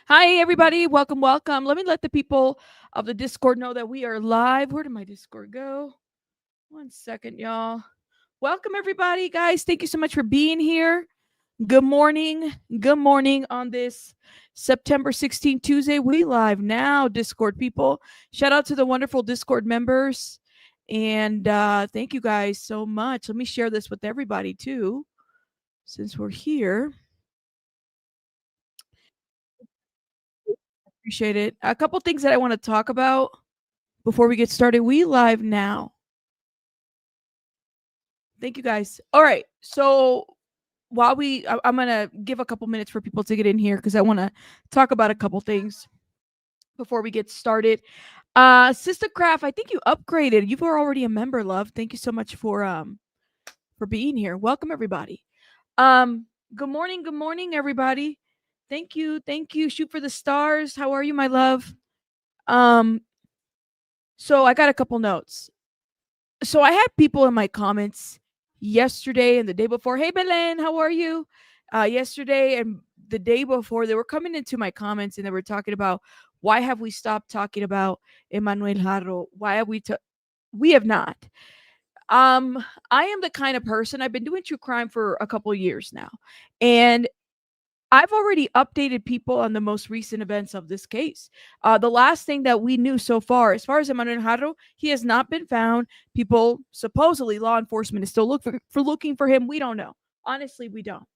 Hi, everybody. Welcome, welcome. Let me let the people of the Discord know that we are live. Where did my Discord go? One second, y'all. Welcome, everybody. Guys, thank you so much for being here. Good morning. Good morning on this September 16th, Tuesday. We live now, Discord people. Shout out to the wonderful Discord members. And thank you guys so much. Let me share this with everybody, too, since we're here. Appreciate it. A couple things that I want to talk about before we get started. We live now. Thank you guys. All right. So while I'm going to give a couple minutes for people to get in here because I want to talk about a couple things before we get started. Sister Craft, I think you upgraded. You were already a member, love. Thank you so much for being here. Welcome everybody. Good morning, everybody. Thank you. Thank you. Shoot for the stars. How are you, my love? Um, so I got a couple notes. So I had people in my comments yesterday and the day before. Hey, Belen, how are you? Yesterday and the day before, they were coming into my comments and they were talking about why have we stopped talking about Emmanuel Haro? Why have we have not. I am the kind of person, I've been doing true crime for a couple of years now, and I've already updated people on the most recent events of this case. The last thing that we knew so far, as far as Emmanuel Haro, he has not been found. People, supposedly, law enforcement is still looking for him. We don't know. Honestly, we don't.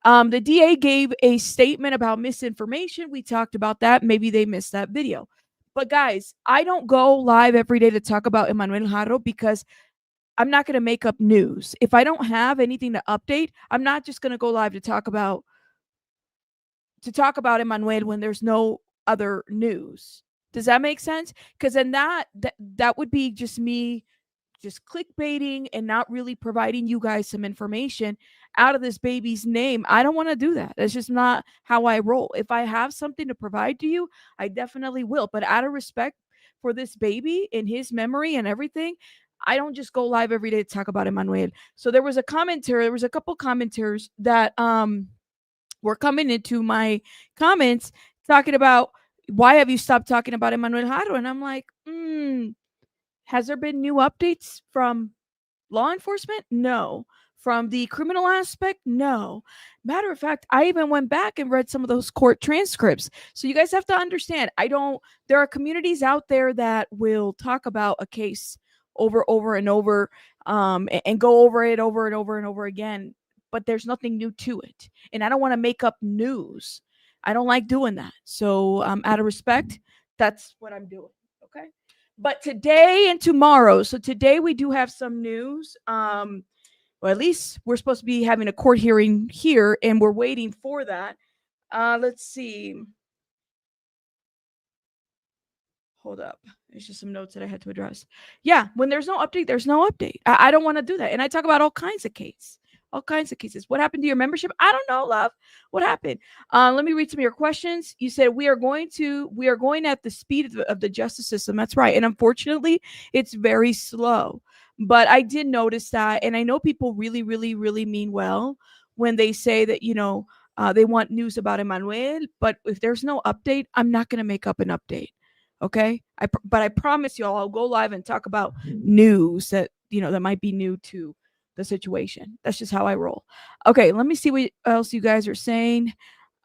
The DA gave a statement about misinformation. We talked about that. Maybe they missed that video. But guys, I don't go live every day to talk about Emmanuel Haro because I'm not going to make up news. If I don't have anything to update, I'm not just going to go live to talk about Emmanuel when there's no other news. Does that make sense? Because then that would be just me just clickbaiting and not really providing you guys some information out of this baby's name. I don't want to do that. That's just not how I roll. If I have something to provide to you, I definitely will. But out of respect for this baby and his memory and everything, I don't just go live every day to talk about Emmanuel. So there was a couple commenters that were coming into my comments talking about why have you stopped talking about Emmanuel Haro? And I'm like, has there been new updates from law enforcement? No. From the criminal aspect? No. Matter of fact, I even went back and read some of those court transcripts. So you guys have to understand, there are communities out there that will talk about a case over and over, and go over it over and over and over again, but there's nothing new to it. And I don't want to make up news. I don't like doing that. So, out of respect, that's what I'm doing. Okay. But today and tomorrow, so today we do have some news. Well, at least we're supposed to be having a court hearing here, and we're waiting for that. Let's see. Hold up. There's just some notes that I had to address. Yeah, when there's no update, there's no update. I don't want to do that. And I talk about all kinds of cases. All kinds of cases. What happened to your membership? I don't know, love. What happened? Let me read some of your questions. You said we are going at the speed of the justice system. That's right. And unfortunately, it's very slow. But I did notice that, and I know people really, really, really mean well when they say that, they want news about Emmanuel. But if there's no update, I'm not going to make up an update. Okay. But I promise y'all, I'll go live and talk about news that, that might be new to the situation. That's just how I roll. Okay. Let me see what else you guys are saying.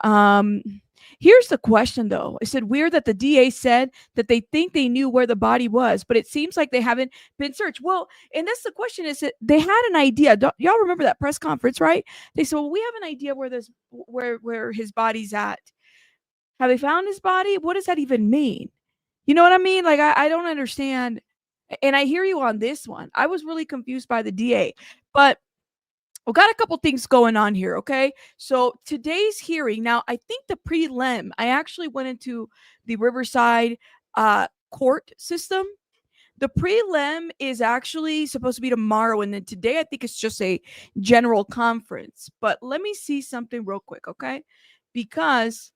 Here's the question though. I said weird that the DA said that they think they knew where the body was, but it seems like they haven't been searched. Well, and that's the question, is that they had an idea. Y'all remember that press conference, right? They said, well, we have an idea where his body's at. Have they found his body? What does that even mean? You know what I mean? Like, I don't understand. And I hear you on this one. I was really confused by the DA, but we got a couple things going on here. Okay. So today's hearing, now I think the prelim, I actually went into the Riverside court system. The prelim is actually supposed to be tomorrow. And then today, I think it's just a general conference. But let me see something real quick. Okay. Because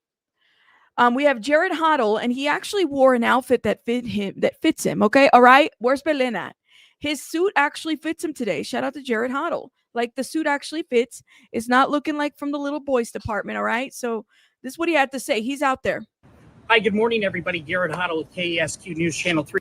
we have Jared Hoddle, and he actually wore an outfit that fits him. Okay, all right. Where's Belen at? His suit actually fits him today. Shout out to Jared Hoddle. Like, the suit actually fits. It's not looking like from the little boys department. All right. So This is what he had to say. He's out there. Hi, good morning, everybody. Garrett Hoddle with KESQ News Channel 3.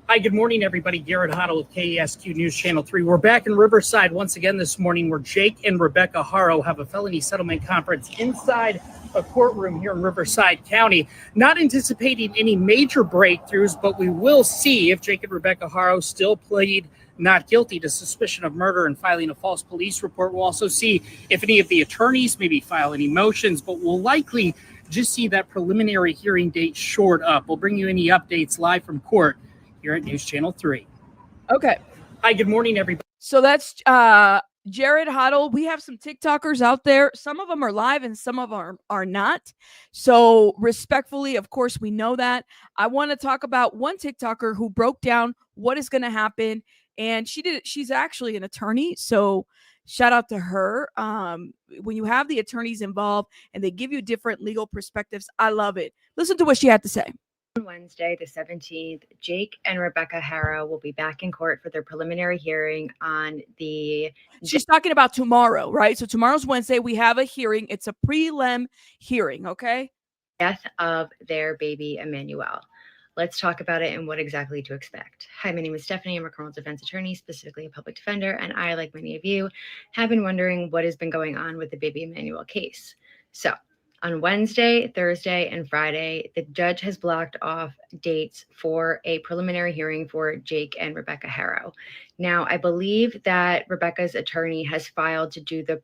Hi, good morning, everybody. Garrett Hoddle with KESQ News Channel 3. We're back in Riverside once again this morning, where Jake and Rebecca Haro have a felony settlement conference inside a courtroom here in Riverside County. Not anticipating any major breakthroughs, but we will see if Jake and Rebecca Haro still plead not guilty to suspicion of murder and filing a false police report. We'll also see if any of the attorneys maybe file any motions, but we'll likely just see that preliminary hearing date short up. We'll bring you any updates live from court here at News Channel 3. Okay. Hi, good morning, everybody. So that's Jared Hoddle. We have some TikTokers out there. Some of them are live and some of them are not. So respectfully, of course, we know that. I want to talk about one TikToker who broke down what is going to happen. And she's actually an attorney. So shout out to her. When you have the attorneys involved and they give you different legal perspectives, I love it. Listen to what she had to say. On Wednesday, the 17th, Jake and Rebecca Haro will be back in court for their preliminary hearing on the... She's talking about tomorrow, right? So tomorrow's Wednesday. We have a hearing. It's a prelim hearing, okay? Death of their baby, Emmanuel. Let's talk about it and what exactly to expect. Hi, my name is Stephanie. I'm a criminal defense attorney, specifically a public defender, and I, like many of you, have been wondering what has been going on with the baby Emmanuel case. So, on Wednesday, Thursday, and Friday, the judge has blocked off dates for a preliminary hearing for Jake and Rebecca Haro. Now, I believe that Rebecca's attorney has filed to do the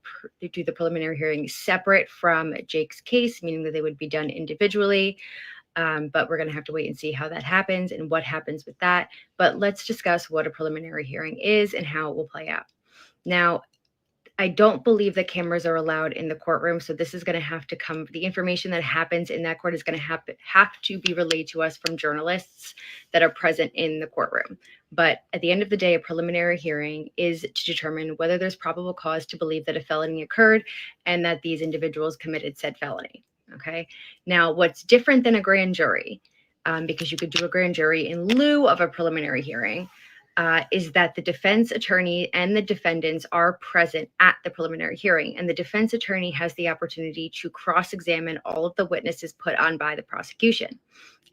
preliminary hearing separate from Jake's case, meaning that they would be done individually. But we're going to have to wait and see how that happens and what happens with that. But let's discuss what a preliminary hearing is and how it will play out. Now, I don't believe that cameras are allowed in the courtroom. So this is going to have to come, the information that happens in that court is going to have to be relayed to us from journalists that are present in the courtroom. But at the end of the day, a preliminary hearing is to determine whether there's probable cause to believe that a felony occurred and that these individuals committed said felony. Okay. Now, what's different than a grand jury, because you could do a grand jury in lieu of a preliminary hearing, is that the defense attorney and the defendants are present at the preliminary hearing, and the defense attorney has the opportunity to cross-examine all of the witnesses put on by the prosecution.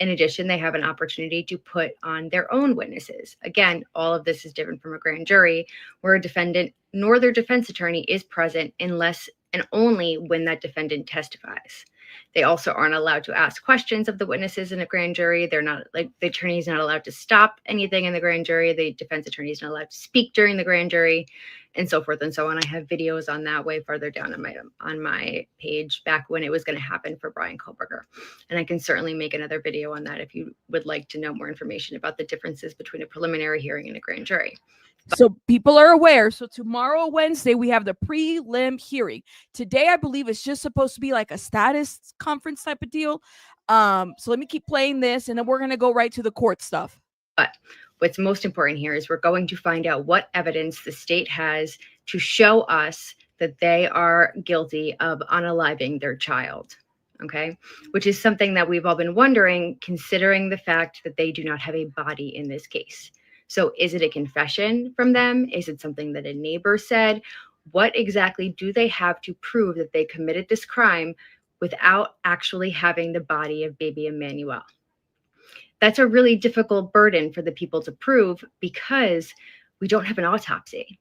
In addition, they have an opportunity to put on their own witnesses. Again, all of this is different from a grand jury, where a defendant nor their defense attorney is present unless and only when that defendant testifies. They also aren't allowed to ask questions of the witnesses in a grand jury. They're not, like, the attorney is not allowed to stop anything in the grand jury. The defense attorney is not allowed to speak during the grand jury, and so forth and so on. I have videos on that way further down on my page back when it was going to happen for Brian Kohlberger. And I can certainly make another video on that if you would like to know more information about the differences between a preliminary hearing and a grand jury. So people are aware. So tomorrow, Wednesday, we have the prelim hearing. Today, I believe it's just supposed to be like a status conference type of deal. So let me keep playing this, and then we're going to go right to the court stuff. But what's most important here is we're going to find out what evidence the state has to show us that they are guilty of unaliving their child. Okay, which is something that we've all been wondering, considering the fact that they do not have a body in this case. So is it a confession from them? Is it something that a neighbor said? What exactly do they have to prove that they committed this crime without actually having the body of baby Emmanuel? That's a really difficult burden for the people to prove because we don't have an autopsy.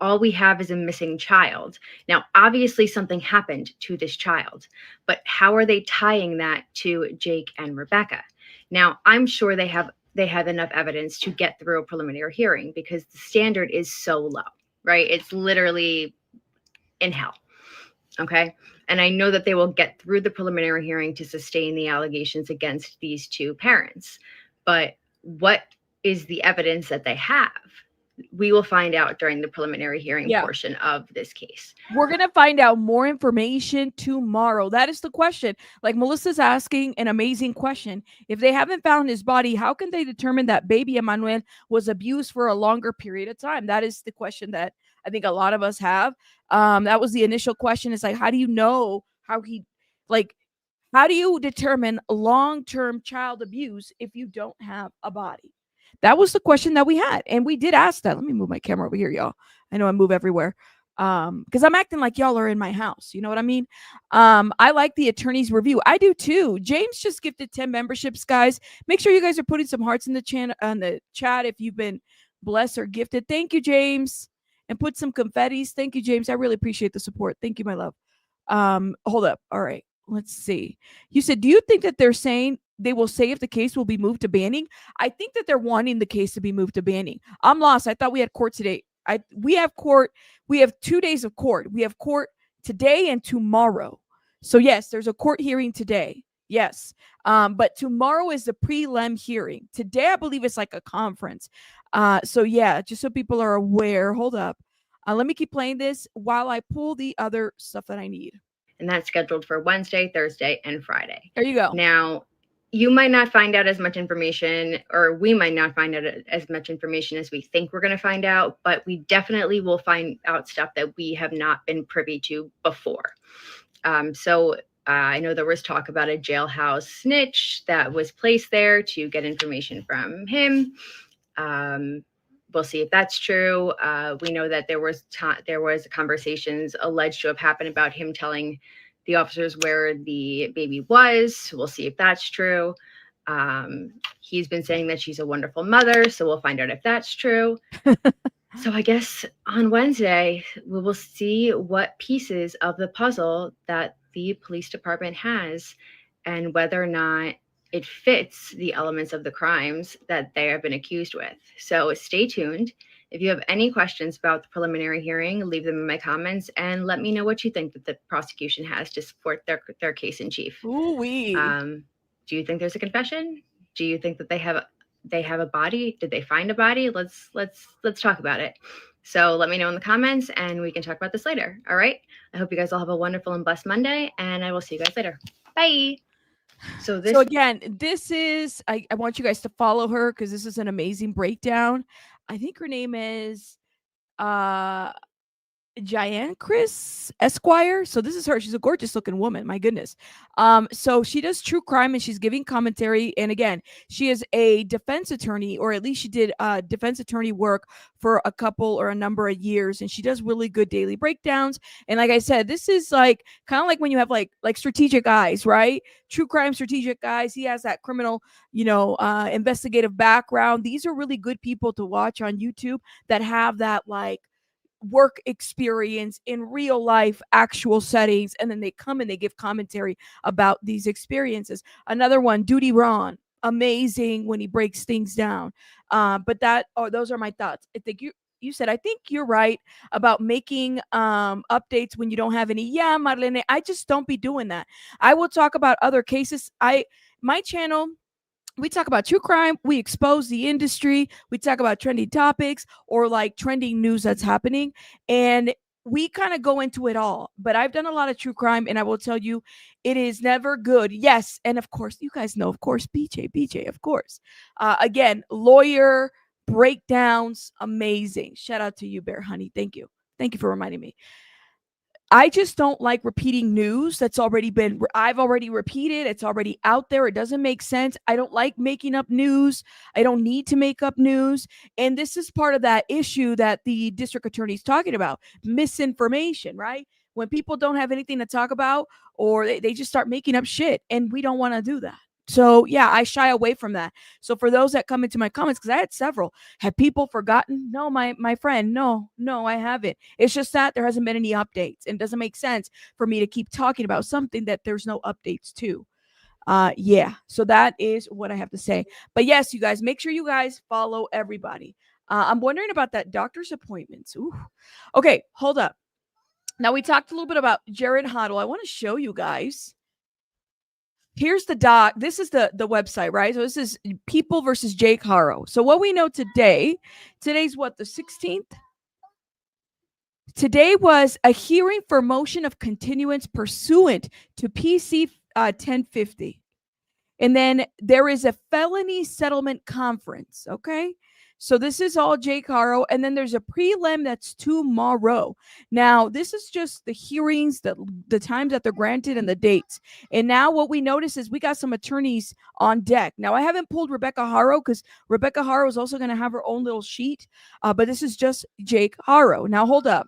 All we have is a missing child. Now, obviously something happened to this child, but how are they tying that to Jake and Rebecca? Now, I'm sure they have enough evidence to get through a preliminary hearing because the standard is so low, right? It's literally in hell. Okay. And I know that they will get through the preliminary hearing to sustain the allegations against these two parents. But what is the evidence that they have? We will find out during the preliminary hearing portion of this case. We're going to find out more information tomorrow. That is the question. Like Melissa's asking an amazing question. If they haven't found his body, how can they determine that baby Emmanuel was abused for a longer period of time? That is the question that I think a lot of us have. That was the initial question. It's like, how do you know how do you determine long-term child abuse if you don't have a body? That was the question that we had. And we did ask that. Let me move my camera over here, y'all. I know I move everywhere. Because I'm acting like y'all are in my house. You know what I mean? I like the attorney's review. I do too. James just gifted 10 memberships, guys. Make sure you guys are putting some hearts in the chat if you've been blessed or gifted. Thank you, James. And put some confettis. Thank you, James. I really appreciate the support. Thank you, my love. Hold up. All right. Let's see. You said, do you think that they're saying they will say if the case will be moved to banning? I think that they're wanting the case to be moved to banning. I'm lost. I thought we had court today. We have court. We have 2 days of court. We have court today and tomorrow. So yes, there's a court hearing today. Yes. But tomorrow is the prelim hearing. Today, I believe it's like a conference. So yeah, just so people are aware. Hold up. Let me keep playing this while I pull the other stuff that I need. And that's scheduled for Wednesday, Thursday, and Friday. There you go. Now, you might not find out as much information, or we might not find out as much information as we think we're going to find out, but we definitely will find out stuff that we have not been privy to before. So I know there was talk about a jailhouse snitch that was placed there to get information from him. We'll see if that's true. We know that there was conversations alleged to have happened about him telling the officers where the baby was. We'll see if that's true. He's been saying that she's a wonderful mother, so we'll find out if that's true. So I guess on Wednesday, we will see what pieces of the puzzle that the police department has and whether or not it fits the elements of the crimes that they have been accused with. So stay tuned. If you have any questions about the preliminary hearing, leave them in my comments and let me know what you think that the prosecution has to support their case in chief. Ooh-wee. Do you think there's a confession? Do you think that they have a body? Did they find a body? Let's talk about it. So let me know in the comments and we can talk about this later. All right. I hope you guys all have a wonderful and blessed Monday, and I will see you guys later. Bye. So again, this is I want you guys to follow her because this is an amazing breakdown. I think her name is Gianne Chris Esquire. So this is her. She's a gorgeous looking woman. My goodness. So she does true crime and she's giving commentary. And again, she is a defense attorney, or at least she did defense attorney work for a couple or a number of years. And she does really good daily breakdowns. And like I said, this is like kind of like when you have like Strategic Eyes, right? True crime Strategic Eyes. He has that criminal, investigative background. These are really good people to watch on YouTube that have that like work experience in real life actual settings, and then they come and they give commentary about these experiences. Another one, Duty Ron, amazing when he breaks things down. But those are my thoughts. I think you said, I think you're right about making updates when you don't have any. Yeah, Marlene, I just don't be doing that. I will talk about other cases. My channel, we talk about true crime, we expose the industry, we talk about trending topics or like trending news that's happening, and we kind of go into it all. But I've done a lot of true crime, and I will tell you, it is never good. Yes, and of course, you guys know, of course, BJ, of course. Again, lawyer breakdowns, amazing. Shout out to you, Bear Honey. Thank you for reminding me. I just don't like repeating news that's I've already repeated. It's already out there. It doesn't make sense. I don't like making up news. I don't need to make up news. And this is part of that issue that the district attorney is talking about, misinformation, right? When people don't have anything to talk about, or they just start making up shit, and we don't want to do that. So yeah, I shy away from that. So for those that come into my comments, because I had several, have people forgotten? No, my friend, no, I haven't. It's just that there hasn't been any updates, and it doesn't make sense for me to keep talking about something that there's no updates to. Yeah, so that is what I have to say. But yes, you guys, make sure you guys follow everybody. I'm wondering about that doctor's appointments. Ooh. Okay, hold up. Now we talked a little bit about Jared Hoddle. I want to show you guys. Here's the doc. This is the website, right? So this is People versus Jake Haro. So what we know today's what, the 16th? Today was a hearing for motion of continuance pursuant to PC 1050. And then there is a felony settlement conference, okay? So this is all Jake Haro, and then there's a prelim that's tomorrow. Now, this is just the hearings, the times that they're granted and the dates. And now what we notice is we got some attorneys on deck. Now, I haven't pulled Rebecca Haro because Rebecca Haro is also going to have her own little sheet, but this is just Jake Haro. Now, hold up.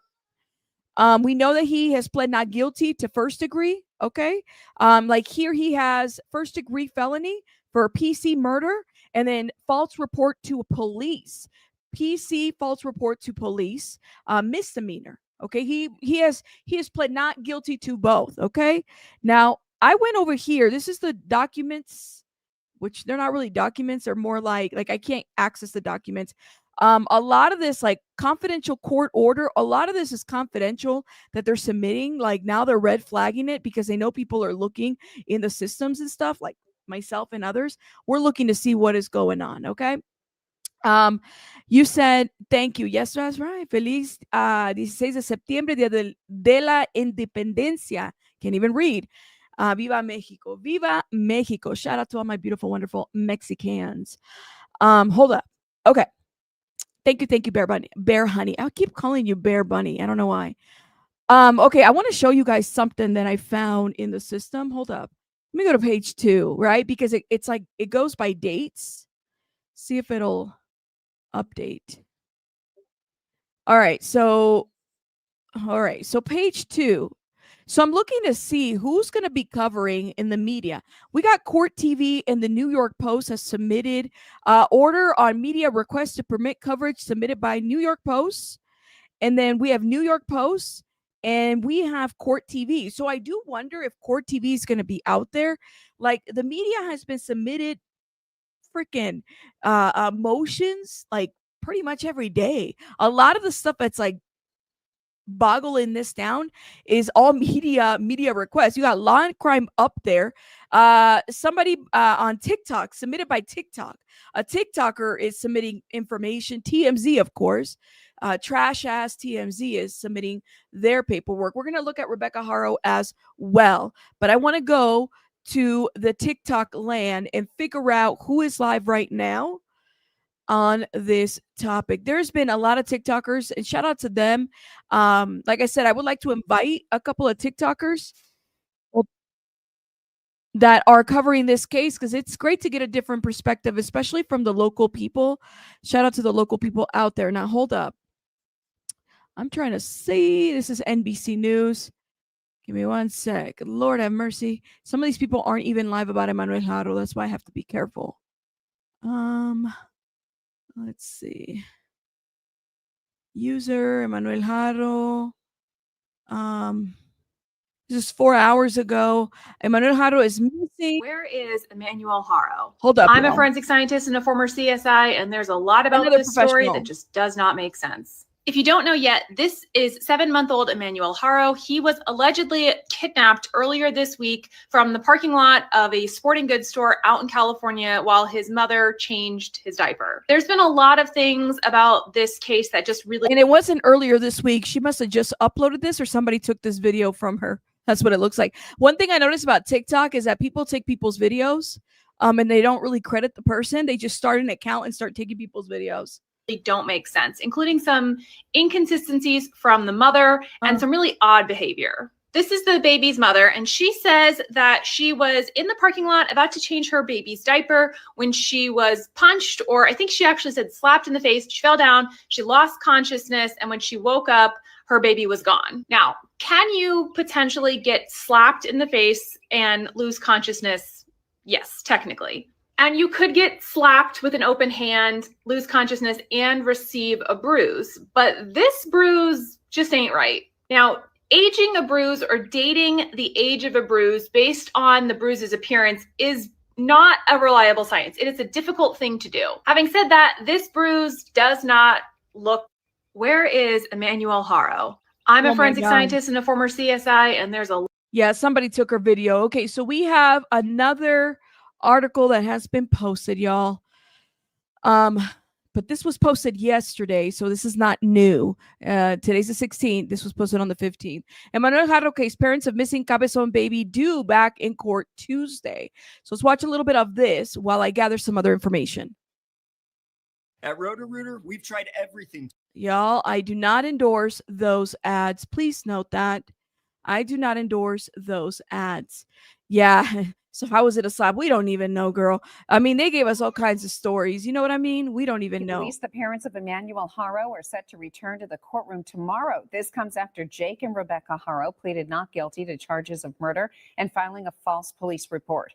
We know that he has pled not guilty to first degree. Okay. Like here he has first degree felony for PC murder and then false report to police. PC false report to police, misdemeanor. Okay. He has pled not guilty to both. Okay. Now I went over here. This is the documents, which they're not really documents. They're more like I can't access the documents. A lot of this, like confidential court order, a lot of this is confidential that they're submitting. Like now they're red flagging it because they know people are looking in the systems and stuff, like myself and others. We're looking to see what is going on. Okay. You said thank you. Yes, that's right. Feliz 16 de septiembre, Día de la Independencia. Can't even read. Viva Mexico. Viva Mexico. Shout out to all my beautiful, wonderful Mexicans. Hold up. Okay. Thank you, Bear Bunny. Bear Honey. I'll keep calling you Bear Bunny. I don't know why. Okay, I want to show you guys something that I found in the system. Hold up. Let me go to page 2, right? Because it's like it goes by dates. See if it'll update. All right, so page 2. So I'm looking to see who's going to be covering in the media. We got Court TV and the New York Post has submitted order on media request to permit coverage submitted by New York Post. And then we have New York Post and we have Court TV. So I do wonder if Court TV is going to be out there. Like the media has been submitted freaking motions like pretty much every day. A lot of the stuff that's like boggling this down is all media requests. You got law and crime up there. Somebody on TikTok submitted by TikTok. A TikToker is submitting information. TMZ, of course. Trash ass TMZ is submitting their paperwork. We're gonna look at Rebecca Haro as well, but I want to go to the TikTok land and figure out who is live right now on this topic. There's been a lot of TikTokers, and shout out to them. Like I said, I would like to invite a couple of TikTokers that are covering this case because it's great to get a different perspective, especially from the local people. Shout out to the local people out there. Now, hold up. I'm trying to see. This is NBC News. Give me one sec. Lord have mercy. Some of these people aren't even live about Emmanuel Haro. That's why I have to be careful. Let's see. User Emmanuel Haro. This is 4 hours ago. Emmanuel Haro is missing. Where is Emmanuel Haro? Hold up. I'm a forensic scientist and a former CSI, and there's a lot about this story that just does not make sense. If you don't know yet, this is 7-month-old Emmanuel Haro. He was allegedly kidnapped earlier this week from the parking lot of a sporting goods store out in California while his mother changed his diaper. There's been a lot of things about this case that just really... And it wasn't earlier this week. She must have just uploaded this or somebody took this video from her. That's what it looks like. One thing I noticed about TikTok is that people take people's videos and they don't really credit the person. They just start an account and start taking people's videos. They don't make sense, including some inconsistencies from the mother and some really odd behavior. This is the baby's mother, and she says that she was in the parking lot about to change her baby's diaper when she was punched, or I think she actually said slapped in the face. She fell down, she lost consciousness, and when she woke up, her baby was gone. Now, can you potentially get slapped in the face and lose consciousness? Yes, technically. And you could get slapped with an open hand, lose consciousness, and receive a bruise. But this bruise just ain't right. Now, aging a bruise or dating the age of a bruise based on the bruise's appearance is not a reliable science. It is a difficult thing to do. Having said that, this bruise does not look... Where is Emmanuel Haro? I'm a forensic scientist and a former CSI, and there's a... Yeah, somebody took her video. Okay, so we have another article that has been posted, y'all. But this was posted yesterday, so this is not new. Today's the 16th. This was posted on the 15th. Emmanuel Haro case, parents of missing Cabezon baby due back in court Tuesday. So let's watch a little bit of this while I gather some other information. At Roto-Rooter, we've tried everything. Y'all, I do not endorse those ads. Please note that. I do not endorse those ads. Yeah. So how was it a slap? We don't even know, girl. I mean, they gave us all kinds of stories. You know what I mean? We don't even know. Police, the parents of Emmanuel Haro, are set to return to the courtroom tomorrow. This comes after Jake and Rebecca Haro pleaded not guilty to charges of murder and filing a false police report.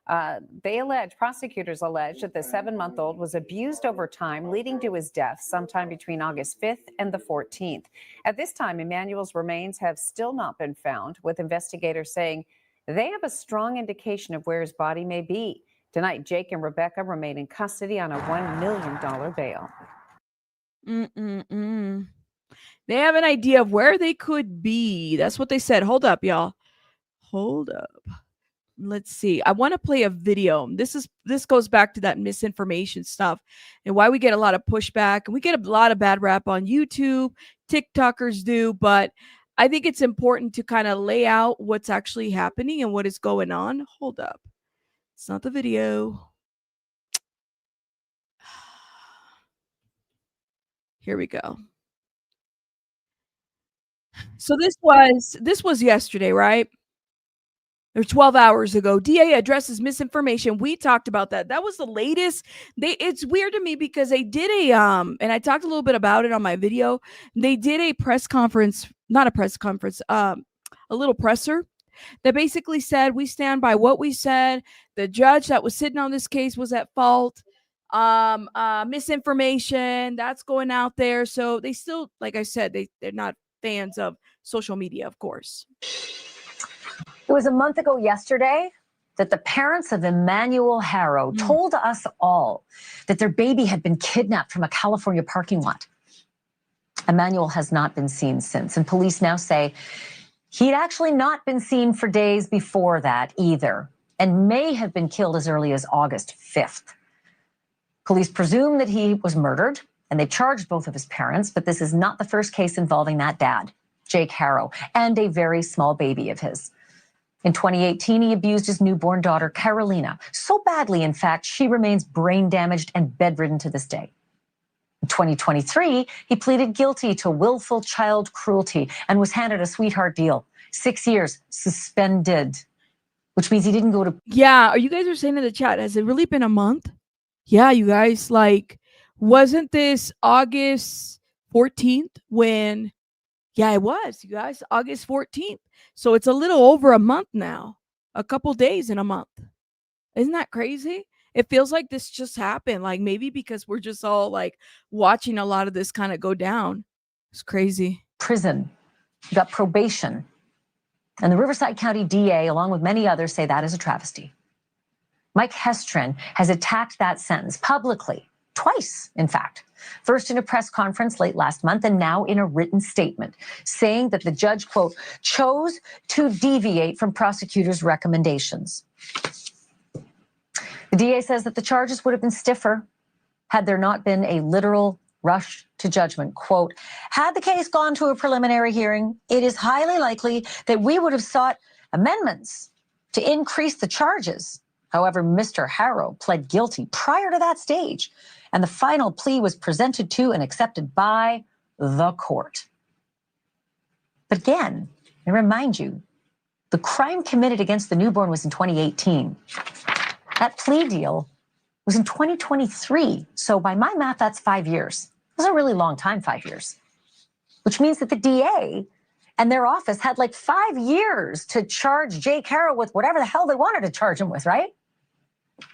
Prosecutors allege that the 7-month-old was abused over time, leading to his death sometime between August 5th and the 14th. At this time, Emmanuel's remains have still not been found, with investigators saying they have a strong indication of where his body may be. Tonight, Jake and Rebecca remain in custody on a $1 million bail. They have an idea of where they could be. That's what they said. Hold up, y'all. Hold up. Let's see. I want to play a video. This goes back to that misinformation stuff and why we get a lot of pushback, and we get a lot of bad rap on YouTube. TikTokers do, but I think it's important to kind of lay out what's actually happening and what is going on. Hold up. It's not the video. Here we go. So this was yesterday, right? Or 12 hours ago. DA addresses misinformation. We talked about that. That was the latest. It's weird to me because they did a and I talked a little bit about it on my video. They did a press conference, not a press conference, a little presser that basically said we stand by what we said. The judge that was sitting on this case was at fault. Misinformation that's going out there. So they still, like I said, they're not fans of social media, of course. It was a month ago yesterday that the parents of Emmanuel Haro told us all that their baby had been kidnapped from a California parking lot. Emmanuel has not been seen since, and police now say he'd actually not been seen for days before that either, and may have been killed as early as August 5th. Police presume that he was murdered, and they charged both of his parents, but this is not the first case involving that dad, Jake Haro, and a very small baby of his. In 2018, he abused his newborn daughter, Carolina, so badly, in fact, she remains brain damaged and bedridden to this day. In 2023, he pleaded guilty to willful child cruelty and was handed a sweetheart deal. 6 years suspended, which means he didn't go to. Yeah, you guys are saying in the chat, has it really been a month? Yeah, you guys, like, wasn't this August 14th when? Yeah, it was, you guys, August 14th. So it's a little over a month now, a couple days in a month. Isn't that crazy? It feels like this just happened. Like maybe because we're just all like watching a lot of this kind of go down. It's crazy. Prison, you got probation. And the Riverside County DA, along with many others, say that is a travesty. Mike Hestrin has attacked that sentence publicly, twice, in fact. First in a press conference late last month and now in a written statement saying that the judge, quote, chose to deviate from prosecutors' recommendations. The DA says that the charges would have been stiffer had there not been a literal rush to judgment. Quote, had the case gone to a preliminary hearing, it is highly likely that we would have sought amendments to increase the charges. However, Mr. Haro pled guilty prior to that stage, and the final plea was presented to and accepted by the court. But again, I remind you, the crime committed against the newborn was in 2018. That plea deal was in 2023. So by my math, that's 5 years. It was a really long time, 5 years, which means that the DA and their office had like 5 years to charge Jake Haro with whatever the hell they wanted to charge him with, right?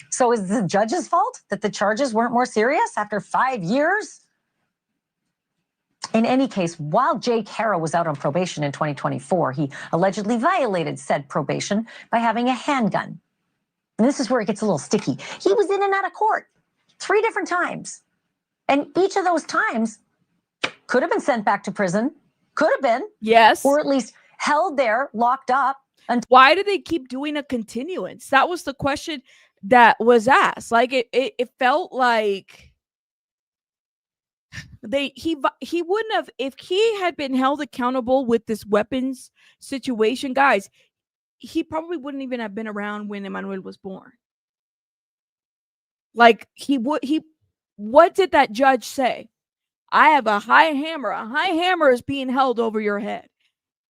So is the judge's fault that the charges weren't more serious after 5 years? In any case, while Jake Haro was out on probation in 2024, he allegedly violated said probation by having a handgun. And this is where it gets a little sticky. He was in and out of court 3 different times. And each of those times could have been sent back to prison, could have been. Yes. Or at least held there, locked up. Why do they keep doing a continuance? That was the question that was asked. Like it felt like he wouldn't have, if he had been held accountable with this weapons situation, guys, he probably wouldn't even have been around when Emmanuel was born. Like what did that judge say? I have a high hammer. A high hammer is being held over your head.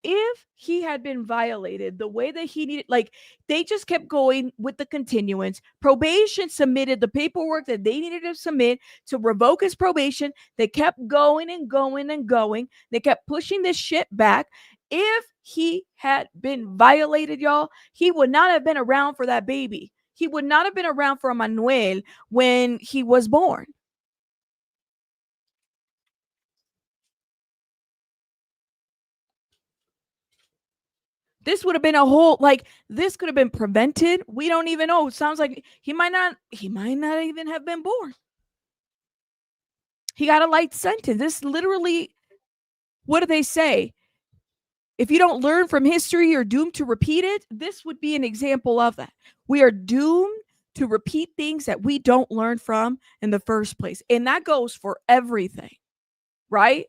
if he had been violated the way that he needed, like they just kept going with the continuance. Probation submitted the paperwork that they needed to submit to revoke his probation. They kept going and going and going. They kept pushing this shit back. If he had been violated, y'all, he would not have been around for that baby. He would not have been around for Emmanuel when he was born. This would have been a whole, like, this could have been prevented. We don't even know. It sounds like he might not even have been born. He got a light sentence. This literally, what do they say? If you don't learn from history, you're doomed to repeat it. This would be an example of that. We are doomed to repeat things that we don't learn from in the first place. And that goes for everything, right?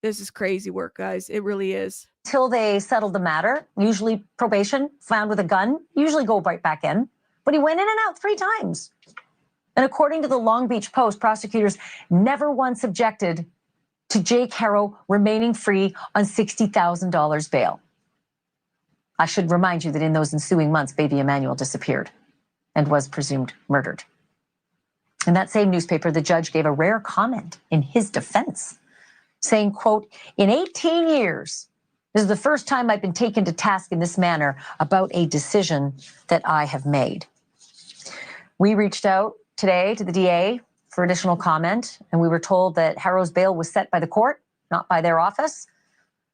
This is crazy work, guys. It really is. Till they settled the matter, usually probation, found with a gun, usually go right back in. But he went in and out 3 times. And according to the Long Beach Post, prosecutors never once objected to Jake Haro remaining free on $60,000 bail. I should remind you that in those ensuing months, baby Emmanuel disappeared and was presumed murdered. In that same newspaper, the judge gave a rare comment in his defense, saying, quote, "In 18 years, this is the first time I've been taken to task in this manner about a decision that I have made." We reached out today to the DA for additional comment, and we were told that Haro's bail was set by the court, not by their office.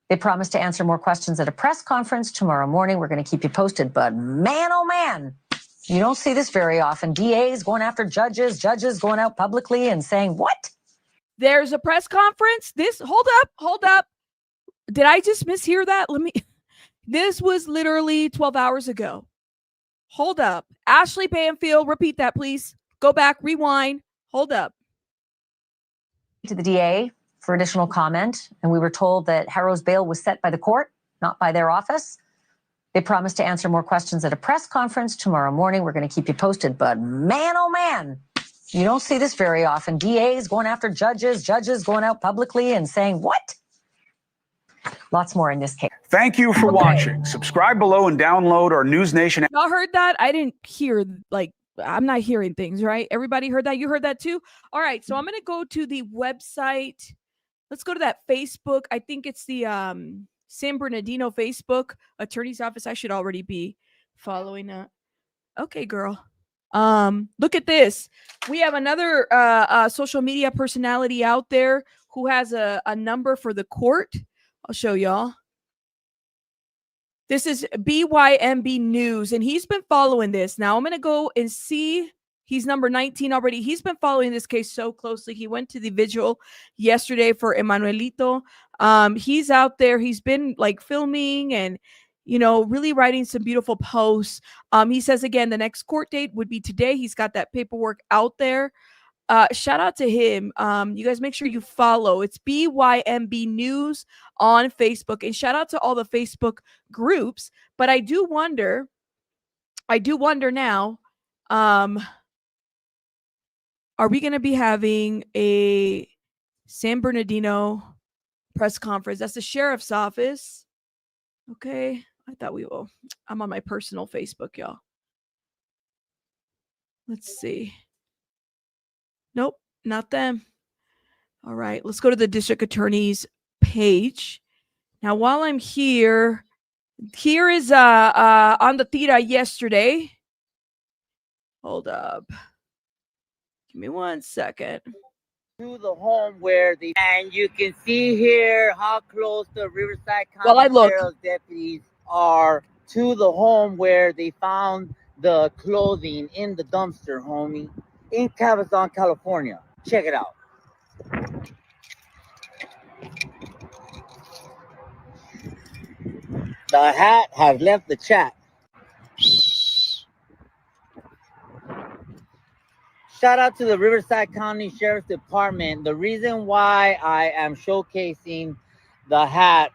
They promised to answer more questions at a press conference tomorrow morning. We're going to keep you posted, but man, oh man, you don't see this very often. DAs going after judges, judges going out publicly and saying, what? There's a press conference. Hold up. Did I just mishear that? This was literally 12 hours ago. Hold up. Ashley Banfield, repeat that, please. Go back, rewind. Hold up. To the DA for additional comment, and we were told that Haro's bail was set by the court, not by their office. They promised to answer more questions at a press conference tomorrow morning. We're going to keep you posted, but man, oh man, you don't see this very often. DAs going after judges, judges going out publicly and saying, what? Lots more in this case. Thank you for watching. Subscribe below and download our News Nation. Y'all heard that? I didn't hear, I'm not hearing things, right? Everybody heard that? You heard that too? All right, so I'm going to go to the website. Let's go to that Facebook. I think it's the San Bernardino Facebook attorney's office. I should already be following that. Okay, girl. Look at this. We have another social media personality out there who has a number for the court. I'll show y'all. This is BYMB News, and he's been following this. Now I'm going to go and see. He's number 19 already. He's been following this case so closely. He went to the vigil yesterday for Emmanuelito. He's out there. He's been filming and, really writing some beautiful posts. He says, again, the next court date would be today. He's got that paperwork out there. Shout out to him. You guys make sure you follow. It's BYMB News on Facebook. And shout out to all the Facebook groups. But I do wonder now, are we going to be having a San Bernardino press conference? That's the sheriff's office. Okay. I thought we will. I'm on my personal Facebook, y'all. Let's see. Nope, not them. All right, let's go to the district attorney's page. Now, while I'm here is on the Theta yesterday. Hold up. Give me 1 second. To the home where and you can see here how close the Riverside County Sheriff's deputies are to the home where they found the clothing in the dumpster, homie, in Cabazon, California. Check it out. The hat has left the chat. Shout out to the Riverside County Sheriff's Department. The reason why I am showcasing the hat,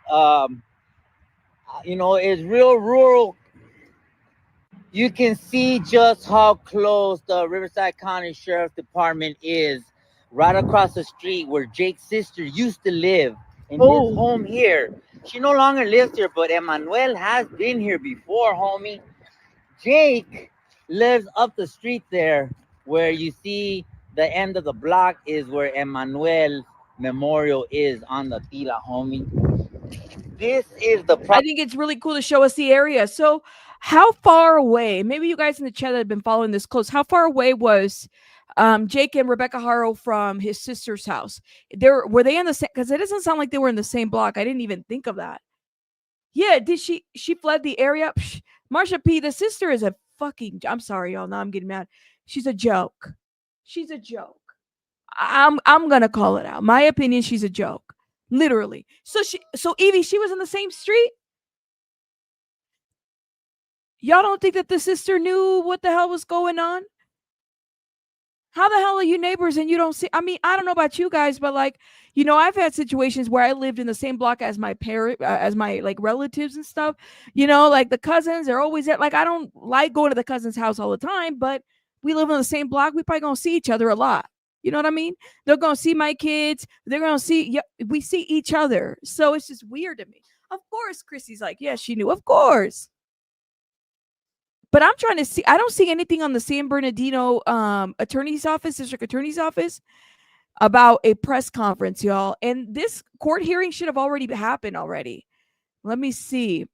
is real rural. You can see just how close the Riverside County Sheriff's Department is, right across the street where Jake's sister used to live in his home here. She no longer lives here, but Emmanuel has been here before, homie. Jake lives up the street there where you see the end of the block is where Emmanuel Memorial is on the Tila, homie. This is the I think it's really cool to show us the area. So how far away, maybe you guys in the chat that have been following this close, how far away was Jake and Rebecca Haro from his sister's house? Were they in the same, because it doesn't sound like they were in the same block. I didn't even think of that. Yeah, did she fled the area? Psh, Marsha P, the sister is a fucking, I'm sorry, y'all. Now I'm getting mad. She's a joke. She's a joke. I'm gonna call it out. My opinion, she's a joke. Literally. So Evie, she was in the same street? Y'all don't think that the sister knew what the hell was going on? How the hell are you neighbors and you don't see? I mean, I don't know about you guys, but like, you know, I've had situations where I lived in the same block as my parent, as my like relatives and stuff. You know, like the cousins are always at. Like, I don't like going to the cousin's house all the time, but we live in the same block. We probably gonna see each other a lot. You know what I mean? They're gonna see my kids. They're gonna see. Yeah, we see each other. So it's just weird to me. Of course, Chrissy's like, yeah, she knew. Of course. But I'm trying to see. I don't see anything on the San Bernardino attorney's office, district attorney's office, about a press conference, y'all. And this court hearing should have already happened already. Let me see.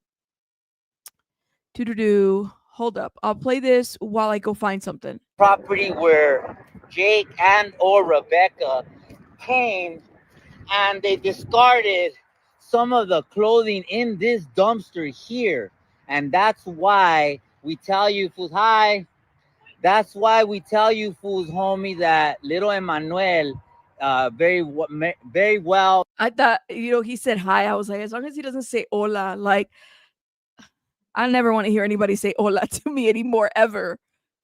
Hold up. I'll play this while I go find something. Property where Jake and or Rebecca came and they discarded some of the clothing in this dumpster here. And that's why we tell you fools, hi. That's why we tell you fools, homie, that little Emmanuel, very well. I thought, he said hi. I was like, as long as he doesn't say hola, like, I never want to hear anybody say hola to me anymore, ever.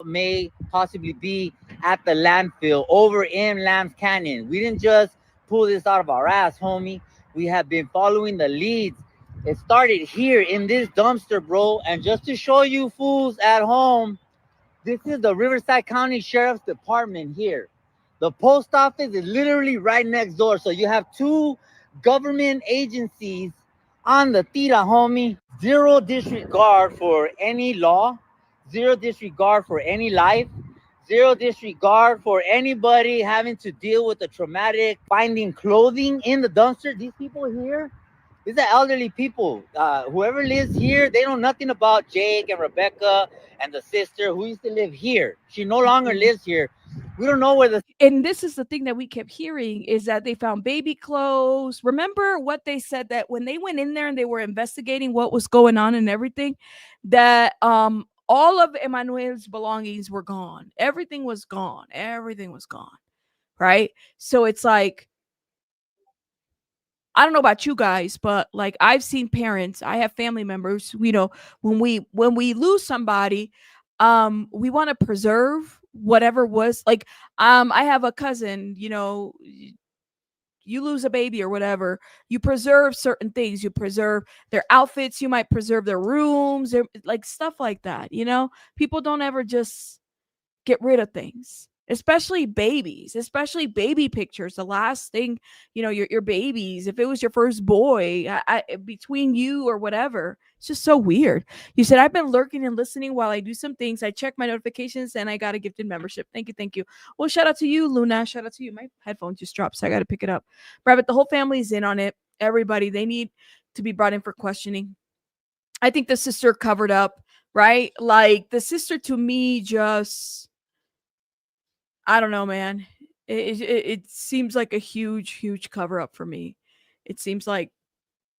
May possibly be at the landfill over in Lambs Canyon. We didn't just pull this out of our ass, homie. We have been following the leads. It started here in this dumpster, bro. And just to show you fools at home, this is the Riverside County Sheriff's Department here. The post office is literally right next door. So you have two government agencies on the tira, homie. Zero disregard for any law. Zero disregard for any life. Zero disregard for anybody having to deal with the traumatic finding clothing in the dumpster. These people here, these are elderly people. Whoever lives here, they know nothing about Jake and Rebecca and the sister who used to live here. She no longer lives here. We don't know where and this is the thing that we kept hearing is that they found baby clothes. Remember what they said, that when they went in there and they were investigating what was going on and everything, that all of Emmanuel's belongings were gone. Everything was gone. Everything was gone. Right? So it's like, I don't know about you guys, but like I've seen parents, I have family members, when we lose somebody, we want to preserve whatever was like, I have a cousin, you lose a baby or whatever, you preserve certain things, you preserve their outfits, you might preserve their rooms, like stuff like that. People don't ever just get rid of things, especially babies, especially baby pictures. The last thing, your babies, if it was your first boy, between you or whatever, it's just so weird. You said, I've been lurking and listening while I do some things. I check my notifications and I got a gifted membership. Thank you. Well, shout out to you, Luna. Shout out to you. My headphone just dropped, so I got to pick it up. Rabbit, the whole family's in on it. Everybody, they need to be brought in for questioning. I think the sister covered up, right? Like the sister to me just, I don't know, man. It seems like a huge cover up for me. It seems like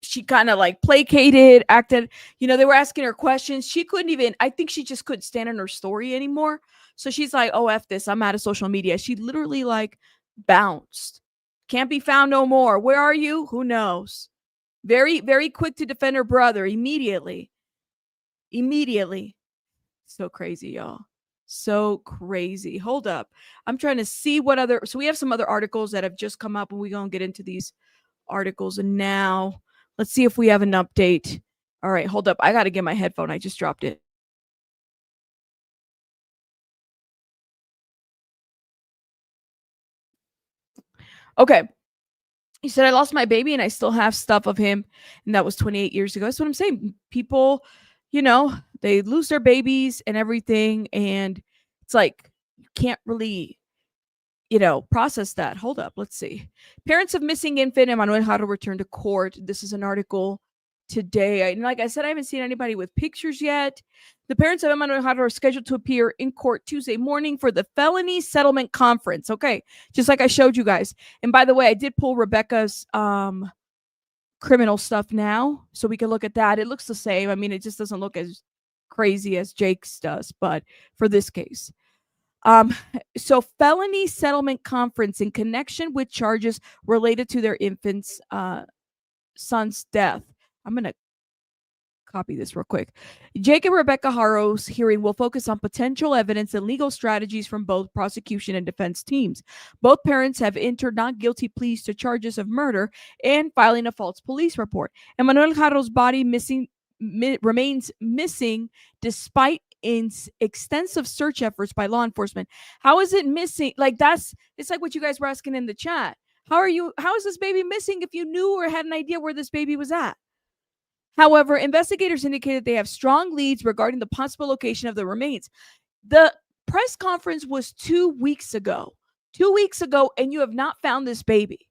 she kind of like placated, acted, they were asking her questions. She couldn't even, I think she just couldn't stand in her story anymore. So she's like, oh, F this, I'm out of social media. She literally like bounced. Can't be found no more. Where are you? Who knows? Very, very quick to defend her brother immediately. So crazy, y'all. So crazy. Hold up. I'm trying to see what other, so we have some other articles that have just come up and we're going to get into these articles. And now let's see if we have an update. All right, hold up. I got to get my headphone. I just dropped it. Okay. He said, I lost my baby and I still have stuff of him. And that was 28 years ago. That's what I'm saying. People, you know, they lose their babies and everything. And it's like, you can't really, you know, process that. Hold up. Let's see. Parents of missing infant EMMANUEL HARO returned to court. This is an article today. And like I said, I haven't seen anybody with pictures yet. The parents of EMMANUEL HARO are scheduled to appear in court Tuesday morning for the felony settlement conference. Okay, just like I showed you guys. And by the way, I did pull Rebecca's criminal stuff now, so we can look at that. It looks the same. I mean, it just doesn't look as crazy as Jake's does, but for this case. So felony settlement conference in connection with charges related to their infant's son's death. I'm going to copy this real quick. Jake and Rebecca Haro's hearing will focus on potential evidence and legal strategies from both prosecution and defense teams. Both parents have entered not guilty pleas to charges of murder and filing a false police report. EMMANUEL Haro's body remains missing despite extensive search efforts by law enforcement. How is it missing? Like it's like what you guys were asking in the chat. How is this baby missing if you knew or had an idea where this baby was at? However, investigators indicated they have strong leads regarding the possible location of the remains. The press conference was 2 weeks ago. 2 weeks ago, and you have not found this baby.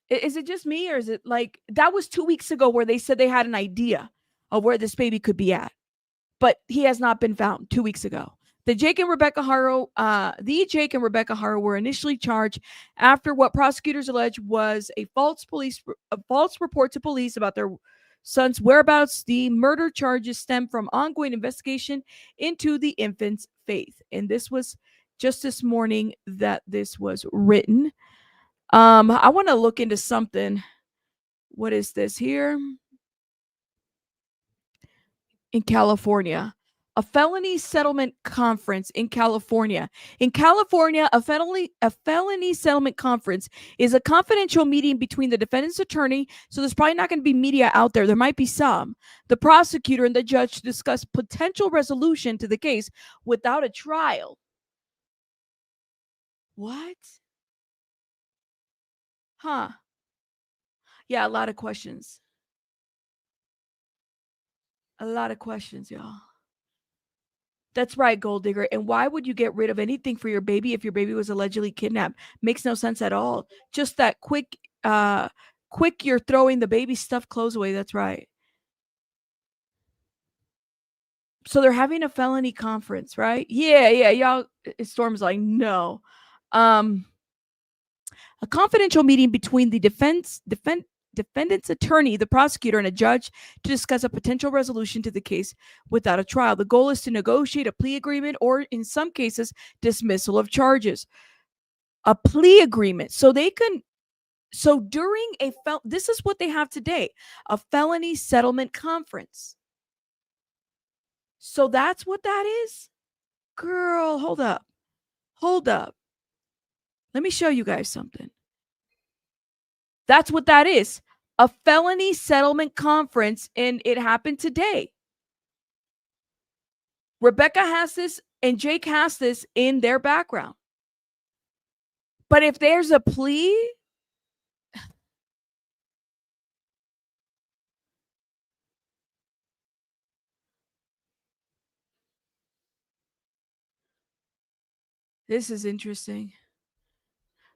Is it just me, or is it like that was 2 weeks ago where they said they had an idea of where this baby could be at, but he has not been found 2 weeks ago. The Jake and Rebecca Haro were initially charged after what prosecutors allege was a false report to police about their son's whereabouts. The murder charges stem from ongoing investigation into the infant's faith. And this was just this morning that this was written. I want to look into something. What is this here? In California. A felony settlement conference in California. In California, a felony settlement conference is a confidential meeting between the defendant's attorney, so there's probably not going to be media out there. There might be some. The prosecutor and the judge to discuss potential resolution to the case without a trial. What? Huh. Yeah, a lot of questions. A lot of questions, y'all. That's right, Gold Digger. And why would you get rid of anything for your baby if your baby was allegedly kidnapped? Makes no sense at all. Just that quick you're throwing the baby stuffed clothes away. That's right. So they're having a felony conference, right? Yeah. Y'all, Storm's like, no. A confidential meeting between the defendant's attorney, the prosecutor, and a judge to discuss a potential resolution to the case without a trial. The goal is to negotiate a plea agreement or, in some cases, dismissal of charges. A plea agreement. So during this is what they have today, a felony settlement conference. So that's what that is? Girl, hold up. Let me show you guys something. That's what that is. A felony settlement conference, and it happened today. Rebecca has this and Jake has this in their background. But if there's a plea, this is interesting.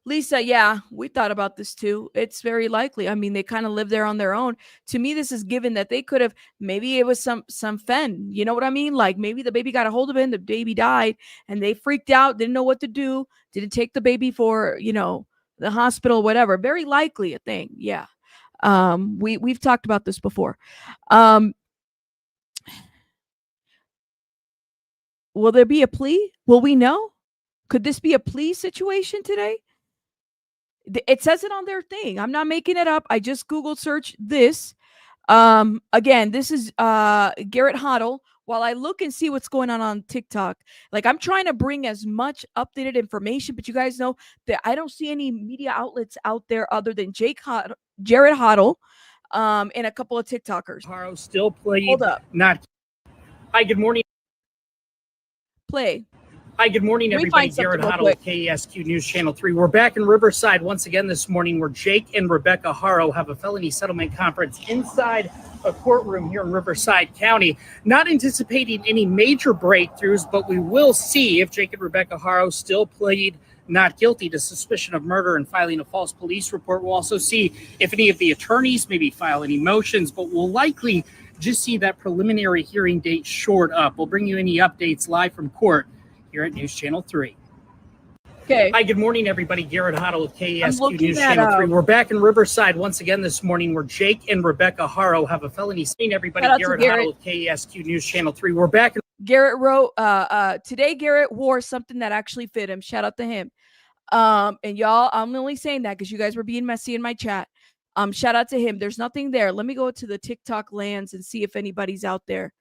Lisa, yeah, we thought about this too. It's very likely. I mean, they kind of live there on their own. To me, this is given that they could have, maybe it was some fen. You know what I mean? Like maybe the baby got a hold of it, the baby died, and they freaked out, didn't know what to do, didn't take the baby for, the hospital, whatever. Very likely a thing. Yeah. We've talked about this before. Will there be a plea? Will we know? Could this be a plea situation today? It says it on their thing. I'm not making it up. I just Google search this. Again, this is Garrett Hoddle. While I look and see what's going on TikTok, like I'm trying to bring as much updated information, but you guys know that I don't see any media outlets out there other than Jared Hoddle, and a couple of TikTokers. Haro still played. Hold up. Not. Hi, good morning. Play. Hi, good morning, everybody. Garrett Hotto with KESQ News Channel 3. We're back in Riverside once again this morning where Jake and Rebecca Haro have a felony settlement conference inside a courtroom here in Riverside County. Not anticipating any major breakthroughs, but we will see if Jake and Rebecca Haro still plead not guilty to suspicion of murder and filing a false police report. We'll also see if any of the attorneys maybe file any motions, but we'll likely just see that preliminary hearing date short up. We'll bring you any updates live from court here at News Channel 3. Okay. Hi, good morning, everybody. Garrett Hotto with KESQ News Channel 3. We're back in Riverside once again this morning where Jake and Rebecca Haro have a felony. Everybody, Garrett Hotto with KESQ News Channel 3. We're back in Garrett wrote, today Garrett wore something that actually fit him. Shout out to him. And y'all, I'm only saying that because you guys were being messy in my chat. Shout out to him. There's nothing there. Let me go to the TikTok lands and see if anybody's out there.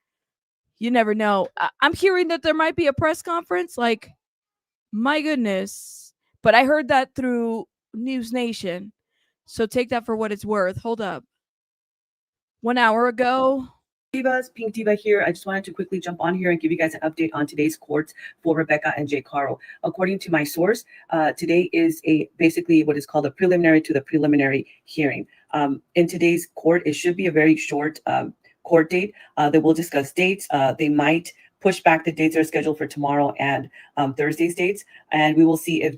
You never know. I'm hearing that there might be a press conference. Like, my goodness. But I heard that through News Nation. So take that for what it's worth. Hold up. 1 hour ago. Divas, Pink Diva here. I just wanted to quickly jump on here and give you guys an update on today's court for Rebecca and Jake Haro. According to my source, today is basically what is called a preliminary to the preliminary hearing. In today's court, it should be a very short court date. They will discuss dates. They might push back the dates that are scheduled for tomorrow and Thursday's dates, and we will see if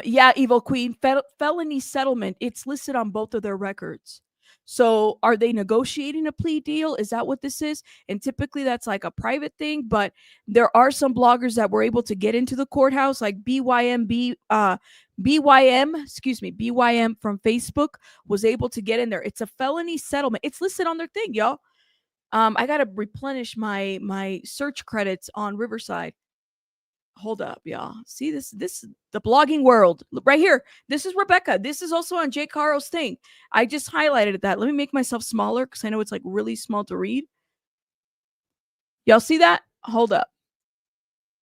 yeah, Evil Queen, felony settlement. It's listed on both of their records. So are they negotiating a plea deal? Is that what this is? And typically that's like a private thing, but there are some bloggers that were able to get into the courthouse, like BYM from Facebook was able to get in there. It's a felony settlement. It's listed on their thing, y'all. I got to replenish my search credits on Riverside. Hold up, y'all. See this the blogging world right here. This is Rebecca. This is also on Jake Haro's thing. I just highlighted that. Let me make myself smaller because I know it's like really small to read. Y'all see that? Hold up.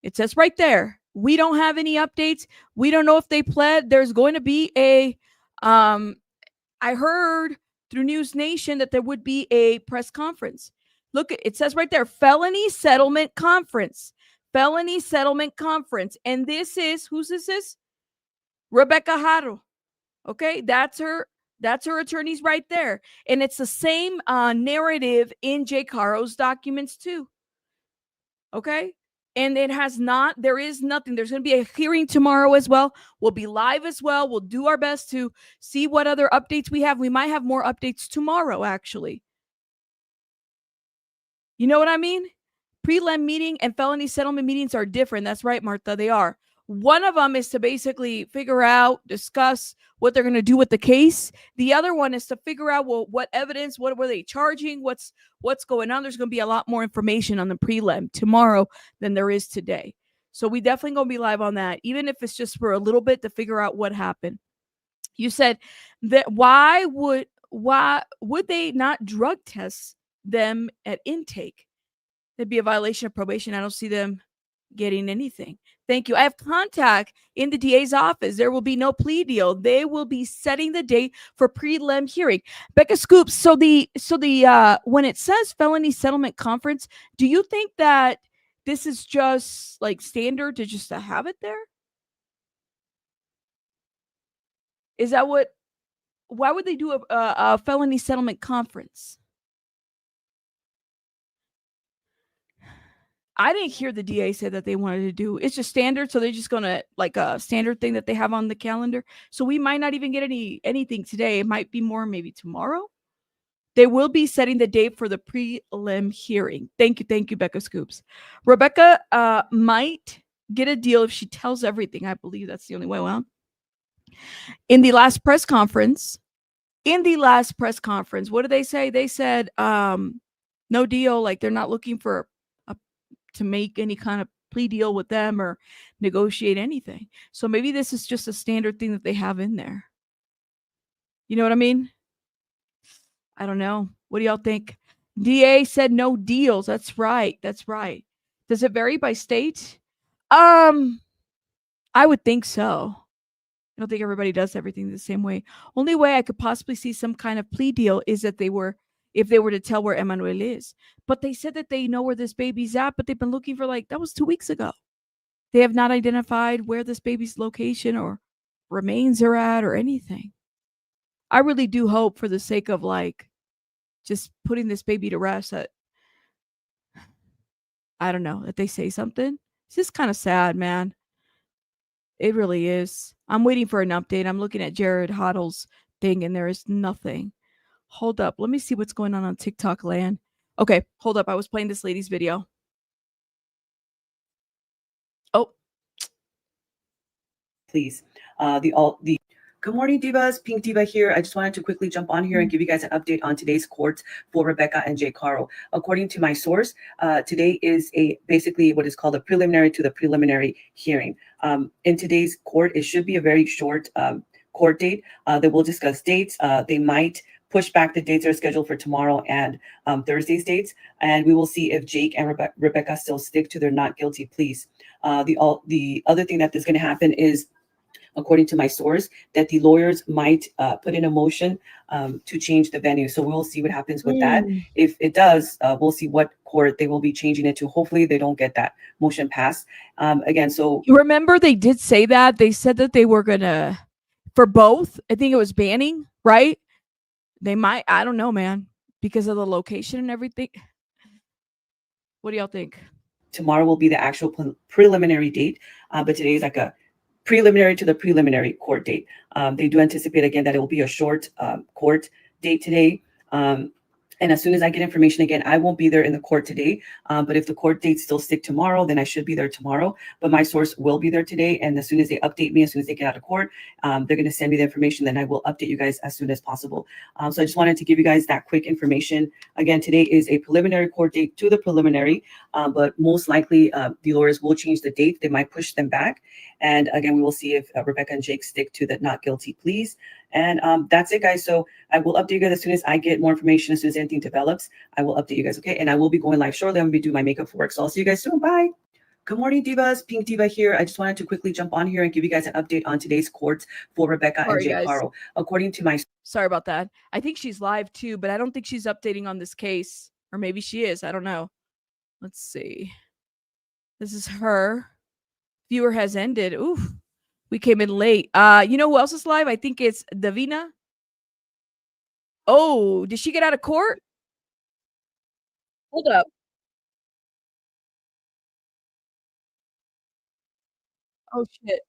It says right there. We don't have any updates. We don't know if they pled. There's going to be a I heard through News Nation that there would be a press conference. Look, it says right there, felony settlement conference. Felony settlement conference. And this is, who's this is? Rebecca Haro. Okay, that's her attorneys right there. And it's the same narrative in Jake Haro's documents too. Okay? And there is nothing. There's going to be a hearing tomorrow as well. We'll be live as well. We'll do our best to see what other updates we have. We might have more updates tomorrow, actually. You know what I mean? Prelim meeting and felony settlement meetings are different. That's right, Martha. They are. One of them is to basically figure out, discuss what they're going to do with the case. The other one is to figure out, well, what evidence, what were they charging, what's going on. There's going to be a lot more information on the prelim tomorrow than there is today. So we definitely going to be live on that, even if it's just for a little bit to figure out what happened. You said that why would they not drug test them at intake? That'd be a violation of probation. I don't see them getting anything. Thank you. I have contact in the DA's office. There will be no plea deal. They will be setting the date for prelim hearing. Becca Scoops. So the when it says felony settlement conference, do you think that this is just like standard to just to have it there? Is that what? Why would they do a felony settlement conference? I didn't hear the DA say that they wanted to do. It's just standard, so they're just gonna like a standard thing that they have on the calendar. So we might not even get anything today. It might be more maybe tomorrow. They will be setting the date for the prelim hearing. Thank you, Becca Scoops. Rebecca might get a deal if she tells everything. I believe that's the only way. Well, in the last press conference, what did they say? They said no deal. Like they're not looking for to make any kind of plea deal with them or negotiate anything. So maybe this is just a standard thing that they have in there. You know what I mean? I don't know. What do y'all think? DA said no deals. That's right. Does it vary by state? I would think so. I don't think everybody does everything the same way. Only way I could possibly see some kind of plea deal is that they were if they were to tell where Emmanuel is. But they said that they know where this baby's at, but they've been looking for that was 2 weeks ago. They have not identified where this baby's location or remains are at or anything. I really do hope, for the sake of just putting this baby to rest, that I don't know, that they say something. It's just kind of sad, man. It really is. I'm waiting for an update. I'm looking at Jared Hoddle's thing and there is nothing. Hold up. Let me see what's going on TikTok land. Okay, hold up. I was playing this lady's video. Oh. Please. Good morning, Divas. Pink Diva here. I just wanted to quickly jump on here and give you guys an update on today's courts for Rebecca and Jay Caro. According to my source, today is basically what is called a preliminary to the preliminary hearing. In today's court, it should be a very short court date. They will discuss dates. They might push back the dates that are scheduled for tomorrow and Thursday's dates, and we will see if Jake and Rebecca still stick to their not guilty pleas. The other thing that is going to happen is, according to my source, that the lawyers might put in a motion to change the venue. So we'll see what happens with that. If it does, we'll see what court they will be changing it to. Hopefully they don't get that motion passed. Again, so you remember they did say that. They said that they were gonna, for both, I think it was banning, right? They might, I don't know, man, because of the location and everything. What do y'all think? Tomorrow will be the actual preliminary date, but today is like a preliminary to the preliminary court date. They do anticipate, again, that it will be a short court date today. And as soon as I get information, again, I won't be there in the court today. But if the court dates still stick tomorrow, then I should be there tomorrow. But my source will be there today. And as soon as they update me, as soon as they get out of court, they're going to send me the information. Then I will update you guys as soon as possible. So I just wanted to give you guys that quick information. Again, today is a preliminary court date to the preliminary, but most likely the lawyers will change the date. They might push them back. And again, we will see if Rebecca and Jake stick to the not guilty pleas. And that's it, guys. So I will update you guys as soon as I get more information. As soon as anything develops, I will update you guys, okay? And I will be going live shortly. I'm going to be doing my makeup for work. So I'll see you guys soon. Bye. Good morning, Divas. Pink Diva here. I just wanted to quickly jump on here and give you guys an update on today's courts for Rebecca and Jay Caro. According to my... Sorry about that. I think she's live too, but I don't think she's updating on this case. Or maybe she is. I don't know. Let's see. This is her. Viewer has ended. Oof. We came in late. You know who else is live? I think it's Davina. Oh, did she get out of court? Hold up. Oh, shit.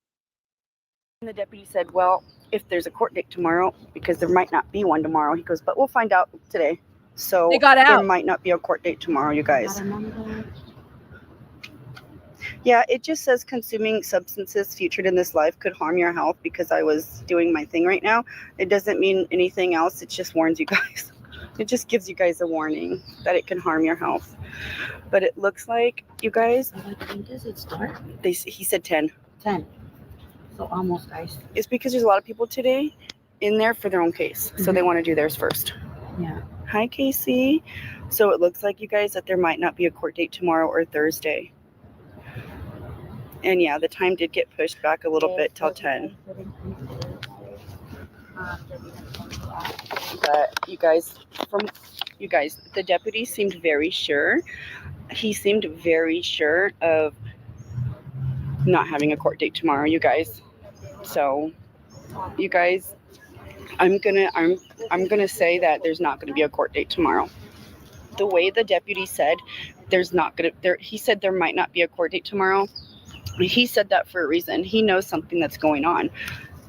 And the deputy said, well, if there's a court date tomorrow, because there might not be one tomorrow, he goes, but we'll find out today. So they got out. There might not be a court date tomorrow, you guys. Yeah, it just says consuming substances featured in this live could harm your health, because I was doing my thing right now. It doesn't mean anything else. It just warns you guys. It just gives you guys a warning that it can harm your health. But it looks like, you guys, When does it start? he said 10. 10. So almost, guys. It's because there's a lot of people today in there for their own case. So they want to do theirs first. Yeah. Hi, Casey. So it looks like, you guys, that there might not be a court date tomorrow or Thursday. And yeah, the time did get pushed back a little bit till 10. But you guys, the deputy seemed very sure. He seemed very sure of not having a court date tomorrow, you guys. So, you guys, I'm gonna say that there's not gonna be a court date tomorrow. The way the deputy said, he said there might not be a court date tomorrow. He said that for a reason. He knows something that's going on,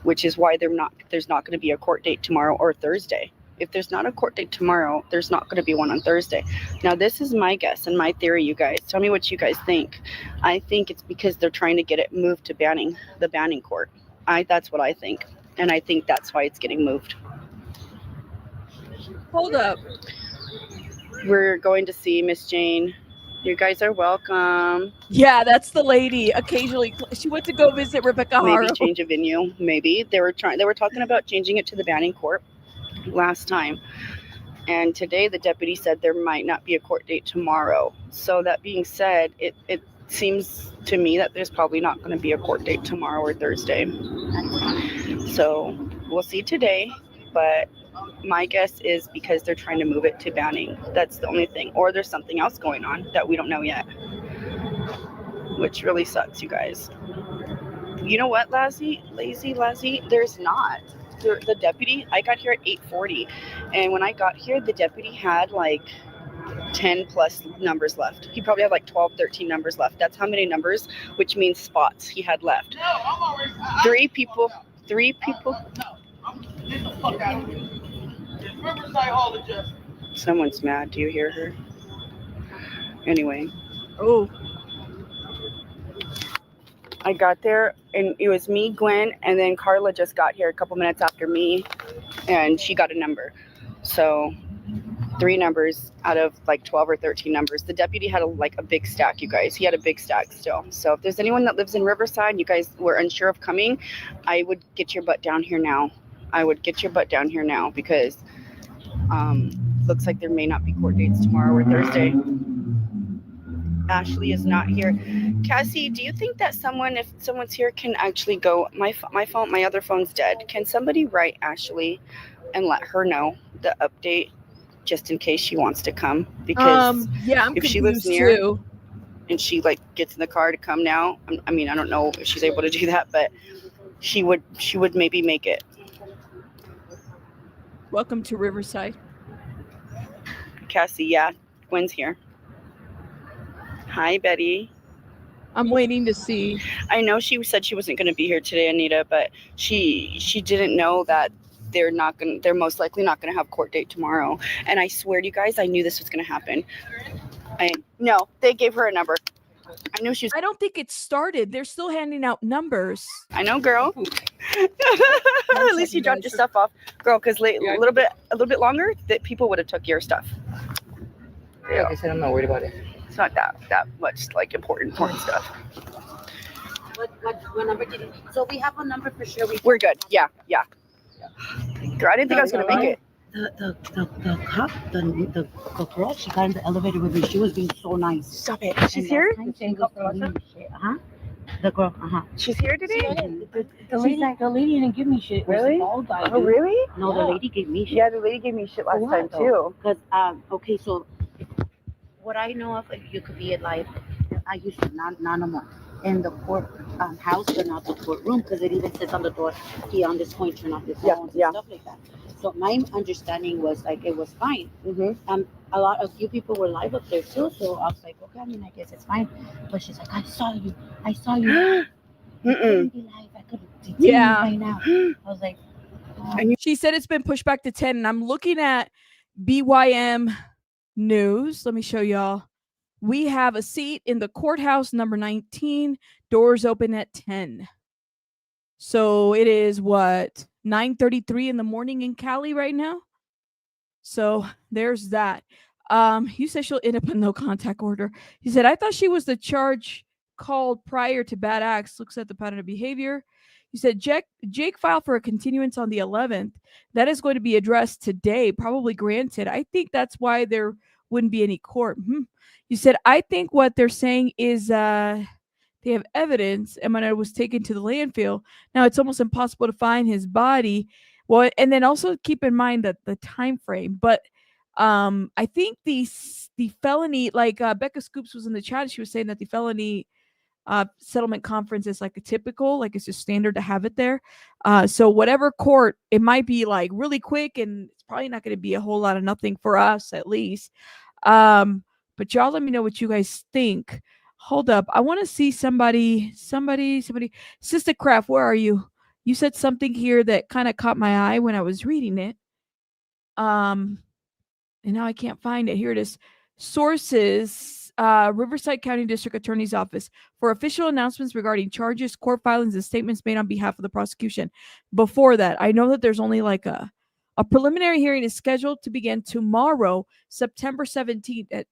which is why there's not going to be a court date tomorrow or Thursday. If there's not a court date tomorrow, there's not going to be one on Thursday. Now, this is my guess and my theory, you guys. Tell me what you guys think. I think it's because they're trying to get it moved to the banning court. That's what I think. And I think that's why it's getting moved. Hold up. We're going to see Miss Jane. You guys are welcome. Yeah, that's the lady. Occasionally, she went to go visit Rebecca Haro. Maybe change a venue. Maybe they were talking about changing it to the banning court last time, and today the deputy said there might not be a court date tomorrow. So that being said, it seems to me that there's probably not going to be a court date tomorrow or Thursday. So we'll see today. but my guess is because they're trying to move it to Banning. That's the only thing. Or there's something else going on that we don't know yet, which really sucks, you guys. You know what, lazy Lassie? There's not. The deputy, I got here at 8:40, and when I got here, the deputy had like 10 plus numbers left. He probably had like 12, 13 numbers left. That's how many numbers, which means spots he had left. Three people. Get the fuck out of here. It's Riverside Hall of Justice. Someone's mad. Do you hear her? Anyway. Oh. I got there and it was me, Gwen, and then Carla just got here a couple minutes after me, and she got a number. So 3 numbers out of like 12 or 13 numbers. The deputy had a big stack, you guys. He had a big stack still. So if there's anyone that lives in Riverside, you guys were unsure of coming, I would get your butt down here now. Because looks like there may not be court dates tomorrow or Thursday. Ashley is not here. Cassie, do you think that if someone's here, can actually go? My other phone's dead. Can somebody write Ashley and let her know the update, just in case she wants to come? Because I'm if she lives near too. and she gets in the car to come now, I mean, I don't know if she's able to do that, but she would maybe make it. Welcome to Riverside. Cassie, yeah, Gwen's here. Hi, Betty. I'm waiting to see. I know she said she wasn't going to be here today, Anita, but she didn't know that they're most likely not going to have court date tomorrow. And I swear to you guys, I knew this was going to happen. No, they gave her a number. I knew she was. I don't think it started. They're still handing out numbers. I know, girl. At least you dropped your stuff off, girl. Because a little bit longer, that people would have took your stuff. Yeah, like I said, I'm not worried about it. It's not that much important stuff. What number did you? So we have a number for sure. We're good. Yeah. Girl, I didn't think I was gonna make it. The cop, the girl, she got in the elevator with me. She was being so nice. Stop it. She's here? The girl, She's here today? The lady didn't give me shit. Really? Oh, really? No, the lady gave me shit. Yeah, the lady gave me shit last time too. Because, okay, so what I know of, you could be in life, I used to not no more. In the court house, but not the courtroom, because it even says on the door, he on this point, turn off your phone, and stuff like that. So my understanding was it was fine. Mm-hmm. A few people were live up there too, so I was like, okay, I mean, I guess it's fine. But she's like, I saw you. I couldn't be live. I couldn't see you right now. I was like, And she said it's been pushed back to 10, and I'm looking at BYM News. Let me show y'all. We have a seat in the courthouse, number 19. Doors open at 10. So it is 9:33 in the morning in Cali right now. So there's that. You said she'll end up in no contact order. He said, I thought she was the charge called prior to bad acts. Looks at the pattern of behavior. He said, Jake filed for a continuance on the 11th. That is going to be addressed today, probably granted. I think that's why there wouldn't be any court. You said, I think what they're saying is they have evidence. Emmanuel was taken to the landfill. Now it's almost impossible to find his body. Well, and then also keep in mind that the time frame. But I think the felony, like Becca Scoops was in the chat, she was saying that the felony settlement conference is like a typical, like it's just standard to have it there. So whatever court, it might be like really quick, and it's probably not going to be a whole lot of nothing for us at least. But y'all let me know what you guys think. Hold up. I want to see somebody. Sister Craft, where are you? You said something here that kind of caught my eye when I was reading it. And now I can't find it. Here it is. Sources, Riverside County District Attorney's Office. For official announcements regarding charges, court filings, and statements made on behalf of the prosecution. Before that, I know that there's only like a preliminary hearing is scheduled to begin tomorrow, September 17th at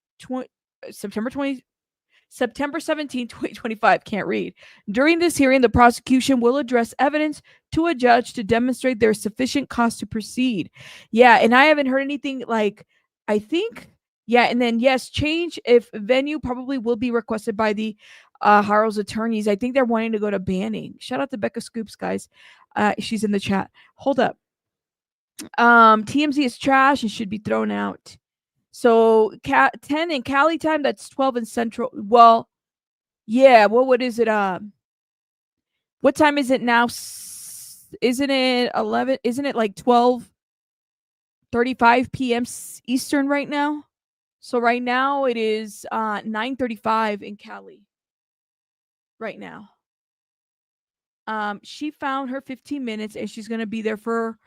September 17th, 2025. Can't read. During this hearing, the prosecution will address evidence to a judge to demonstrate there is sufficient cause to proceed. Yeah, and I haven't heard anything like, I think, yeah, and then yes, change if venue probably will be requested by the Haro's attorneys. I think they're wanting to go to Banning. Shout out to Becca Scoops, guys. She's in the chat. Hold up. TMZ is trash and should be thrown out. So 10 in Cali time, that's 12 in Central. Well, yeah, what is it? What time is it now? Isn't it 11? Isn't it like 12:35 p.m. Eastern right now? So right now it is 9:35 in Cali. Right now. She found her 15 minutes and she's gonna be there for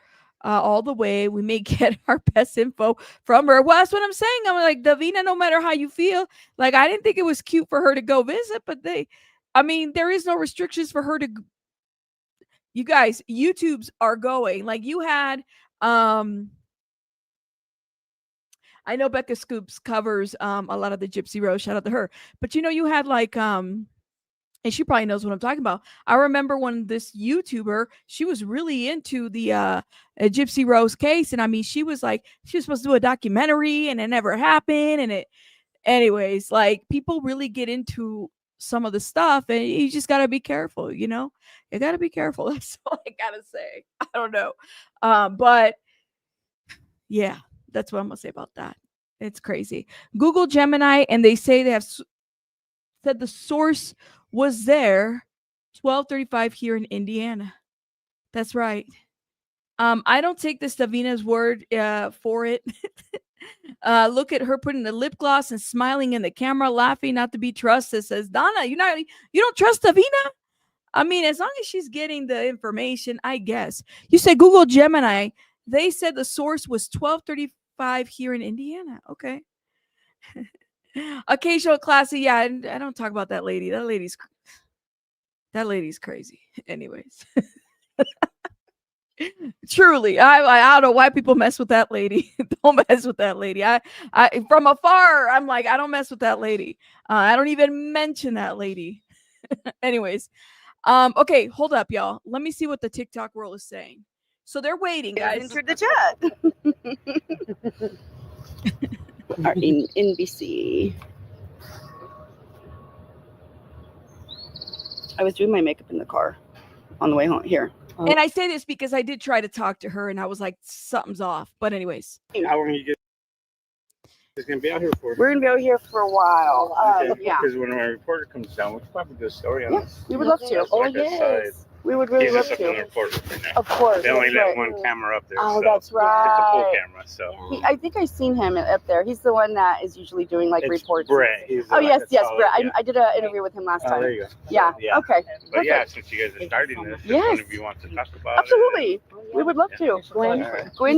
all the way. We may get our best info from her. Well, that's what I'm saying. I'm like, Davina, no matter how you feel, like I didn't think it was cute for her to go visit, but there is no restrictions for her to. You guys, YouTubes are going. Like you had, I know Becca Scoops covers a lot of the Gypsy Rose. Shout out to her. But you had like and she probably knows what I'm talking about. I remember when this YouTuber, she was really into the Gypsy Rose case. And I mean, she was supposed to do a documentary and it never happened. And anyways, like people really get into some of the stuff and you just got to be careful, you got to be careful. That's all I got to say. I don't know. But yeah, that's what I'm going to say about that. It's crazy. Google Gemini, and they say they have said the source was there 12:35 here in Indiana. That's right. I don't take this Davina's word for it. Look at her putting the lip gloss and smiling in the camera, laughing, not to be trusted. Says Donna, you don't trust Davina? I mean, as long as she's getting the information, I guess. You said Google Gemini. They said the source was 12:35 here in Indiana. Okay. Occasional classy. Yeah, I don't talk about that lady. That lady's crazy. Anyways. Truly, I don't know why people mess with that lady. Don't mess with that lady. I from afar, I'm like, I don't mess with that lady. I don't even mention that lady. Anyways, okay, hold up, y'all. Let me see what the TikTok world is saying. So they're waiting, guys. Entered the chat. Our NBC. I was doing my makeup in the car on the way home here. And I say this because I did try to talk to her and I was like, something's off. But anyways. How long are you guys going to be out here for? We're going to be out here for a while. Yeah. Because when my reporter comes down, we could probably do a story on this. We would love to. Oh, yes. We would really love to. Of course. They only let one camera up there. Oh, so that's right. It's a full camera, so. I think I've seen him up there. He's the one that is usually doing like reports. Brett. Oh, yes, Brett. I did an interview with him last time. There you go. Yeah. Okay. But yeah, since you guys are starting this, if one of you wants to talk about Absolutely. We would love to. Gwen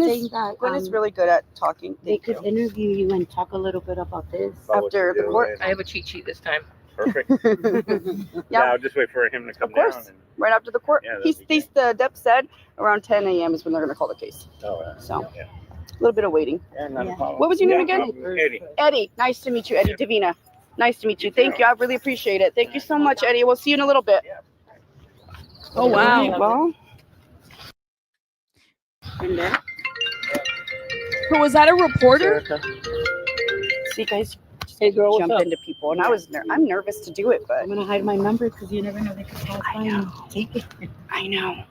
is really good at talking. They could interview you and talk a little bit about this after the court. I have a cheat sheet this time. Perfect. Yeah, I'll just wait for him to come down. Right after the court. Yeah, the Dep said around 10 a.m. is when they're going to call the case. Oh, right. So a little bit of waiting. Yeah, not a problem. What was your name again? Eddie. Eddie. Nice to meet you, Eddie. Davina. Nice to meet you. Thank you. I really appreciate it. Thank you so much, Eddie. We'll see you in a little bit. Oh, wow. Well, and then? So was that a reporter? See, guys. Hey girl, jump into people, and I'm nervous to do it, but I'm gonna hide my number because you never know they could call. I know. Take it. I know.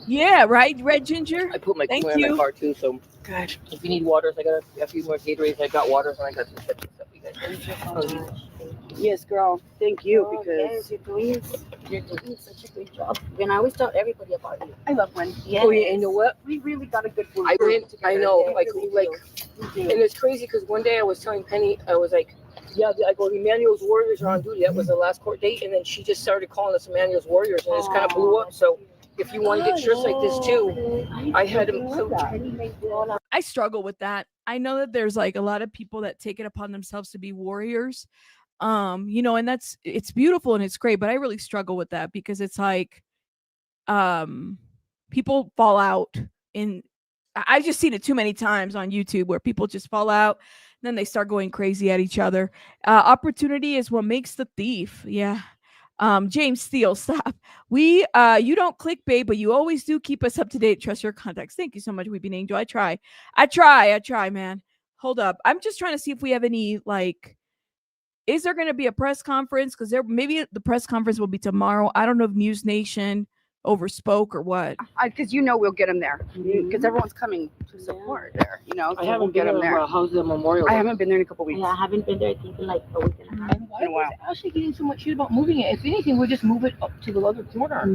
Yeah, right, Red Ginger. I put my Thank in you. my car too, so good. If you need waters, I got a few more Gatorades. I got waters and I got some chips and stuff. You guys. Yes, girl. Thank you Yes, because you're doing such a great job. And I always tell everybody about you. I love Gwen. Oh yeah, and you know what? We really got a good group. I know, like, and it's crazy because one day I was telling Penny, I was like, yeah, I go, Emmanuel's Warriors are on duty. That was the last court date, and then she just started calling us Emmanuel's Warriors, and it's kind of blew up. So if you want to get shirts like this too, I had them. I struggle with that. I know that there's like a lot of people that take it upon themselves to be warriors. And it's beautiful and it's great, but I really struggle with that because it's like people fall out I've just seen it too many times on YouTube where people just fall out, then they start going crazy at each other. Opportunity is what makes the thief. Yeah. James Steele, stop. You don't clickbait, but you always do keep us up to date. Trust your contacts. Thank you so much, Weeping Angel. I try, man. Hold up. I'm just trying to see if we have any, is there going to be a press conference? Because maybe the press conference will be tomorrow. I don't know if News Nation overspoke or what? Because we'll get them there. Because everyone's coming to support there. I haven't been there. Well, how's the memorial? I haven't been there in a couple weeks. Yeah, I haven't been there. I think in like a week and a half. And why was Ashley getting so much shit about moving it? If anything, we'll just move it up to the other corner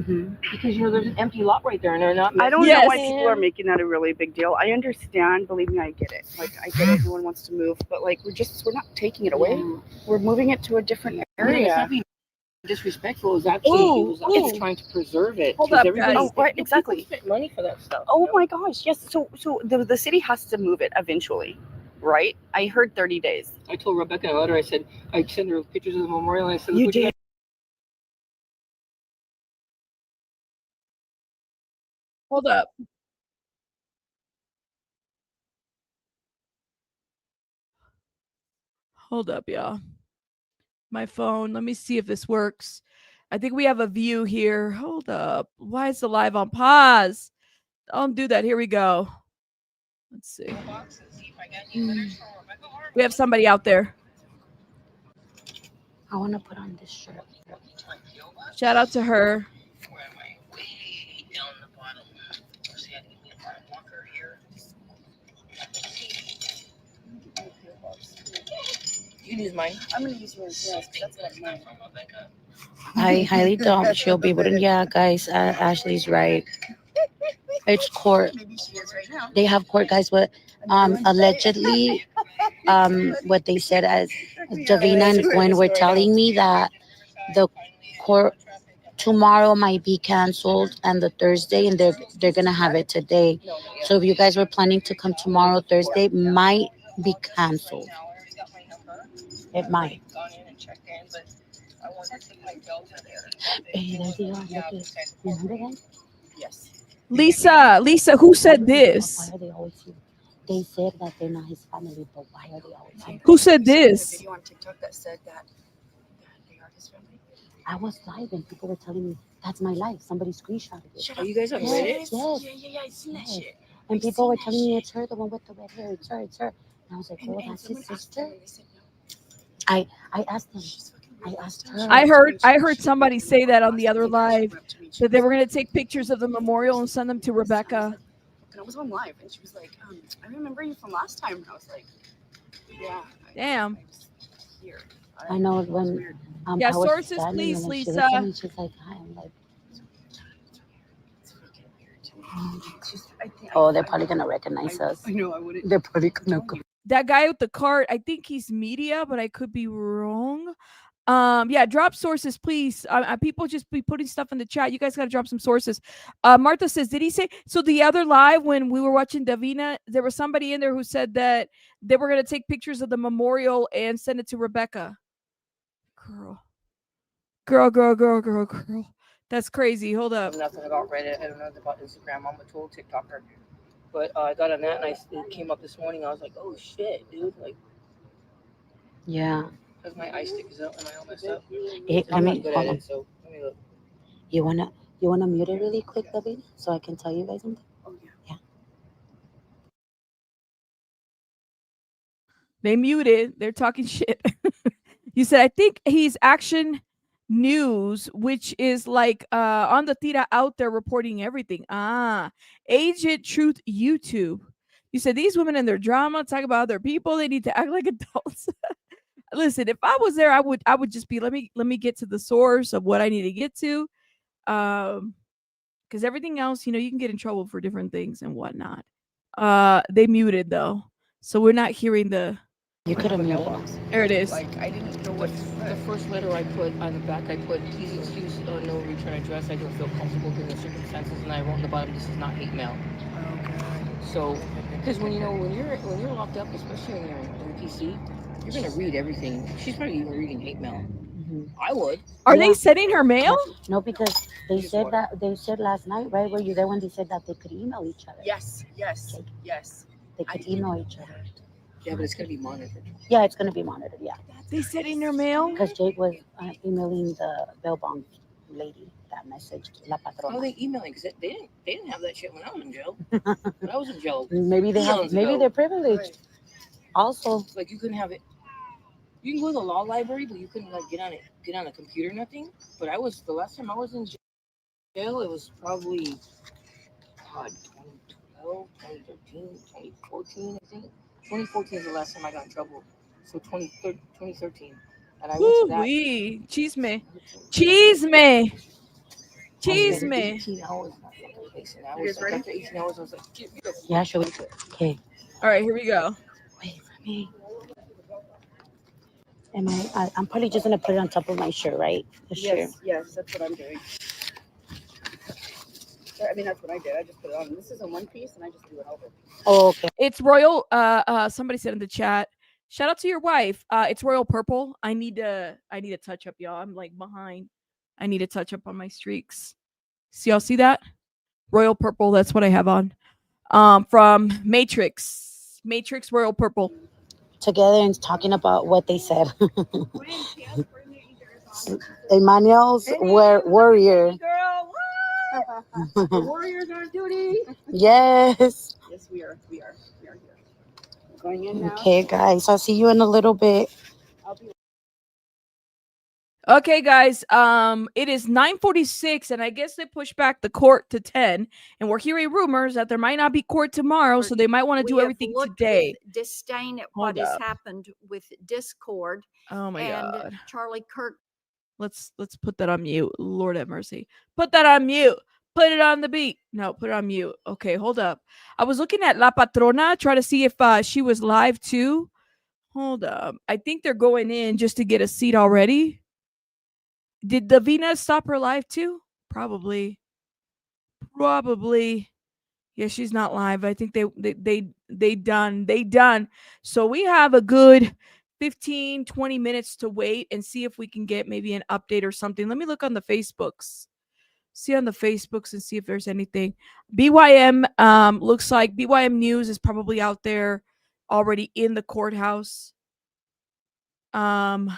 because there's an empty lot right there, and they're not. I don't know why people are making that a really big deal. I understand. Believe me, I get it. Like I get it. Everyone wants to move, but like we're not taking it away. We're moving it to a different area. It's not being disrespectful. It's actually it's trying to preserve it. Hold up, guys. Oh, right, exactly. Spent money for that stuff. Oh my gosh, yes. So the city has to move it eventually, right? I heard 30 days. I told Rebecca in a letter. I said I sent her pictures of the memorial. And I said, You did. Hold up. Hold up, y'all. My phone. Let me see if this works. I think we have a view here. Hold up. Why is the live on pause? Don't do that. Here we go. Let's see. We have somebody out there. I want to put on this shirt. Shout out to her. You can use mine. I'm gonna use yours. Yes, that's what I'm mine. I highly doubt she'll be able to. Yeah, guys, Ashley's right. It's court. They have court, guys. What allegedly, what they said as Davina and Gwen were telling me that the court tomorrow might be canceled and the Thursday, and they're gonna have it today. So if you guys were planning to come tomorrow, Thursday might be canceled. It might. Hey, there they are. Look at, remember them? Yes. Lisa, who said this? Why are they always here? They said that they're not his family, but why are they always here? Who said this? Video on TikTok that said that they are his family. I was live and people were telling me that's my life. Somebody screenshotted it. Are you guys on Reddit? Yes. Yeah, I seen that shit. And people were telling me it's her, the one with the red hair. It's her. And I was like, oh, that's his sister. I asked them. I asked her. I heard somebody say that on the other live that they were going to take pictures of the memorial and send them to Rebecca. And I was on live, and she was like, "I remember you from last time." And I was like, "Yeah." Damn. I know when. Yeah, I was sources, standing, please, and then Lisa. She looked at me, she's like, "Hi." I'm like, oh, they're probably gonna recognize us. I know. I wouldn't. They're probably gonna go. That guy with the card, I think he's media, but I could be wrong. Yeah, drop sources, please. People just be putting stuff in the chat. You guys got to drop some sources. Martha says, did he say so? The other live when we were watching Davina, there was somebody in there who said that they were going to take pictures of the memorial and send it to Rebecca. Girl. That's crazy. Hold up. Nothing about Reddit. I don't know about Instagram. I'm a total TikToker. But I got on that and it came up this morning. I was like, oh shit, dude. Like, yeah. Because my eye stick is up and I all messed up. I mean, good at it, so let me look. You wanna mute it really quick, David, so I can tell you guys something? Oh yeah. They muted. They're talking shit. You said, I think he's Action News, which is like on the Tira out there reporting everything. Agent Truth YouTube. You said these women and their drama talk about other people. They need to act like adults. Listen, if I was there, I would just be let me get to the source of what I need to get to. Because everything else, you can get in trouble for different things and whatnot. They muted though. So we're not hearing the. You could have muted. There it is. Like, I didn't know what the first letter I put on the back. I put, please excuse no return address. I don't feel comfortable given the circumstances. And I wrote on the bottom, this is not hate mail. So, because when you're locked up, especially when you're in PC, you're gonna read everything. She's probably even reading hate mail. Mm-hmm. I would. Are they sending her mail? No, because they said last night, right? Were you there when they said that they could email each other? Yes. They could email each other. Yeah, but it's gonna be monitored. Yeah, it's gonna be monitored. Yeah. They sending her mail? Because Jake was emailing the bail bond lady that message, La Patrona. Oh, they emailing because they didn't have that shit when I was in jail. When I was in jail. Maybe they have. Maybe they're privileged. Right. Also, like you couldn't have it. You can go to the law library, but you couldn't like get on a computer, nothing. But the last time I was in jail. Jail, it was probably, God, 2012, 2013, 2014, I think. 2014 is the last time I got in trouble. So 2013. And I went to that. Wee, cheese me. Cheese me. Cheese spent me. 18 hours in that fucking place. And I was like, after 18 hours, I was like, yeah, show it. Okay. All right, here we go. Wait for me. I'm probably just gonna put it on top of my shirt, right? The shirt. Yes, that's what I'm doing. I mean, that's what I did. I just put it on. This is a one piece, and I just do it over. Oh, okay. It's royal. Somebody said in the chat. Shout out to your wife. It's royal purple. I need to touch up, y'all. I'm like behind. I need to touch up on my streaks. See, y'all see that? Royal purple. That's what I have on. From Matrix. Matrix royal purple. Together and talking about what they said. Emmanuel's warrior. Warriors are on duty. Yes. Yes, we are. We are here. Going in now. Okay, guys. I'll see you in a little bit. Okay, guys. It is 9:46, and I guess they pushed back the court to 10. And we're hearing rumors that there might not be court tomorrow, so they might want to do everything today. Disdain at what has happened with Discord. Oh my God. Charlie Kirk. Let's put that on mute. Lord have mercy. Put that on mute. Put it on the beat. No, put it on mute. Okay, hold up. I was looking at La Patrona, try to see if she was live too. Hold up. I think they're going in just to get a seat already. Did Davina stop her live too? Probably. Yeah, she's not live. I think they done. So we have a good 15-20 minutes to wait and see if we can get maybe an update or something. Let me look on the Facebooks. See on the Facebooks and see if there's anything. BYM looks like BYM News is probably out there already in the courthouse. There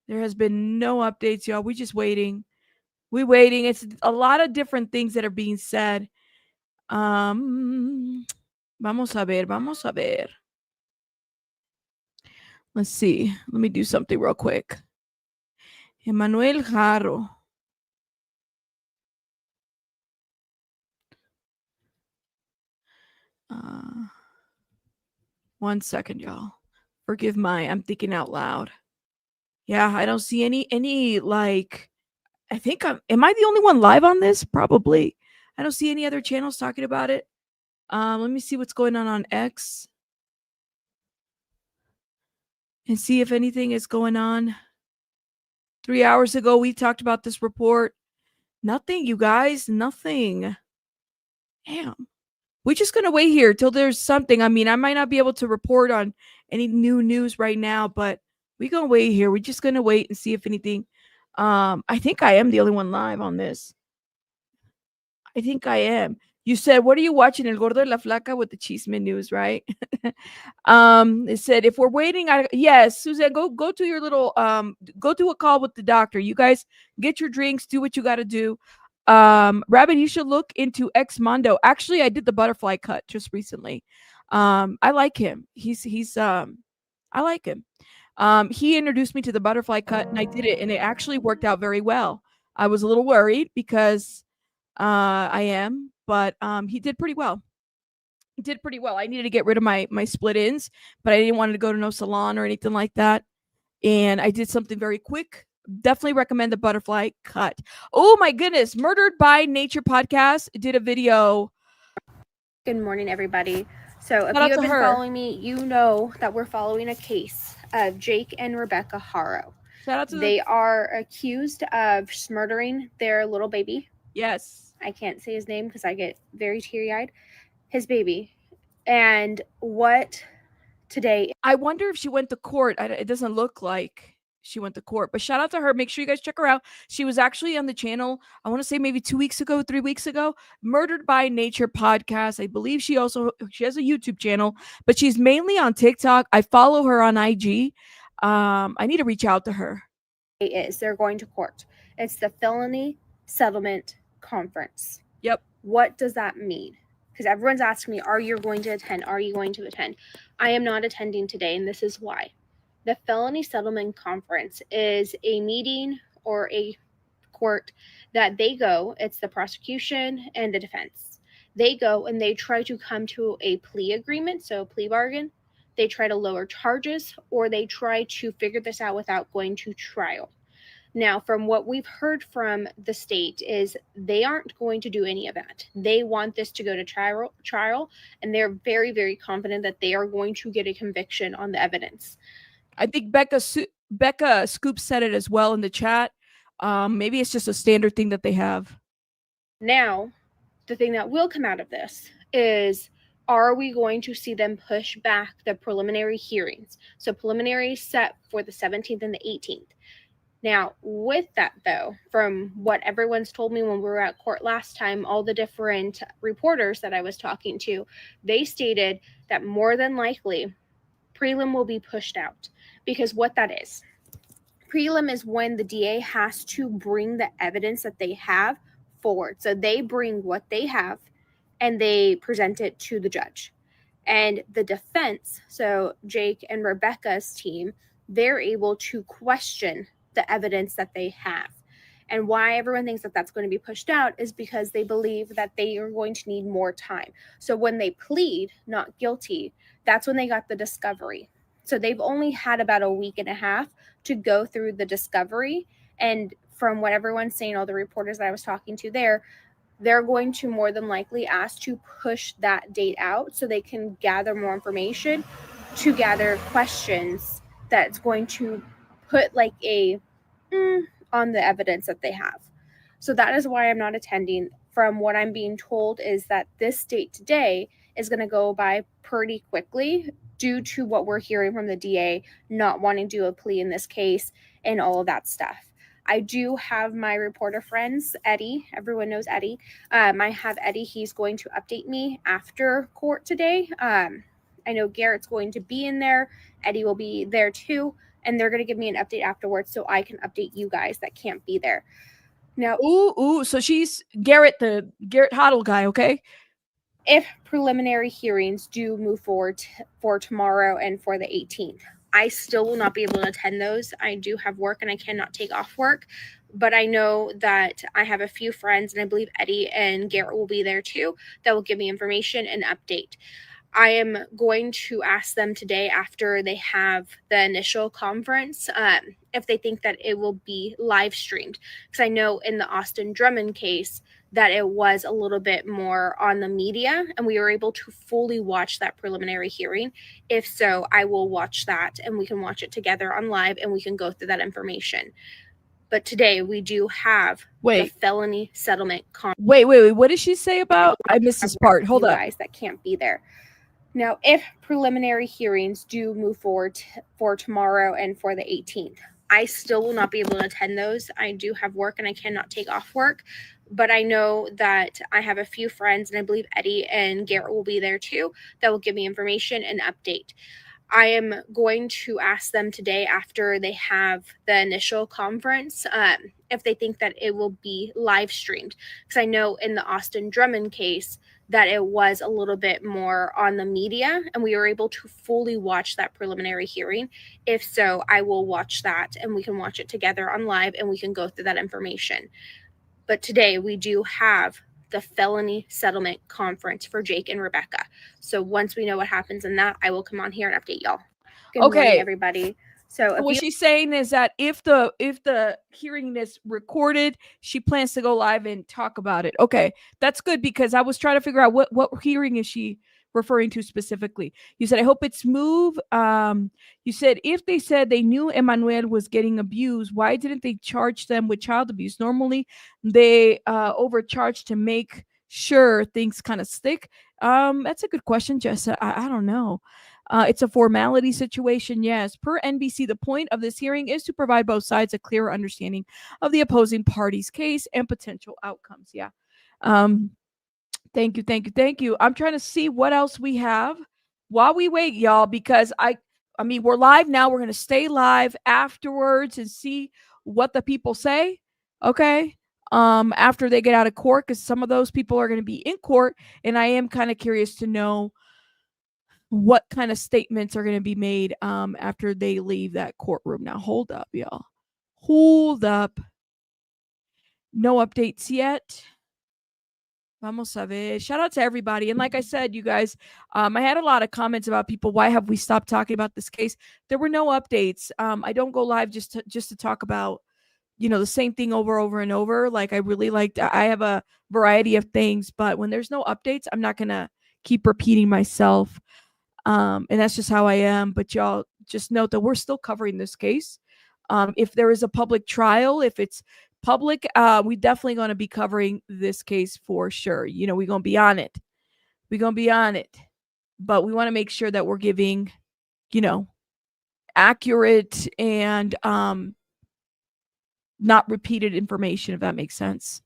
has been no updates, y'all. We just waiting. We waiting. It's a lot of different things that are being said. Vamos a ver. Let's see. Let me do something real quick. Emmanuel Haro. One second, y'all. Forgive I'm thinking out loud. Yeah, I don't see any like, I think am I the only one live on this? Probably. I don't see any other channels talking about it. Let me see what's going on X and see if anything is going on. 3 hours ago, we talked about this report. Nothing, you guys, nothing. Damn. We're just going to wait here till there's something. I mean, I might not be able to report on any new news right now, but we're going to wait here. We're just going to wait and see if anything. I think I am the only one live on this. I think I am. You said, what are you watching? El Gordo de la Flaca with the Chisme News, right? It said, if we're waiting, yes, Suzanne, go to your little, go to a call with the doctor. You guys get your drinks, do what you got to do. Rabbit, you should look into Ex Mondo. Actually, I did the butterfly cut just recently. I like him. I like him. He introduced me to the butterfly cut and I did it and it actually worked out very well. I was a little worried because I am, but he did pretty well. He did pretty well. I needed to get rid of my split ends, but I didn't want to go to no salon or anything like that. And I did something very quick. Definitely recommend the butterfly cut. Oh my goodness. Murdered by Nature podcast did a video. Good morning, everybody. So if Shout out you have to been her. following me, you know that we're following a case of Jake and Rebecca Haro. Shout out to They are accused of murdering their little baby. Yes. I can't say his name because I get very teary-eyed. His baby. And what today? I wonder if she went to court. It doesn't look like she went to court, but shout out to her. Make sure you guys check her out. She was actually on the channel, I want to say maybe 2 weeks ago, 3 weeks ago, Murdered by Nature podcast. I believe she has a YouTube channel, but she's mainly on TikTok. I follow her on IG. I need to reach out to her. They're going to court. It's the Felony Settlement Conference. Yep. What does that mean? Because everyone's asking me, are you going to attend? Are you going to attend? I am not attending today, and this is why. The Felony Settlement Conference is a meeting or a court that they go, it's the prosecution and the defense. They go and they try to come to a plea agreement, so plea bargain. They try to lower charges, or they try to figure this out without going to trial. Now, from what we've heard from the state is they aren't going to do any of that. They want this to go to trial, and they're very, very confident that they are going to get a conviction on the evidence. I think Becca Scoop said it as well in the chat. Maybe it's just a standard thing that they have. Now, the thing that will come out of this is, are we going to see them push back the preliminary hearings? So preliminary is set for the 17th and the 18th. Now, with that, though, from what everyone's told me when we were at court last time, all the different reporters that I was talking to, they stated that more than likely prelim will be pushed out. Because what that is, prelim is when the DA has to bring the evidence that they have forward. So they bring what they have and they present it to the judge. And the defense, so Jake and Rebecca's team, they're able to question the evidence that they have. And why everyone thinks that that's going to be pushed out is because they believe that they are going to need more time. So when they plead not guilty, that's when they got the discovery. So they've only had about a week and a half to go through the discovery. And from what everyone's saying, all the reporters that I was talking to there, they're going to more than likely ask to push that date out so they can gather more information, to gather questions that's going to put like a on the evidence that they have. So that is why I'm not attending. From what I'm being told is that this date today is going to go by pretty quickly due to what we're hearing from the DA not wanting to do a plea in this case and all of that stuff. I do have my reporter friends, Eddie. Everyone knows Eddie. I have Eddie. He's going to update me after court today. I know Garrett's going to be in there. Eddie will be there too. And they're going to give me an update afterwards so I can update you guys that can't be there. Now, so she's Garrett, the Garrett Hoddle guy, okay? If preliminary hearings do move forward for tomorrow and for the 18th, I still will not be able to attend those. I do have work and I cannot take off work, but I know that I have a few friends, and I believe Eddie and Garrett will be there too, that will give me information and update. I am going to ask them today after they have the initial conference if they think that it will be live streamed. Because I know in the Austin Drummond case that it was a little bit more on the media and we were able to fully watch that preliminary hearing. If so, I will watch that and we can watch it together on live and we can go through that information. But today we do have the felony settlement conference. Wait. What did she say about? I missed this part. Hold up. Guys that can't be there. Now, if preliminary hearings do move forward for tomorrow and for the 18th, I still will not be able to attend those. I do have work and I cannot take off work, but I know that I have a few friends, and I believe Eddie and Garrett will be there too, that will give me information and update. I am going to ask them today after they have the initial conference if they think that it will be live streamed. Because I know in the Austin Drummond case that it was a little bit more on the media and we were able to fully watch that preliminary hearing. If so, I will watch that and we can watch it together on live and we can go through that information. But today we do have the felony settlement conference for Jake and Rebecca. So once we know what happens in that, I will come on here and update y'all. Good morning, everybody. So what she's saying is that if the hearing is recorded, she plans to go live and talk about it. Okay, that's good, because I was trying to figure out what hearing is she referring to specifically. You said, I hope it's smooth. You said if they said they knew EMMANUEL was getting abused, why didn't they charge them with child abuse? Normally they overcharge to make sure things kind of stick. That's a good question, Jessa. I don't know. It's a formality situation, yes. Per NBC, the point of this hearing is to provide both sides a clearer understanding of the opposing party's case and potential outcomes. Yeah. Thank you. I'm trying to see what else we have while we wait, y'all, because I mean, we're live now. We're going to stay live afterwards and see what the people say. Okay. After they get out of court, because some of those people are going to be in court, and I am kind of curious to know what kind of statements are going to be made after they leave that courtroom. Now, hold up, y'all. Hold up. No updates yet. Vamos a ver. Shout out to everybody. And like I said, you guys, I had a lot of comments about people. Why have we stopped talking about this case? There were no updates. I don't go live just to talk about, the same thing over and over. Like I really I have a variety of things, but when there's no updates, I'm not gonna keep repeating myself. And that's just how I am. But y'all just note that we're still covering this case. If there is a public trial, if it's public, we definitely going to be covering this case for sure. We're going to be on it. But we want to make sure that we're giving, accurate and not repeated information, if that makes sense.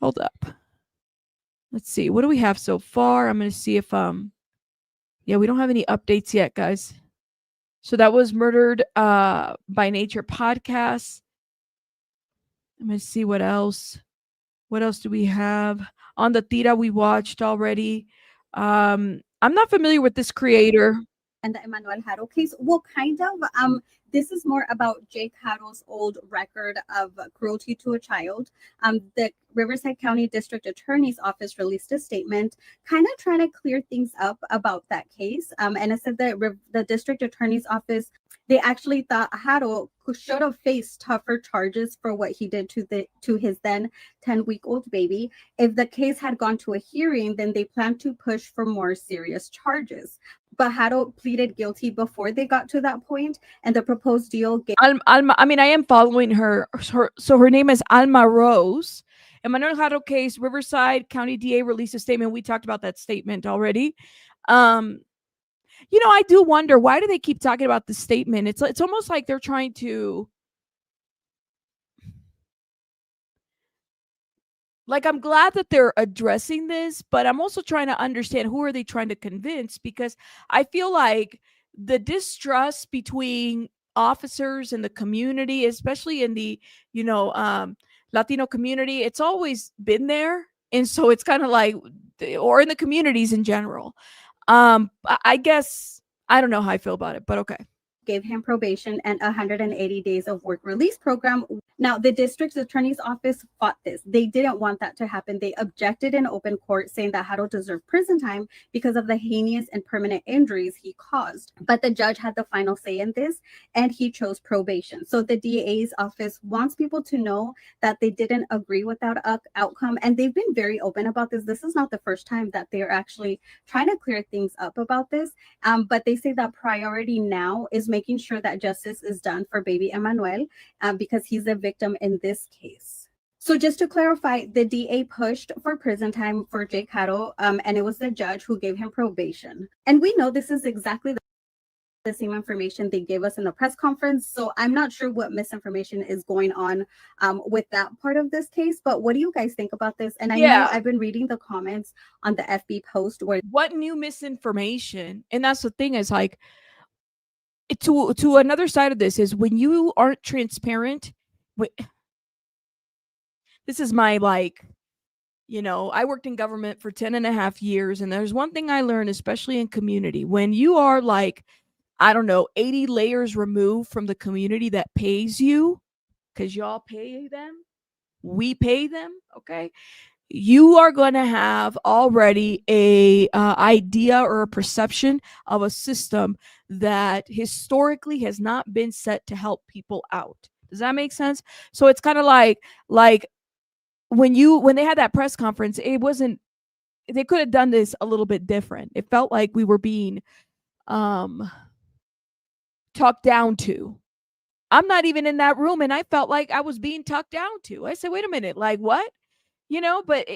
Hold up. Let's see. What do we have so far? I'm going to see if yeah, we don't have any updates yet, guys. So that was Murdered by Nature podcast. I'm going to see what else. What else do we have? On the Tira we watched already. I'm not familiar with this creator. And the Emmanuel Haro case. Well, kind of. This is more about Jake Haro's old record of cruelty to a child. The Riverside County District Attorney's Office released a statement kind of trying to clear things up about that case. And it said that the District Attorney's Office, they actually thought Haro should have faced tougher charges for what he did to his then 10-week-old baby. If the case had gone to a hearing, then they planned to push for more serious charges. But Haro pleaded guilty before they got to that point, and the proposed deal gave Alma, I am following her. So her name is Alma Rose. Emmanuel Haro case, Riverside County DA released a statement. We talked about that statement already. I do wonder, why do they keep talking about the statement? It's almost like they're trying to, like, I'm glad that they're addressing this, but I'm also trying to understand who are they trying to convince, because I feel like the distrust between officers and the community, especially in the, Latino community, it's always been there. And so it's kind of like, or in the communities in general. I guess I don't know how I feel about it, but okay. Gave him probation and 180 days of work release program. Now, the district attorney's office fought this. They didn't want that to happen. They objected in open court, saying that Haro deserved prison time because of the heinous and permanent injuries he caused. But the judge had the final say in this, and he chose probation. So the DA's office wants people to know that they didn't agree with that outcome, and they've been very open about this. This is not the first time that they're actually trying to clear things up about this, but they say that priority now is making sure that justice is done for baby Emmanuel, because he's a victim in this case. So just to clarify, the DA pushed for prison time for Jake Haro, and it was the judge who gave him probation. And we know this is exactly the same information they gave us in the press conference. So I'm not sure what misinformation is going on with that part of this case. But what do you guys think about this? And I know I've been reading the comments on the FB post where what new misinformation, and that's the thing, is like, to another side of this is when you aren't transparent. This is my, like, I worked in government for 10 and a half years, and there's one thing I learned, especially in community, when you are like, I don't know, 80 layers removed from the community that pays you, because y'all pay them, we pay them, okay? You are going to have already a idea or a perception of a system that historically has not been set to help people out. Does that make sense? So it's kind of like when they had that press conference, it wasn't, they could have done this a little bit different. It felt like we were being talked down to. I'm not even in that room, and I felt like I was being talked down to. I said, wait a minute, like what? But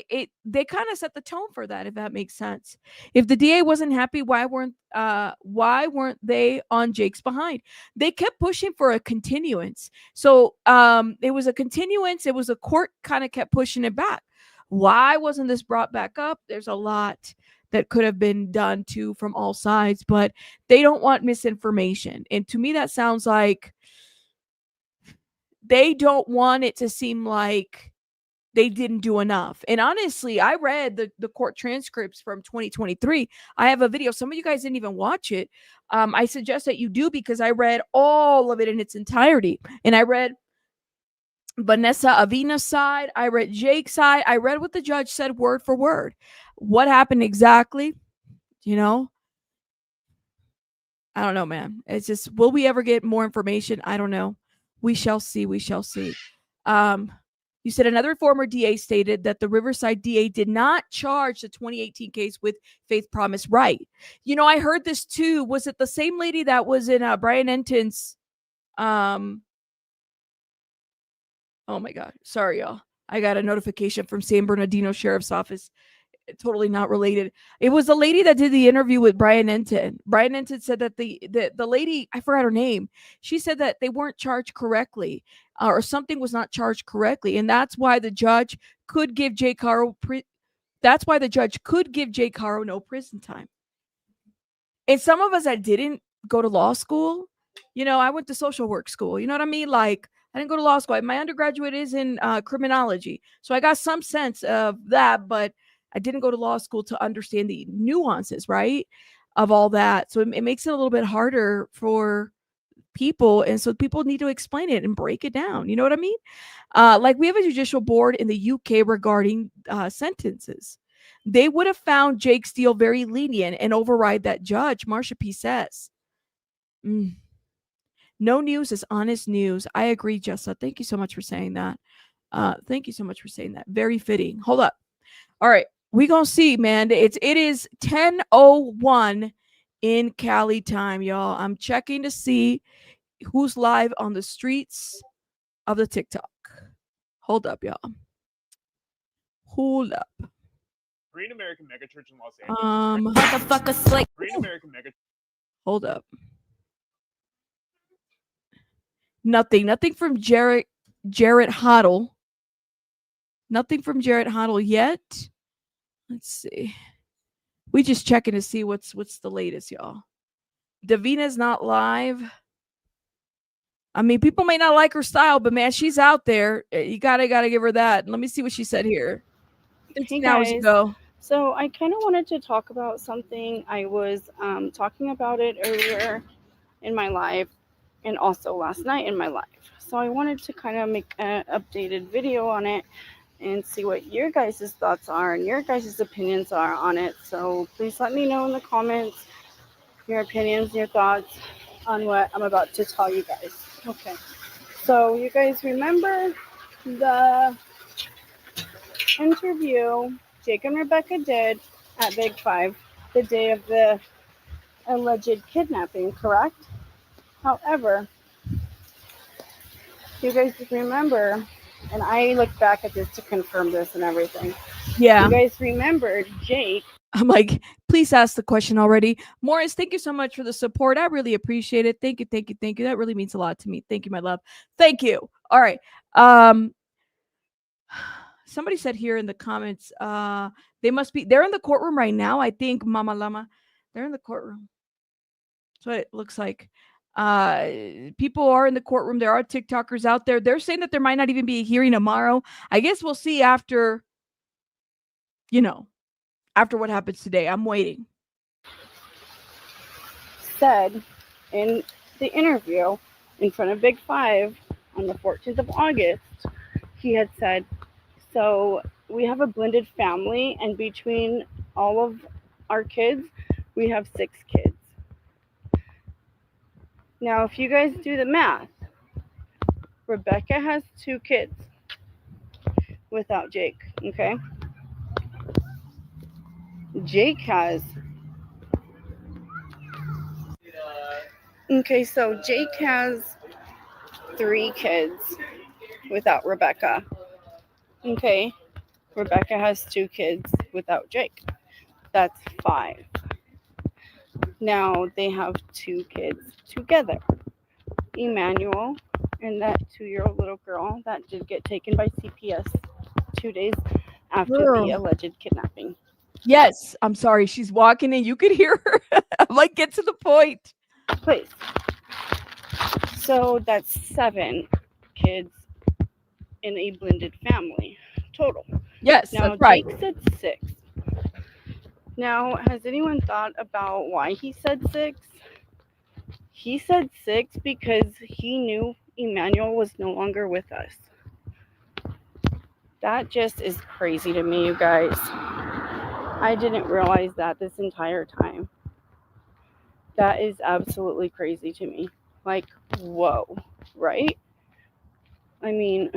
they kind of set the tone for that, if that makes sense. If the DA wasn't happy, why weren't they on Jake's behind? They kept pushing for a continuance. So it was a continuance. It was a court kind of kept pushing it back. Why wasn't this brought back up? There's a lot that could have been done too from all sides, but they don't want misinformation. And to me, that sounds like they don't want it to seem like they didn't do enough. And honestly, I read the court transcripts from 2023. I have a video. Some of you guys didn't even watch it. I suggest that you do, because I read all of it in its entirety. And I read Vanessa Avina's side. I read Jake's side. I read what the judge said word for word. What happened exactly? You know, I don't know, man. It's just, will we ever get more information? I don't know. We shall see. We shall see. You said another former DA stated that the Riverside DA did not charge the 2018 case with Faith Promise Right. You know, I heard this too. Was it the same lady that was in Brian Enton's? Oh my God. Sorry, y'all. I got a notification from San Bernardino Sheriff's Office. Totally not related. It was the lady that did the interview with Brian Enton. Brian Enton said that the lady, I forgot her name, she said that they weren't charged correctly, or something was not charged correctly, and that's why the judge could give Jake Haro no prison time. And some of us that didn't go to law school, you know, I went to social work school. You know what I mean? Like, I didn't go to law school. My undergraduate is in criminology, so I got some sense of that, but I didn't go to law school to understand the nuances, right, of all that. So it makes it a little bit harder for people, and so people need to explain it and break it down. You know what I mean? Like, we have a judicial board in the UK regarding sentences. They would have found Jake Steele very lenient and override that judge, Marsha P. says. No news is honest news. I agree, Jessa. Thank you so much for saying that. Thank you so much for saying that. Very fitting. Hold up. All right. We gonna see, man. It is 10:01 in Cali time, y'all. I'm checking to see who's live on the streets of the TikTok. Hold up, y'all. Hold up. Green American Megachurch in Los Angeles. Motherfucker Slake. Green American Megachurch. Hold up. Nothing from Jarrett Hoddle. Nothing from Jarrett Hoddle yet. Let's see. We just checking to see what's the latest, y'all. Davina's not live. I mean, people may not like her style, but man, she's out there. You gotta give her that. Let me see what she said here. 15 hours ago. So I kind of wanted to talk about something. I was talking about it earlier in my live and also last night in my live. So I wanted to kind of make an updated video on it and see what your guys' thoughts are and your guys' opinions are on it. So please let me know in the comments your opinions, your thoughts on what I'm about to tell you guys. Okay. So you guys remember the interview Jake and Rebecca did at Big Five the day of the alleged kidnapping, correct? However, you guys remember, and I looked back at this to confirm this and everything. Yeah. You guys remember Jake. I'm like, please ask the question already. Morris, thank you so much for the support. I really appreciate it. Thank you. That really means a lot to me. Thank you, my love. Thank you. All right. Somebody said here in the comments, they're in the courtroom right now. I think Mama Lama, they're in the courtroom. That's what it looks like. People are in the courtroom. There are TikTokers out there. They're saying that there might not even be a hearing tomorrow. I guess we'll see after, after what happens today. I'm waiting. Said in the interview in front of Big Five on the 14th of August, he had said, so we have a blended family, and between all of our kids, we have 6 kids. Now, if you guys do the math, Rebecca has 2 kids without Jake, okay? Jake has... Okay, so Jake has 3 kids without Rebecca. Okay, Rebecca has 2 kids without Jake. That's 5. Now they have 2 kids together. Emmanuel and that 2-year-old little girl that did get taken by CPS 2 days after the alleged kidnapping. Yes, I'm sorry. She's walking and you could hear her. I'm like, get to the point. Please. So that's 7 kids in a blended family total. Yes, now, that's right. Jake said 6. Now, has anyone thought about why he said 6? He said 6 because he knew Emmanuel was no longer with us. That just is crazy to me, you guys. I didn't realize that this entire time. That is absolutely crazy to me. Like, whoa, right? I mean,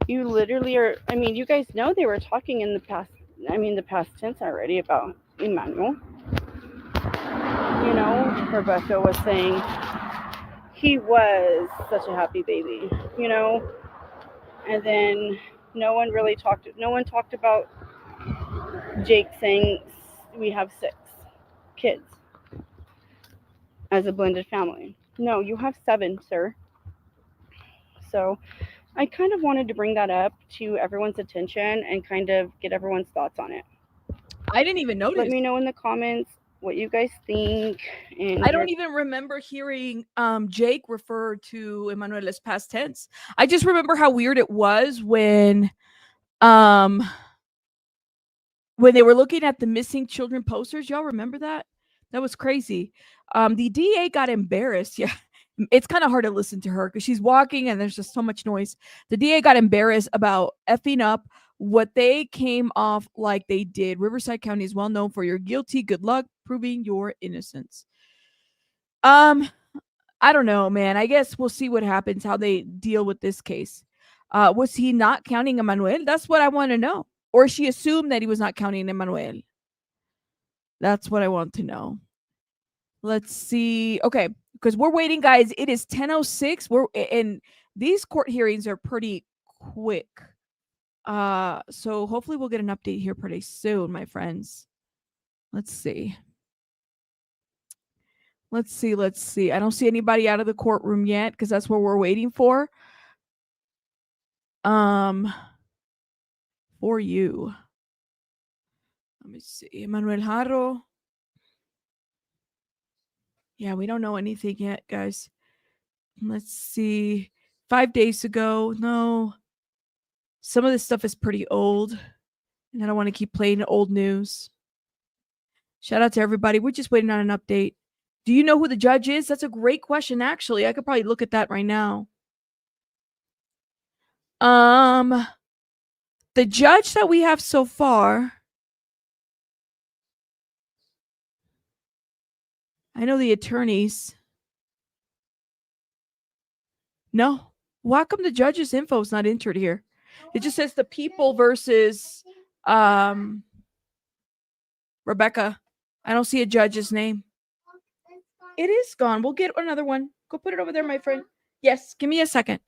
you literally are, I mean, you guys know they were talking in the past, the past tense already about Emmanuel. You know, Rebecca was saying he was such a happy baby, you know, and then no one talked about Jake saying we have 6 kids as a blended family. No, you have 7, sir. So I kind of wanted to bring that up to everyone's attention and kind of get everyone's thoughts on it. I didn't even notice. Let me know in the comments what you guys think. And I don't even remember hearing Jake refer to Emmanuel as past tense. I just remember how weird it was when they were looking at the missing children posters. Y'all remember that? That was crazy. The DA got embarrassed. Yeah. It's kind of hard to listen to her because she's walking and there's just so much noise. The DA got embarrassed about effing up what they came off like they did. Riverside County is well known for you're guilty. Good luck proving your innocence. I don't know, man. I guess we'll see what happens, how they deal with this case. Was he not counting Emmanuel? That's what I want to know. Or she assumed that he was not counting Emmanuel. That's what I want to know. Let's see. Okay, because we're waiting, guys. It is 10:06. And these court hearings are pretty quick. So hopefully we'll get an update here pretty soon, my friends. Let's see. Let's see. I don't see anybody out of the courtroom yet because that's what we're waiting for. For you. Let me see. Emmanuel Haro. Yeah, we don't know anything yet, guys. Let's see. 5 days ago. No. Some of this stuff is pretty old. And I don't want to keep playing old news. Shout out to everybody. We're just waiting on an update. Do you know who the judge is? That's a great question, actually. I could probably look at that right now. The judge that we have so far. I know the attorneys. No. Why come the judge's info is not entered here? It just says the people versus Rebecca. I don't see a judge's name. It is gone. We'll get another one. Go put it over there, my friend. Yes, give me a second.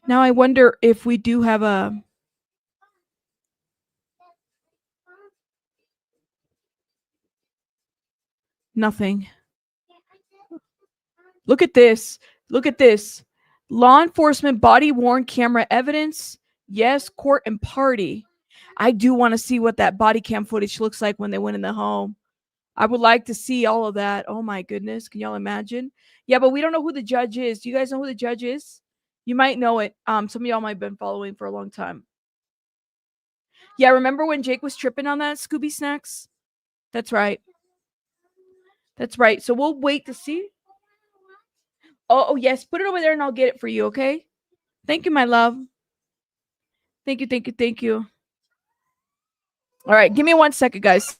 Now I wonder if we do have a nothing. Look at this. Look at this. Law enforcement body worn camera evidence. Yes, court and party. I do want to see what that body cam footage looks like when they went in the home. I would like to see all of that. Oh my goodness. Can y'all imagine? Yeah, but we don't know who the judge is. Do you guys know who the judge is? You might know it. Some of y'all might have been following for a long time. Yeah, remember when Jake was tripping on that Scooby Snacks? That's right. That's right. So we'll wait to see. Oh, yes. Put it over there and I'll get it for you, okay? Thank you, my love. Thank you. All right, give me 1 second, guys.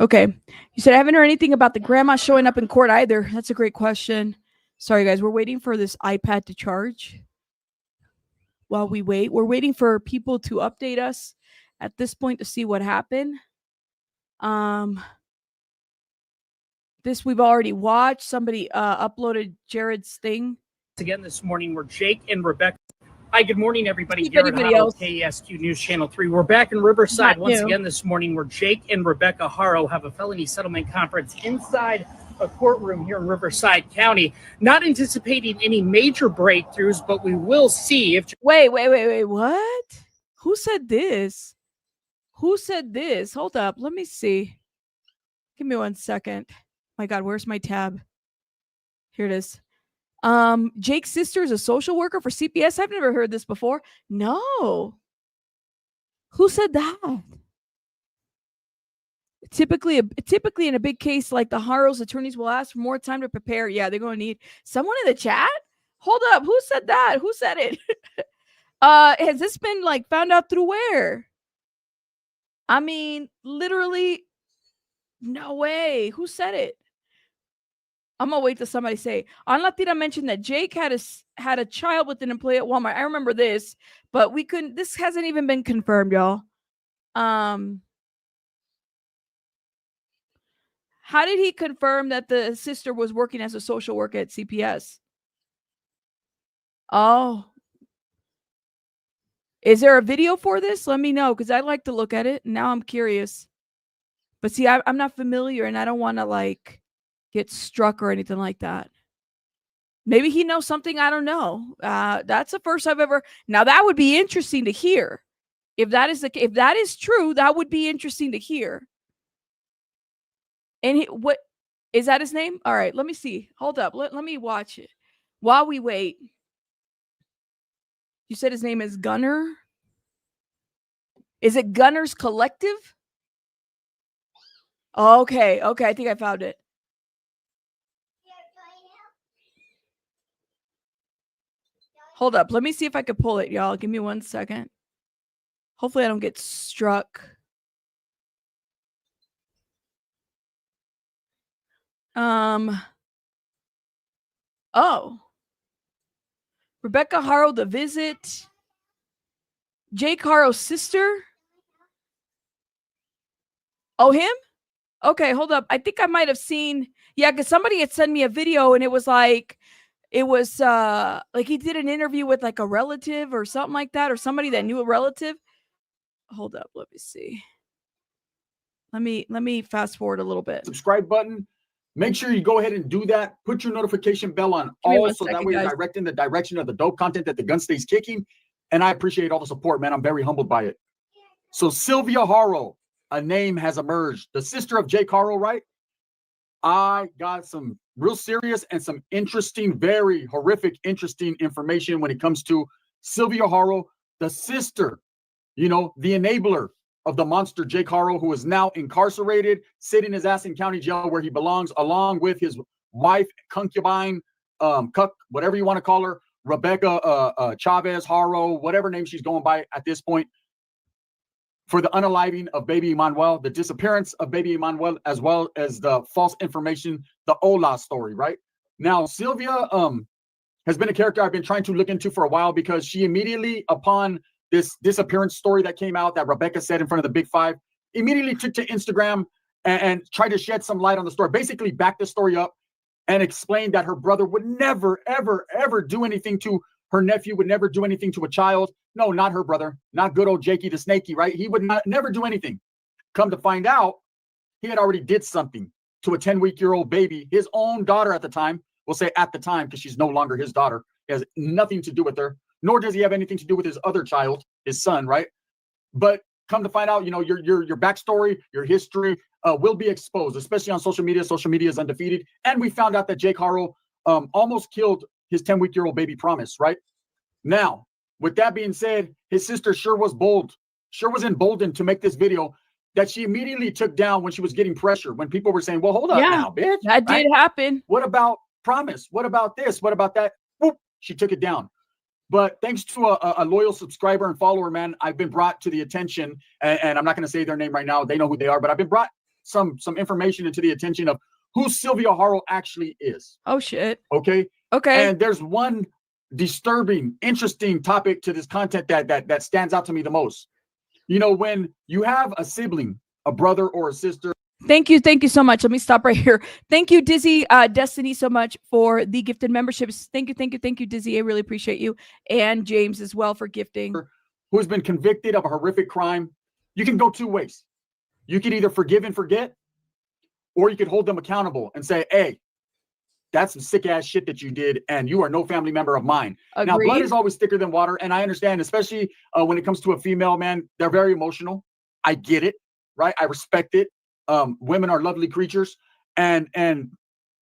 Okay. You said I haven't heard anything about the grandma showing up in court either. That's a great question. Sorry, guys. We're waiting for this iPad to charge. While we wait, we're waiting for people to update us at this point to see what happened. This we've already watched. Somebody uploaded Jared's thing. Again this morning, we're Jake and Rebecca. Hi, good morning, everybody. If Garrett anybody Haro else- with KESQ News Channel 3. We're back in Riverside Not once new. again this morning, where Jake and Rebecca Haro have a felony settlement conference inside a courtroom here in Riverside County. Not anticipating any major breakthroughs, but we will see if... Wait, what? Who said this? Who said this? Hold up, let me see. Give me 1 second. My God, where's my tab? Here it is. Jake's sister is a social worker for CPS. I've never heard this before. No. Who said that? Typically in a big case like the Haro's, attorneys will ask for more time to prepare. Yeah, they're going to need someone in the chat. Hold up. Who said that? Who said it? Has this been like found out through where? I mean, literally, no way. Who said it? I'm gonna wait till somebody say. Anlatira mentioned that Jake had a child with an employee at Walmart. I remember this, but we couldn't. This hasn't even been confirmed, y'all. How did he confirm that the sister was working as a social worker at CPS? Oh, is there a video for this? Let me know, because I'd like to look at it. Now I'm curious. But see, I'm not familiar, and I don't want to like get struck or anything like that. Maybe he knows something I don't know. That's the first I've ever. Now that would be interesting to hear. If that is true, that would be interesting to hear. And what is that his name? All right, let me see. Hold up. Let me watch it while we wait. You said his name is Gunner. Is it Gunner's Collective? Okay, I think I found it. Hold up. Let me see if I can pull it, y'all. Give me 1 second. Hopefully I don't get struck. Oh. Rebecca Haro, The Visit. Jake Haro's sister. Oh, him? Okay, hold up. I think I might have seen. Yeah, because somebody had sent me a video and it was like he did an interview with like a relative or something like that, or somebody that knew a relative. Hold up, let me see. Let me fast forward a little bit. Subscribe button. Make sure you go ahead and do that. Put your notification bell on all so that way you're directing the direction of the dope content that the gun stays kicking. And I appreciate all the support, man. I'm very humbled by it. So Sylvia Haro, a name has emerged. The sister of Jake Haro, right? I got some real serious and some interesting, very horrific, interesting information when it comes to Sylvia Haro, the sister, the enabler of the monster Jake Haro, who is now incarcerated, sitting his ass in county jail where he belongs, along with his wife, concubine, cuck, whatever you want to call her, Rebecca Chavez Haro, whatever name she's going by at this point, for the unaliving of baby EMMANUEL, the disappearance of baby EMMANUEL, as well as the false information, the Ola story, right? Now, Sylvia has been a character I've been trying to look into for a while, because she immediately, upon this disappearance story that came out that Rebecca said in front of the Big Five, immediately took to Instagram and tried to shed some light on the story, basically backed the story up and explained that her brother would never, ever, ever do anything to her nephew, would never do anything to a child. No, not her brother, not good old Jakey the Snakey, right? He would never do anything. Come to find out, he had already did something to a 10-week-old baby, his own daughter at the time. We'll say at the time, because she's no longer his daughter. It has nothing to do with her, nor does he have anything to do with his other child, his son, right? But come to find out, your backstory, your history will be exposed, especially on social media. Social media is undefeated. And we found out that Jake Haro almost killed his 10-week-old baby Promise, right? Now, with that being said, his sister sure was emboldened to make this video that she immediately took down when she was getting pressure, when people were saying, well, hold up now, bitch. That did happen. What about Promise? What about this? What about that? Whoop, she took it down. But thanks to a loyal subscriber and follower, man, I've been brought to the attention, and I'm not going to say their name right now. They know who they are, but I've been brought some information into the attention of who Sylvia Haro actually is. Oh, shit. Okay? Okay. And there's one disturbing, interesting topic to this content that stands out to me the most. When you have a sibling a brother or a sister. Thank you so much. Let me stop right here. Thank you, Dizzy, Destiny, so much for the gifted memberships. Thank you, Dizzy. I really appreciate you, and James as well for gifting. Who's been convicted of a horrific crime? You can go two ways. You could either forgive and forget, or you could hold them accountable and say, "Hey, that's some sick ass shit that you did, and you are no family member of mine." Agreed. Now, blood is always thicker than water, and I understand, especially when it comes to a female, man, they're very emotional. I get it, right? I respect it. Women are lovely creatures, and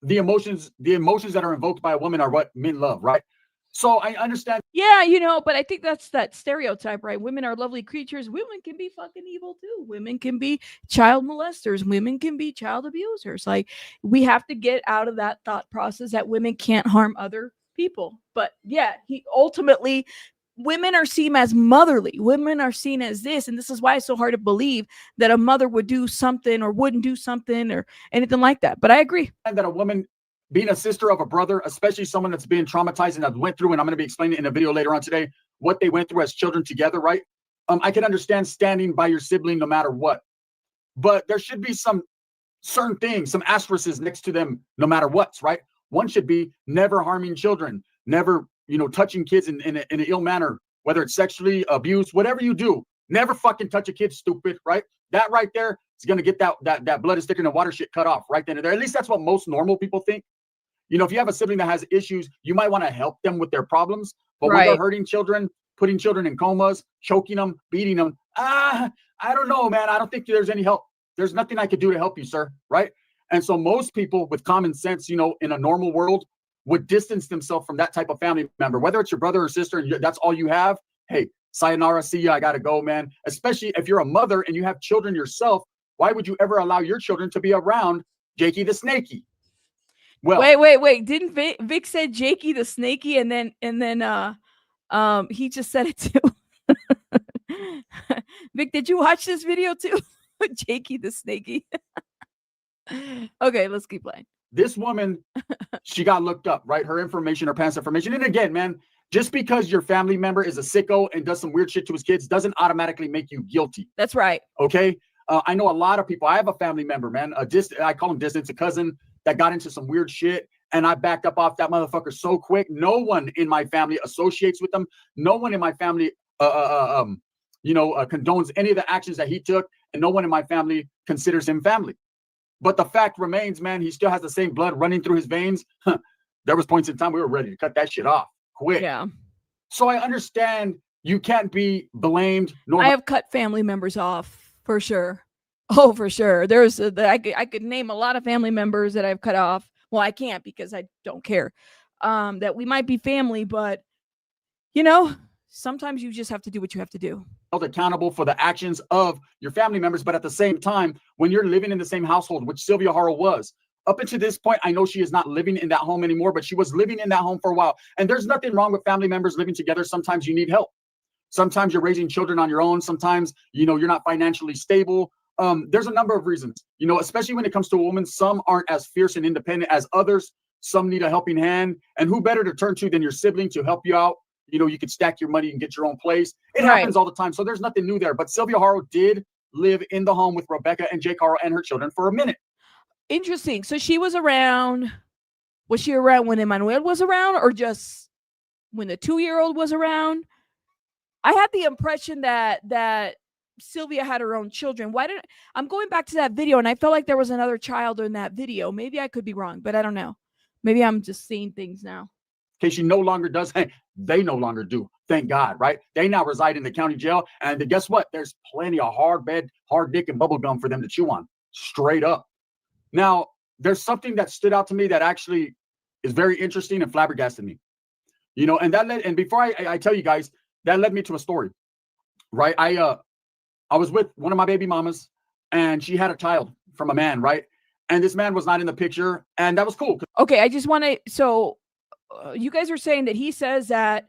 the emotions that are invoked by a woman are what men love, right? So I understand. Yeah, but I think that's that stereotype, right? Women are lovely creatures. Women can be fucking evil too. Women can be child molesters. Women can be child abusers. Like, we have to get out of that thought process that women can't harm other people. But yeah, ultimately, women are seen as motherly. Women are seen as this, and this is why it's so hard to believe that a mother would do something or wouldn't do something or anything like that. But I agree that a woman being a sister of a brother, especially someone that's been traumatized and that went through, and I'm going to be explaining in a video later on today, what they went through as children together, right? I can understand standing by your sibling no matter what, but there should be some certain things, some asterisks next to them no matter what, right? One should be never harming children, never, touching kids in an ill manner, whether it's sexually abused, whatever you do, never fucking touch a kid, stupid, right? That right there is going to get that blood is thicker than water shit cut off right then and there. At least that's what most normal people think. If you have a sibling that has issues, you might want to help them with their problems. But when they're hurting children, putting children in comas, choking them, beating them, I don't know, man. I don't think there's any help. There's nothing I could do to help you, sir. Right? And so most people with common sense, in a normal world, would distance themselves from that type of family member, whether it's your brother or sister, and that's all you have. Hey, sayonara, see ya, I got to go, man. Especially if you're a mother and you have children yourself, why would you ever allow your children to be around Jakey the Snakey? Well, wait. Didn't Vic said Jakey the Snakey, and then he just said it too. Vic, did you watch this video too? Jakey the Snakey. Okay, let's keep playing. This woman, she got looked up, right? Her information, her past information. And again, man, just because your family member is a sicko and does some weird shit to his kids doesn't automatically make you guilty. That's right. Okay. I know a lot of people. I have a family member, man. I call him distant, a cousin that got into some weird shit, and I backed up off that motherfucker so quick. No one in my family associates with him. No one in my family, condones any of the actions that he took, and no one in my family considers him family. But the fact remains, man, he still has the same blood running through his veins. There was points in time we were ready to cut that shit off quick. Yeah. So I understand you can't be blamed. I have cut family members off for sure. Oh, for sure. There's I could name a lot of family members that I've cut off. Well, I can't because I don't care. That we might be family, but sometimes you just have to do what you have to do. Held accountable for the actions of your family members, but at the same time, when you're living in the same household, which Sylvia Haro was, up until this point, I know she is not living in that home anymore, but she was living in that home for a while. And there's nothing wrong with family members living together. Sometimes you need help. Sometimes you're raising children on your own. Sometimes, you're not financially stable. There's a number of reasons, especially when it comes to a woman. Some aren't as fierce and independent as others. Some need a helping hand. And who better to turn to than your sibling to help you out? You could stack your money and get your own place. It happens all the time. So there's nothing new there. But Sylvia Haro did live in the home with Rebecca and Jake Haro and her children for a minute. Interesting. So she was around. Was she around when Emmanuel was around, or just when the 2-year-old was around? I had the impression that Sylvia had her own children. I'm going back to that video, and I felt like there was another child in that video. Maybe I could be wrong, but I don't know. Maybe I'm just seeing things now. Okay, she no longer does. They no longer do. Thank God, right? They now reside in the county jail, and guess what? There's plenty of hard bed, hard dick, and bubble gum for them to chew on, straight up. Now, there's something that stood out to me that actually is very interesting and flabbergasted me. And before I tell you guys, that led me to a story, right? I was with one of my baby mamas, and she had a child from a man, right? And this man was not in the picture, and that was cool. Okay, I just want to. So, you guys are saying that he says that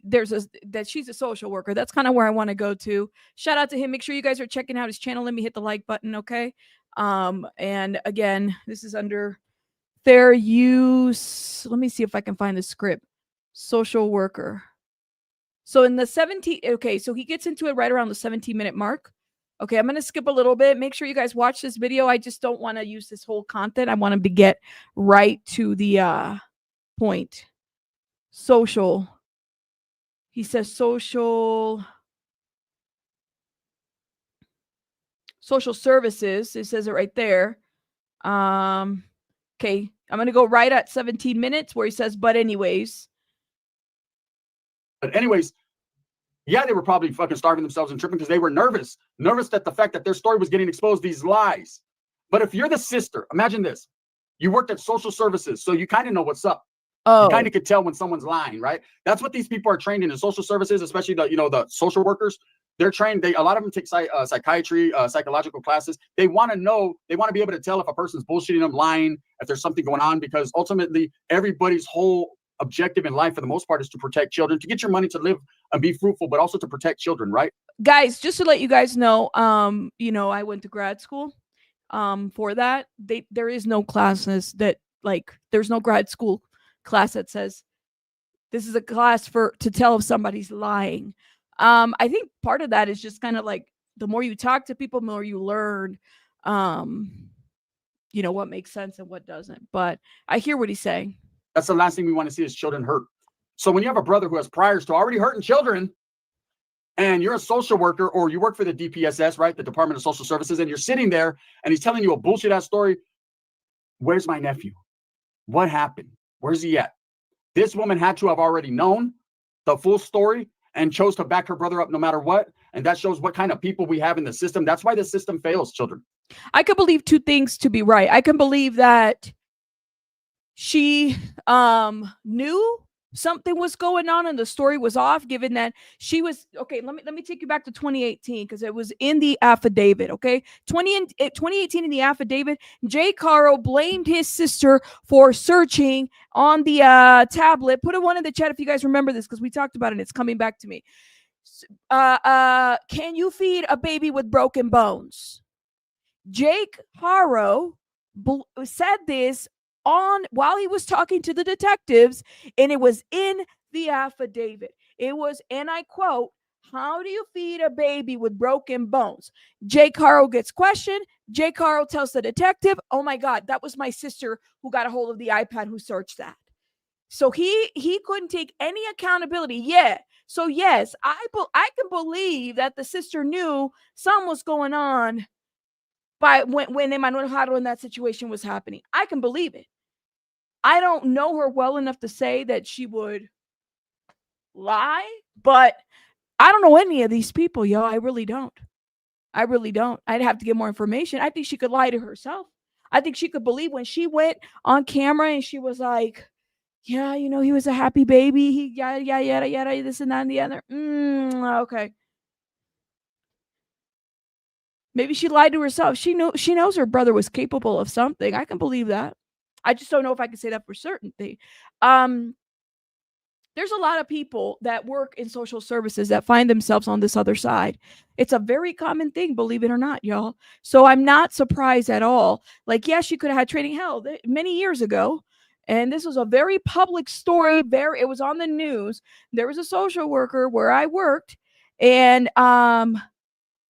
that she's a social worker. That's kind of where I want to go to. Shout out to him. Make sure you guys are checking out his channel. Let me hit the like button, okay? And again, this is under fair use. Let me see if I can find the script. Social worker. So in the 17, okay, so he gets into it right around the 17-minute mark. Okay, I'm going to skip a little bit. Make sure you guys watch this video. I just don't want to use this whole content. I want to get right to the point. Social. He says social services. It says it right there. Okay, I'm going to go right at 17 minutes where he says, but anyways. But anyways, yeah, they were probably fucking starving themselves and tripping because they were nervous that the fact that their story was getting exposed, these lies. But if you're the sister, imagine this. You worked at social services, so you kind of know what's up. Oh. You kind of could tell when someone's lying, right? That's what these people are trained in social services, especially the social workers. They're trained. A lot of them take psychiatry, psychological classes. They want to know. They want to be able to tell if a person's bullshitting them, lying, if there's something going on, because ultimately everybody's whole objective in life for the most part is to protect children, to get your money to live and be fruitful, but also to protect children, right? Guys, just to let you guys know, I went to grad school for that. There is no classes that there's no grad school class that says this is a class to tell if somebody's lying. I think part of that is just kind of like the more you talk to people, the more you learn what makes sense and what doesn't. But I hear what he's saying. That's the last thing we want to see is children hurt. So when you have a brother who has priors to already hurting children, and you're a social worker or you work for the DPSS, right, the Department of Social Services, and you're sitting there and he's telling you a bullshit ass story, where's my nephew? What happened? Where's he at? This woman had to have already known the full story and chose to back her brother up no matter what. And that shows what kind of people we have in the system. That's why the system fails children. I could believe two things to be right. I can believe that she knew something was going on and the story was off, given that she was okay. Let me take you back to 2018 because it was in the affidavit. Okay, 2018 in the affidavit, Jay Caro blamed his sister for searching on the tablet. Put a one in the chat if you guys remember this because we talked about it. It's coming back to me. Can you feed a baby with broken bones? Jake Haro said this while he was talking to the detectives, and it was in the affidavit. It was, and I quote, "How do you feed a baby with broken bones?" Jake Haro gets questioned. Jake Haro tells the detective, "Oh my God, that was my sister who got a hold of the iPad who searched that." So he couldn't take any accountability. Yeah. So yes, I can believe that the sister knew something was going on by when Emmanuel Haro in that situation was happening. I can believe it. I don't know her well enough to say that she would lie, but I don't know any of these people, yo. I really don't. I'd have to get more information. I think she could lie to herself. I think she could believe when she went on camera and she was like, yeah, he was a happy baby. He yada, yada, yada, this and that and the other. Okay. Maybe she lied to herself. She knows her brother was capable of something. I can believe that. I just don't know if I can say that for certainty. There's a lot of people that work in social services that find themselves on this other side. It's a very common thing, believe it or not, y'all. So I'm not surprised at all. Yeah, she could have had training hell many years ago. And this was a very public story. It was on the news. There was a social worker where I worked, and I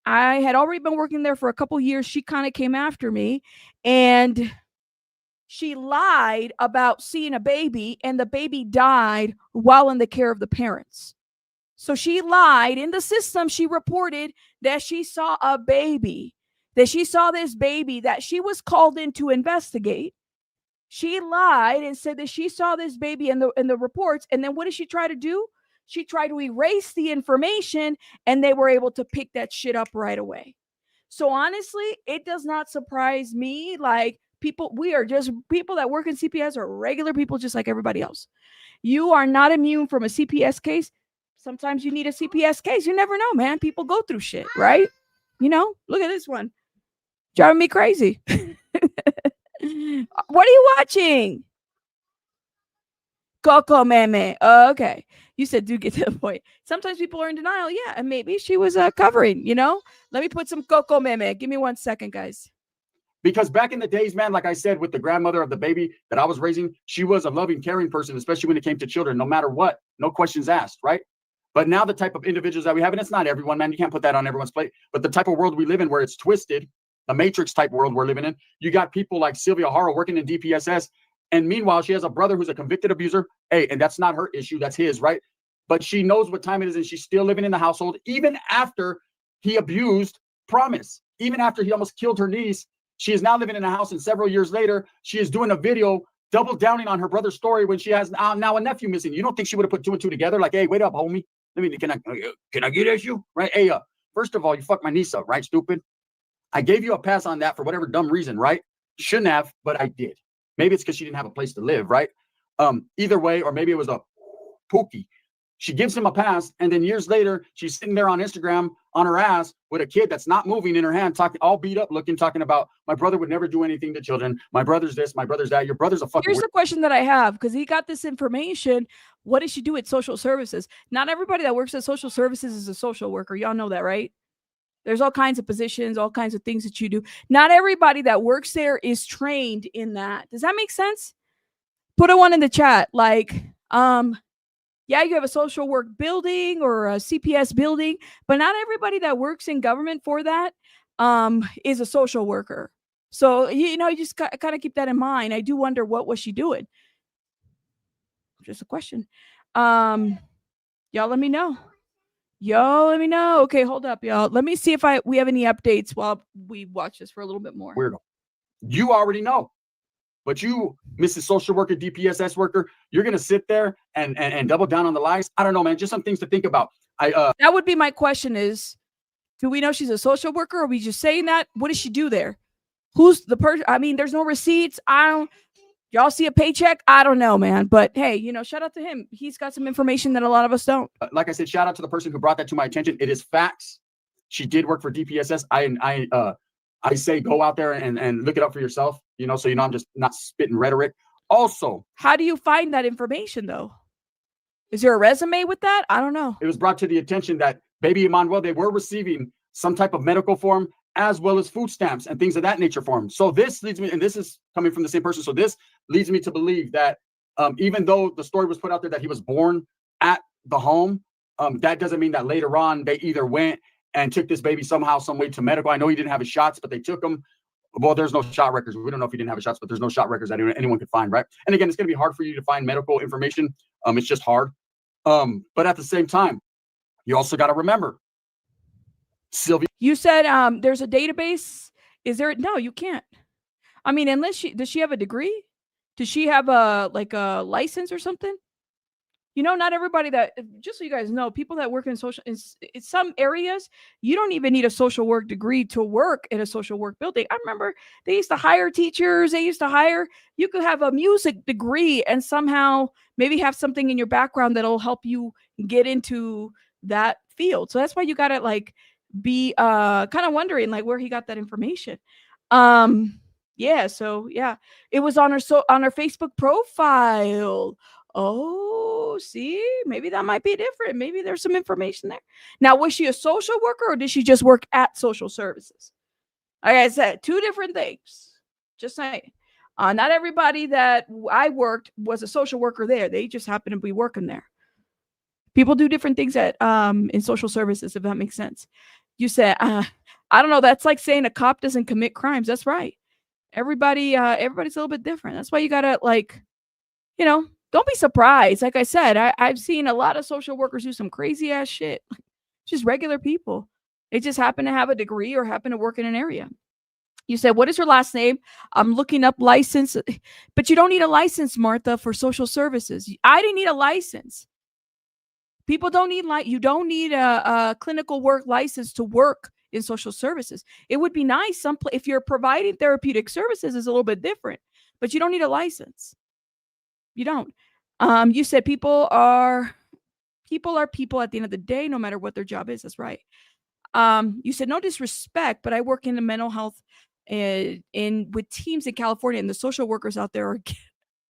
had already been working there for a couple years. She kind of came after me, and she lied about seeing a baby, and the baby died while in the care of the parents. So she lied in the system. She reported that she saw a baby, that she saw this baby that she was called in to investigate. She lied and said that she saw this baby in the reports. And then what did she try to do? She tried to erase the information, and they were able to pick that shit up right away. So honestly, it does not surprise me. We are just people that work in CPS are regular people just like everybody else. You are not immune from a CPS case. Sometimes you need a CPS case. You never know, man. People go through shit, right? Look at this one. Driving me crazy. What are you watching? Coco Meme. Okay. You said do get to the point. Sometimes people are in denial. Yeah, and maybe she was covering, Let me put some Coco Meme. Give me 1 second, guys. Because back in the days, man, like I said, with the grandmother of the baby that I was raising, she was a loving, caring person, especially when it came to children, no matter what, no questions asked, right? But now the type of individuals that we have, and it's not everyone, man, you can't put that on everyone's plate, but the type of world we live in where it's twisted, the Matrix type world we're living in, you got people like Sylvia Haro working in DPSS. And meanwhile, she has a brother who's a convicted abuser. Hey, and that's not her issue. That's his, right? But she knows what time it is, and she's still living in the household, even after he abused Promise. Even after he almost killed her niece, she is now living in a house, and several years later, she is doing a video double downing on her brother's story when she has now a nephew missing. You don't think she would have put 2 and 2 together? Like, hey, wait up, homie. Can I get at you? Right? Hey, first of all, you fucked my niece up, right, stupid? I gave you a pass on that for whatever dumb reason, right? Shouldn't have, but I did. Maybe it's because she didn't have a place to live, right? Either way, or maybe it was a pookie. She gives him a pass, and then years later, she's sitting there on Instagram on her ass with a kid that's not moving in her hand, talking all beat up looking, talking about my brother would never do anything to children. My brother's this, my brother's that. Your brother's a fucking. Here's the question that I have, because he got this information. What does she do at social services? Not everybody that works at social services is a social worker. Y'all know that, right? There's all kinds of positions, all kinds of things that you do. Not everybody that works there is trained in that. Does that make sense? Put a one in the chat. Like, yeah, you have a social work building or a CPS building, but not everybody that works in government for that is a social worker. So, you just kind of keep that in mind. I do wonder, what was she doing? Just a question. Y'all let me know. Okay, hold up, y'all. Let me see if we have any updates while we watch this for a little bit more. Weirdo. You already know. But you, Mrs. Social Worker, DPSS worker, you're going to sit there and double down on the lies? I don't know, man. Just some things to think about. That would be my question is, do we know she's a social worker? Or are we just saying that? What does she do there? Who's the person? I mean, there's no receipts. Y'all see a paycheck? I don't know, man. But hey, shout out to him. He's got some information that a lot of us don't. Like I said, shout out to the person who brought that to my attention. It is facts. She did work for DPSS. I say go out there and look it up for yourself, so I'm just not spitting rhetoric. Also, how do you find that information, though? Is there a resume with that? I don't know. It was brought to the attention that baby Emmanuel, they were receiving some type of medical form as well as food stamps and things of that nature for him. So this leads me, and this is coming from the same person, so this leads me to believe that even though the story was put out there that he was born at the home, that doesn't mean that later on they either went and took this baby somehow, some way to medical. I know he didn't have his shots, but they took him. Well, there's no shot records. We don't know if he didn't have his shots, but there's no shot records that anyone could find, right? And again, it's going to be hard for you to find medical information. It's just hard. But at the same time, you also got to remember, Sylvia. You said there's a database. Is there? No, you can't. I mean, unless does she have a degree? Does she have a license or something? Not everybody that, just so you guys know, people that work in some areas, you don't even need a social work degree to work in a social work building. I remember they used to hire teachers. You could have a music degree and somehow maybe have something in your background that'll help you get into that field. So that's why you got to be kind of wondering where he got that information. Yeah. So yeah, it was on her Facebook profile. Oh, see, maybe that might be different. Maybe there's some information there. Now, was she a social worker or did she just work at social services? Like I said, two different things. Just saying. Not everybody that I worked was a social worker there. They just happened to be working there. People do different things in social services, if that makes sense. You said, I don't know. That's like saying a cop doesn't commit crimes. That's right. Everybody's a little bit different. That's why you gotta don't be surprised. Like I said, I've seen a lot of social workers do some crazy ass shit. Just regular people. They just happen to have a degree or happen to work in an area. You said, what is your last name? I'm looking up license. But you don't need a license, Martha, for social services. I didn't need a license. People don't need you don't need a clinical work license to work in social services. It would be nice if you're providing therapeutic services is a little bit different, but you don't need a license. You don't. You said people are people at the end of the day, no matter what their job is. That's right. You said no disrespect, but I work in the mental health with teams in California, and the social workers out there are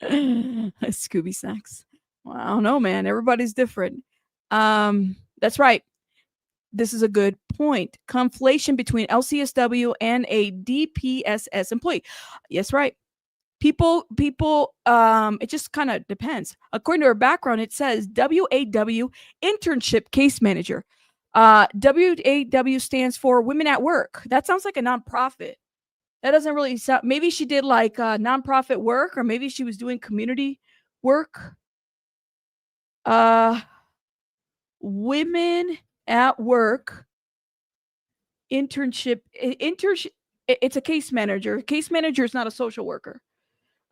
Scooby snacks. Well, I don't know, man. Everybody's different. That's right. This is a good point. Conflation between LCSW and a DPSS employee. Yes, right. People, it just kind of depends. According to her background, it says WAW internship case manager. WAW stands for Women at Work. That sounds like a nonprofit. That doesn't really sound. Maybe she did like nonprofit work, or maybe she was doing community work. Women at Work internship. It's a case manager. Case manager is not a social worker.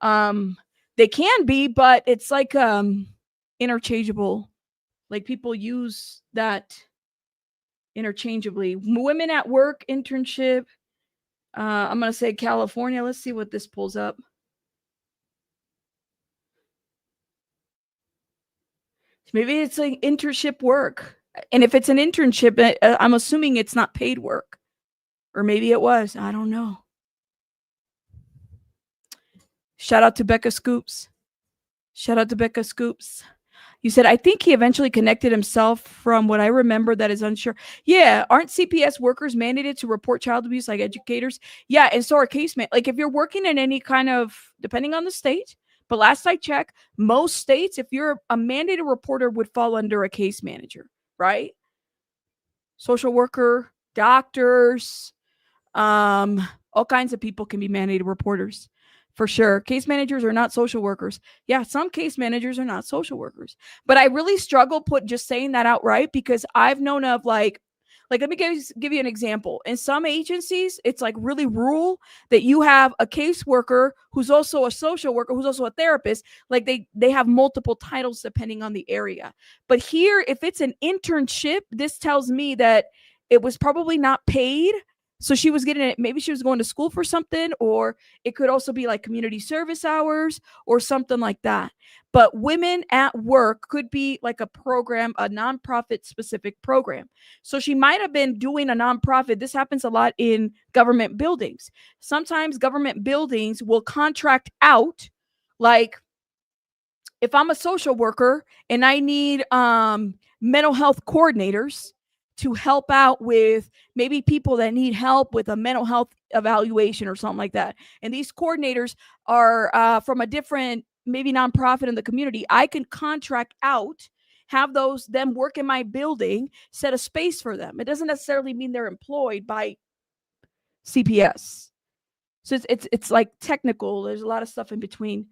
They can be, but it's like interchangeable. Like people use that interchangeably. Women at Work internship. I'm gonna say California. Let's see what this pulls up. Maybe it's like internship work. And if it's an internship, I'm assuming it's not paid work. Or maybe it was. I don't know. Shout out to Becca Scoops. Shout out to Becca Scoops. You said, I think he eventually connected himself. From what I remember, that is unsure. Yeah. Aren't CPS workers mandated to report child abuse like educators? Yeah. And so are case man. Like if you're working in any kind of, depending on the state, but last I checked, most states, if you're a mandated reporter, would fall under a case manager, right? Social worker, doctors, all kinds of people can be mandated reporters. For sure. Case managers are not social workers. Yeah, some case managers are not social workers. But I really struggle just saying that outright, because I've known of like let me give you an example. In some agencies, it's like really rural, that you have a caseworker who's also a social worker, who's also a therapist. Like they have multiple titles depending on the area. But here, if it's an internship, this tells me that it was probably not paid. So she was getting it. Maybe she was going to school for something, or it could also be like community service hours or something like that. But Women at Work could be like a program, a nonprofit specific program. So she might have been doing a nonprofit. This happens a lot in government buildings. Sometimes government buildings will contract out, like if I'm a social worker and I need mental health coordinators to help out with maybe people that need help with a mental health evaluation or something like that. And these coordinators are from a different, maybe nonprofit in the community. I can contract out, have them work in my building, set a space for them. It doesn't necessarily mean they're employed by CPS. So it's like technical. There's a lot of stuff in between.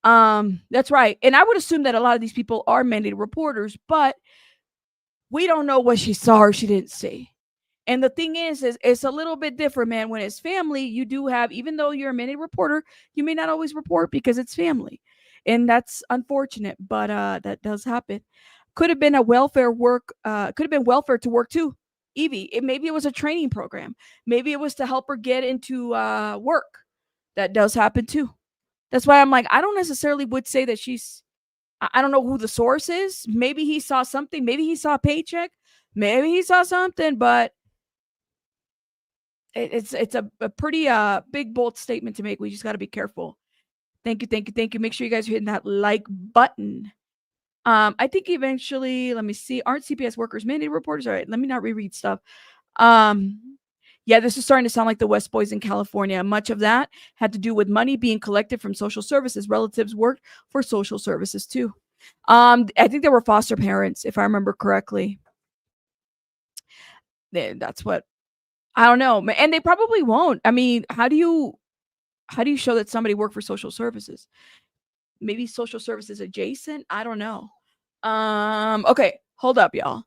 That's right. And I would assume that a lot of these people are mandated reporters, but we don't know what she saw or she didn't see. And the thing is it's a little bit different, man. When it's family, you do have, even though you're a mandated reporter, you may not always report because it's family. And that's unfortunate, but that does happen. Could have been a welfare work, could have been welfare to work too. Evie, maybe it was a training program. Maybe it was to help her get into work. That does happen too. That's why I'm like, I don't necessarily would say that I don't know who the source is. Maybe he saw something. Maybe he saw a paycheck. Maybe he saw something, but it's a pretty big, bold statement to make. We just got to be careful. Thank you. Make sure you guys are hitting that like button. I think eventually, let me see. Aren't CPS workers mandated reporters? All right, let me not reread stuff. Yeah, this is starting to sound like the West Boys in California. Much of that had to do with money being collected from social services. Relatives worked for social services too. I think they were foster parents, if I remember correctly. That's what, I don't know. And they probably won't. I mean, how do you show that somebody worked for social services? Maybe social services adjacent? I don't know. Okay, hold up, y'all.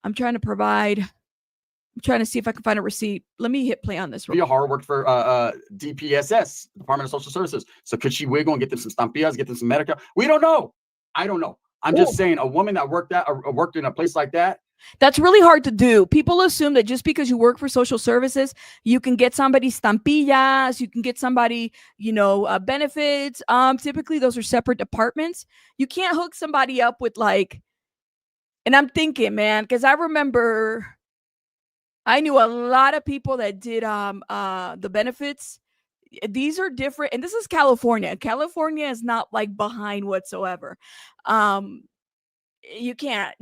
I'm trying to see if I can find a receipt. Let me hit play on this. Mia Haro worked for DPSS, Department of Social Services. So could she wiggle and get them some stampillas, get them some medical? We don't know. I don't know. I'm just saying, a woman that worked in a place like that. That's really hard to do. People assume that just because you work for social services, you can get somebody stampillas, you can get somebody, benefits. Typically those are separate departments. You can't hook somebody up with like, and I'm thinking, man, because I remember I knew a lot of people that did the benefits. These are different, and this is California. California is not like behind whatsoever. You can't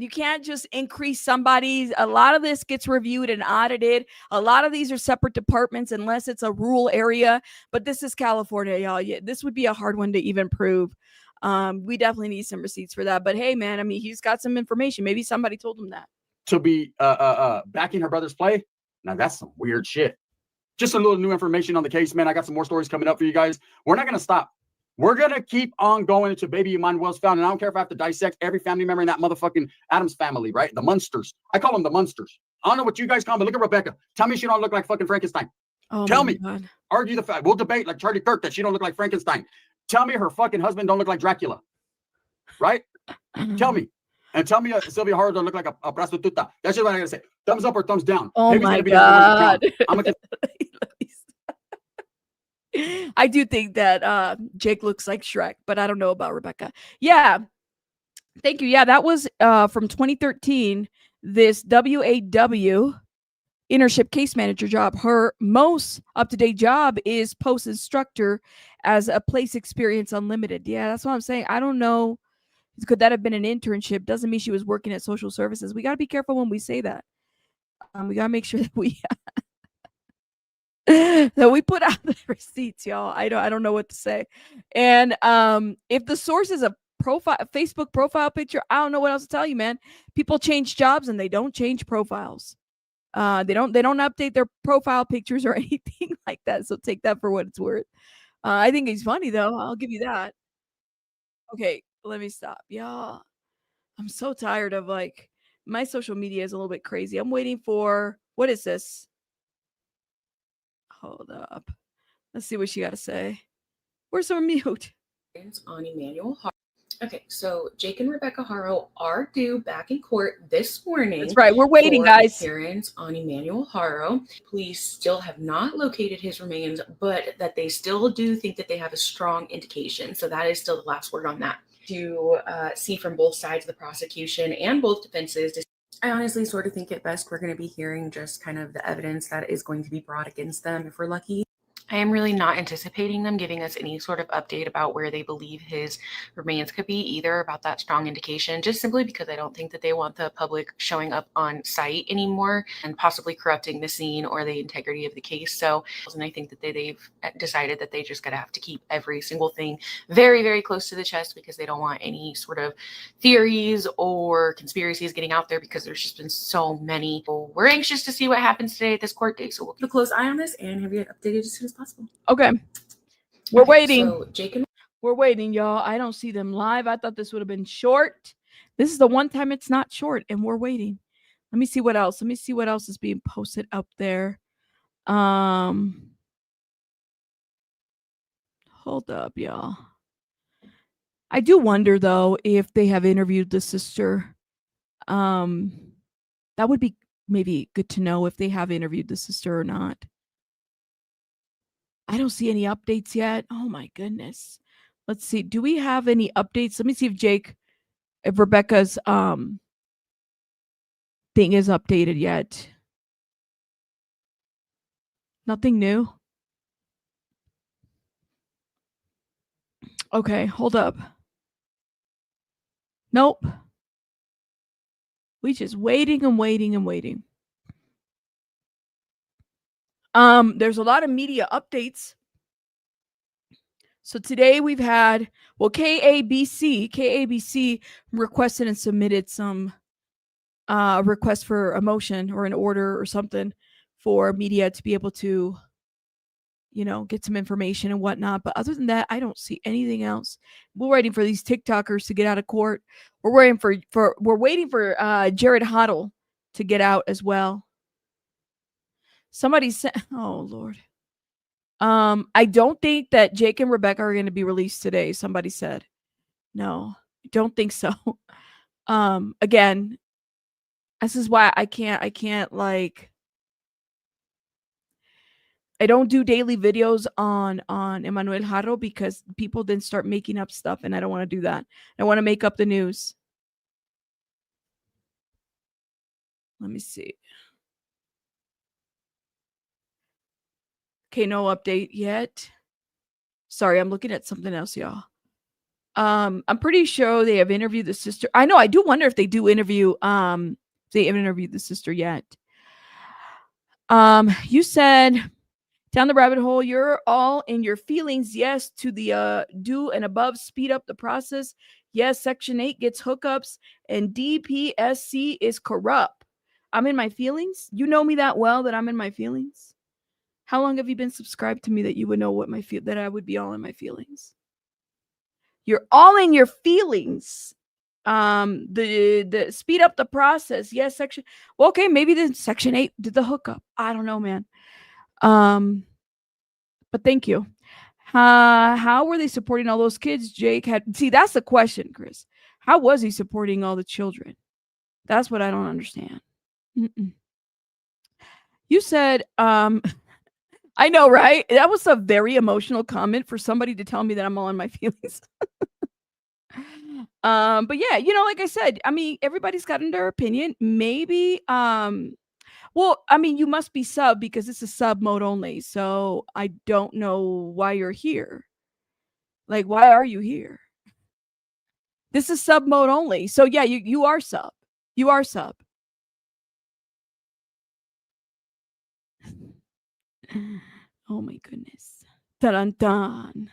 just increase somebody's. A lot of this gets reviewed and audited. A lot of these are separate departments unless it's a rural area, but this is California, y'all. Yeah, this would be a hard one to even prove. We definitely need some receipts for that, but hey man, I mean, he's got some information. Maybe somebody told him that. To be backing her brother's play. Now that's some weird shit. Just a little new information on the case, man. I got some more stories coming up for you guys. We're not going to stop. We're going to keep on going until baby Emmanuel's found. And I don't care if I have to dissect every family member in that motherfucking Adams family, right? The Munsters. I call them the Munsters. I don't know what you guys call them, but look at Rebecca. Tell me she don't look like fucking Frankenstein. Tell me. God. Argue the fact. We'll debate like Charlie Kirk that she don't look like Frankenstein. Tell me her fucking husband don't look like Dracula. Right? Tell me. And tell me Sylvia Haro don't look like a prostituta. That's just what I got to say. Thumbs up or thumbs down. Oh Maybe my God. I'm gonna I do think that Jake looks like Shrek, but I don't know about Rebecca. Yeah. Thank you. Yeah, that was from 2013. This WAW internship case manager job. Her most up-to-date job is post instructor as a place experience unlimited. Yeah, that's what I'm saying. I don't know. Could that have been an internship? Doesn't mean she was working at social services. We got to be careful when we say that. We got to make sure that we that we put out the receipts, y'all. I don't know what to say. And if the source is a Facebook profile picture, I don't know what else to tell you, man. People change jobs and they don't change profiles. They don't update their profile pictures or anything like that. So take that for what it's worth. I think he's funny though. I'll give you that. Okay, let me stop, y'all. I'm so tired of like my social media is a little bit crazy. I'm waiting for what is this? Hold up. Let's see what she got to say. Where's her mute? On Emmanuel Haro. Okay, so Jake and Rebecca Haro are due back in court this morning. That's right. We're waiting, guys. Appearance on Emmanuel Haro. Police still have not located his remains, but that they still do think that they have a strong indication. So that is still the last word on that. To see from both sides of the prosecution and both defenses. I honestly sort of think at best we're going to be hearing just kind of the evidence that is going to be brought against them if we're lucky. I am really not anticipating them giving us any sort of update about where they believe his remains could be, either about that strong indication, just simply because I don't think that they want the public showing up on site anymore and possibly corrupting the scene or the integrity of the case. So, and I think that they've decided that they just gotta have to keep every single thing very, very close to the chest because they don't want any sort of theories or conspiracies getting out there because there's just been so many. So we're anxious to see what happens today at this court date. So we'll keep a close eye on this and have you updated as soon as possible. Okay. We're waiting. So Jake We're waiting, y'all. I don't see them live. I thought this would have been short. This is the one time it's not short, and we're waiting. Let me see what else. Let me see what else is being posted up there. Hold up, y'all. I do wonder though if they have interviewed the sister. That would be maybe good to know if they have interviewed the sister or not. I don't see any updates yet. Oh my goodness. Let's see. Do we have any updates? Let me see if Rebecca's thing is updated yet. Nothing new. Okay, hold up. Nope. We just waiting and waiting and waiting. There's a lot of media updates. So today we've had, well, KABC requested and submitted some request for a motion or an order or something for media to be able to, you know, get some information and whatnot. But other than that, I don't see anything else. We're waiting for these TikTokers to get out of court. We're waiting for Jared Hoddle to get out as well. Somebody said, oh Lord. I don't think that Jake and Rebecca are going to be released today. Somebody said, no, I don't think so. Again, this is why I can't like, I don't do daily videos on EMMANUEL HARO because people then start making up stuff and I don't want to do that. I want to make up the news. Let me see. Okay, no update yet. Sorry, I'm looking at something else, y'all. I'm pretty sure they have interviewed the sister. I know. I do wonder if they do interview. They haven't interviewed the sister yet. You said down the rabbit hole. You're all in your feelings. Yes, to the do and above. Speed up the process. Yes, Section 8 gets hookups, and DPSC is corrupt. I'm in my feelings. You know me that well that I'm in my feelings. How long have you been subscribed to me that you would know what that I would be all in my feelings? You're all in your feelings. The speed up the process. Yes, Section. Well, okay, maybe the Section 8 did the hookup. I don't know, man. But thank you. How were they supporting all those kids? Jake had. See, that's the question, Chris. How was he supporting all the children? That's what I don't understand. You said, I know, right? That was a very emotional comment for somebody to tell me that I'm all in my feelings. But yeah, like I said, I mean, everybody's gotten their opinion. Maybe, well, I mean, you must be sub because it's a sub mode only. So I don't know why you're here. Like, why are you here? This is sub mode only. So yeah, you are sub. You are sub. Oh my goodness. Dun dun.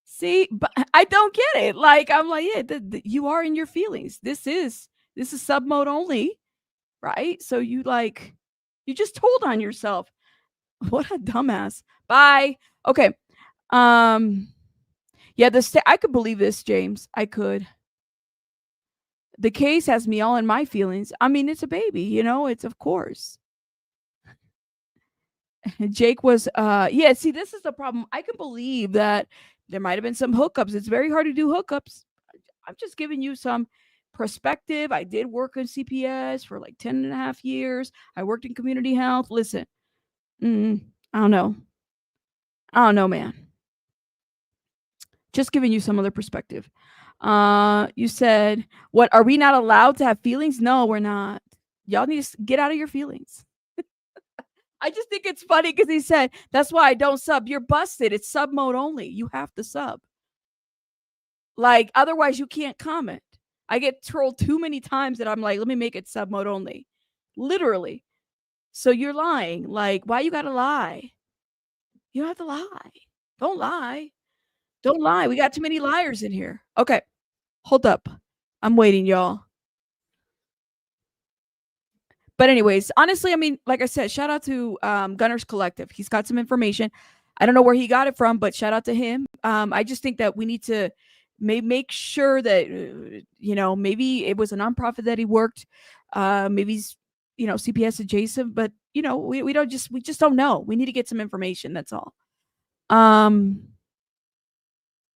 See, but I don't get it. Like, I'm like, yeah, you are in your feelings. This is sub mode only, right? So you just told on yourself. What a dumbass. Bye. Okay. Yeah, I could believe this, James. I could. The case has me all in my feelings. I mean, it's a baby, it's of course. Jake was yeah, see, this is the problem. I can believe that there might have been some hookups. It's very hard to do hookups. I'm just giving you some perspective. I did work in CPS for like 10 and a half years. I worked in community health. Listen, I don't know. I don't know, man. Just giving you some other perspective. You said, what, are we not allowed to have feelings? No, we're not. Y'all need to get out of your feelings. I just think it's funny because he said, that's why I don't sub. You're busted. It's sub mode only. You have to sub. Like, otherwise you can't comment. I get trolled too many times that I'm like, let me make it sub mode only. Literally. So you're lying. Like, why you gotta lie? You don't have to lie. Don't lie. Don't lie. We got too many liars in here. Okay. Hold up. I'm waiting, y'all. But anyways, honestly, I mean, like I said, shout out to Gunner's Collective. He's got some information. I don't know where he got it from, but shout out to him. I just think that we need to make sure that, maybe it was a nonprofit that he worked. Maybe he's, CPS adjacent, but, we just don't know. We need to get some information. That's all.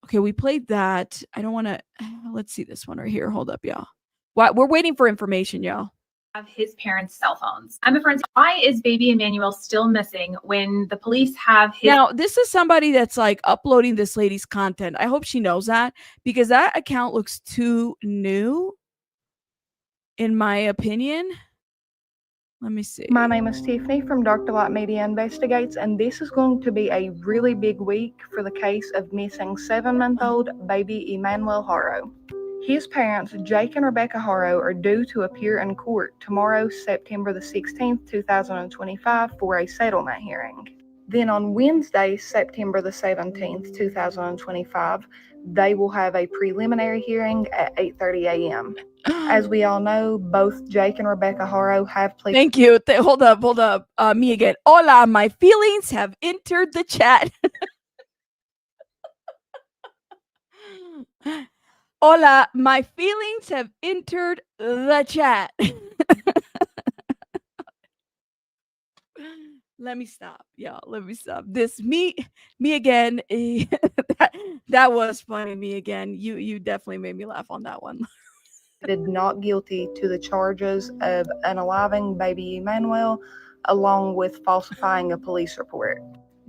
Okay, we played that. I don't want to. Let's see this one right here. Hold up, y'all. We're waiting for information, y'all. Have his parents' cell phones. I'm a friend. Why is baby Emmanuel still missing when the police have his? Now, this is somebody that's like uploading this lady's content. I hope she knows that because that account looks too new, in my opinion. Let me see. My name is Tiffany from Dark Delight Media Investigates, and this is going to be a really big week for the case of missing 7-month-old baby EMMANUEL HARO. His parents, Jake and Rebecca Haro, are due to appear in court tomorrow, September the 16th, 2025, for a settlement hearing. Then on Wednesday, September the 17th, 2025, they will have a preliminary hearing at 8:30 a.m. As we all know, both Jake and Rebecca Haro have pleaded. Thank you. Hold up. Me again. Hola, my feelings have entered the chat. Hola, my feelings have entered the chat. Let me stop, y'all. Let me stop. This me again. that was funny. Me again. You definitely made me laugh on that one. Not guilty to the charges of unaliving baby Emmanuel, along with falsifying a police report.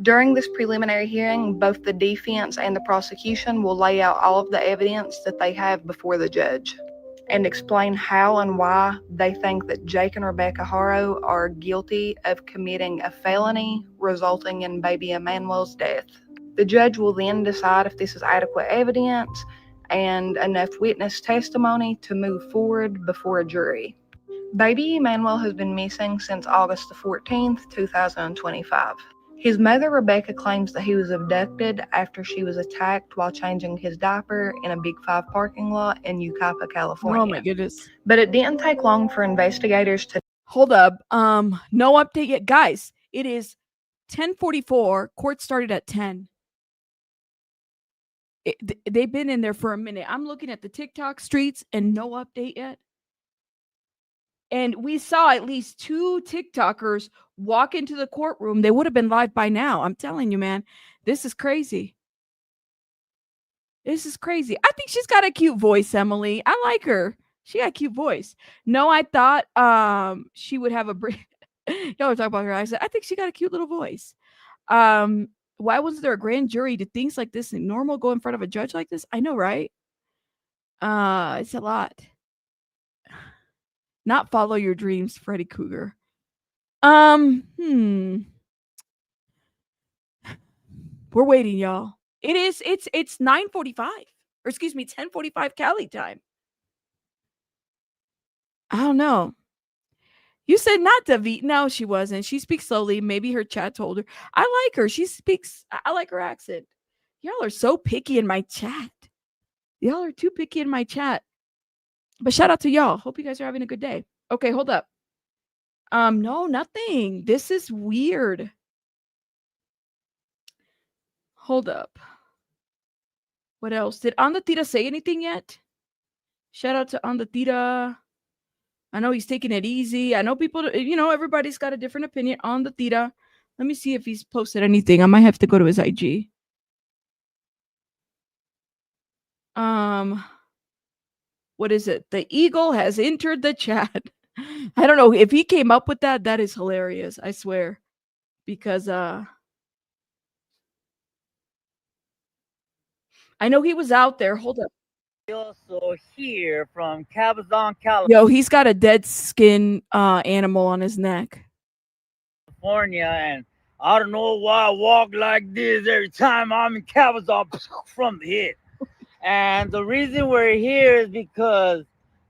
During this preliminary hearing, both the defense and the prosecution will lay out all of the evidence that they have before the judge and explain how and why they think that Jake and Rebecca Haro are guilty of committing a felony resulting in baby Emmanuel's death. The judge will then decide if this is adequate evidence and enough witness testimony to move forward before a jury. Baby Emmanuel has been missing since August the 14th, 2025. His mother, Rebecca, claims that he was abducted after she was attacked while changing his diaper in a Big Five parking lot in Yucaipa, California. Oh my goodness. But it didn't take long for investigators to... Hold up. No update yet. Guys, it is 10:44. Court started at 10. They've been in there for a minute. I'm looking at the TikTok streets and no update yet. And we saw at least 2 TikTokers walk into the courtroom. They would have been live by now. I'm telling you, man, this is crazy. This is crazy. I think she's got a cute voice, Emily. I like her. She got a cute voice. No, I thought she would have a y'all were talking about her accent. I think she got a cute little voice. Why wasn't there a grand jury? Did things like this normal go in front of a judge like this? I know, right? It's a lot. Not follow your dreams, Freddy Cougar. We're waiting, y'all. It's 9:45. Or excuse me, 10:45 Cali time. I don't know. You said not David. No, she wasn't. She speaks slowly. Maybe her chat told her. I like her. She speaks. I like her accent. Y'all are so picky in my chat. Y'all are too picky in my chat. But shout out to y'all. Hope you guys are having a good day. Okay, hold up. No, nothing. This is weird. Hold up. What else? Did Andatita say anything yet? Shout out to Andatita. I know he's taking it easy. I know people, everybody's got a different opinion on the Theta. Let me see if he's posted anything. I might have to go to his IG. What is it? The eagle has entered the chat. I don't know if he came up with that. That is hilarious. I swear. Because I know he was out there. Hold up. Also here from Cabazon, California. Yo, he's got a dead skin animal on his neck. And I don't know why I walk like this every time I'm in Cabazon from the hit. And the reason we're here is because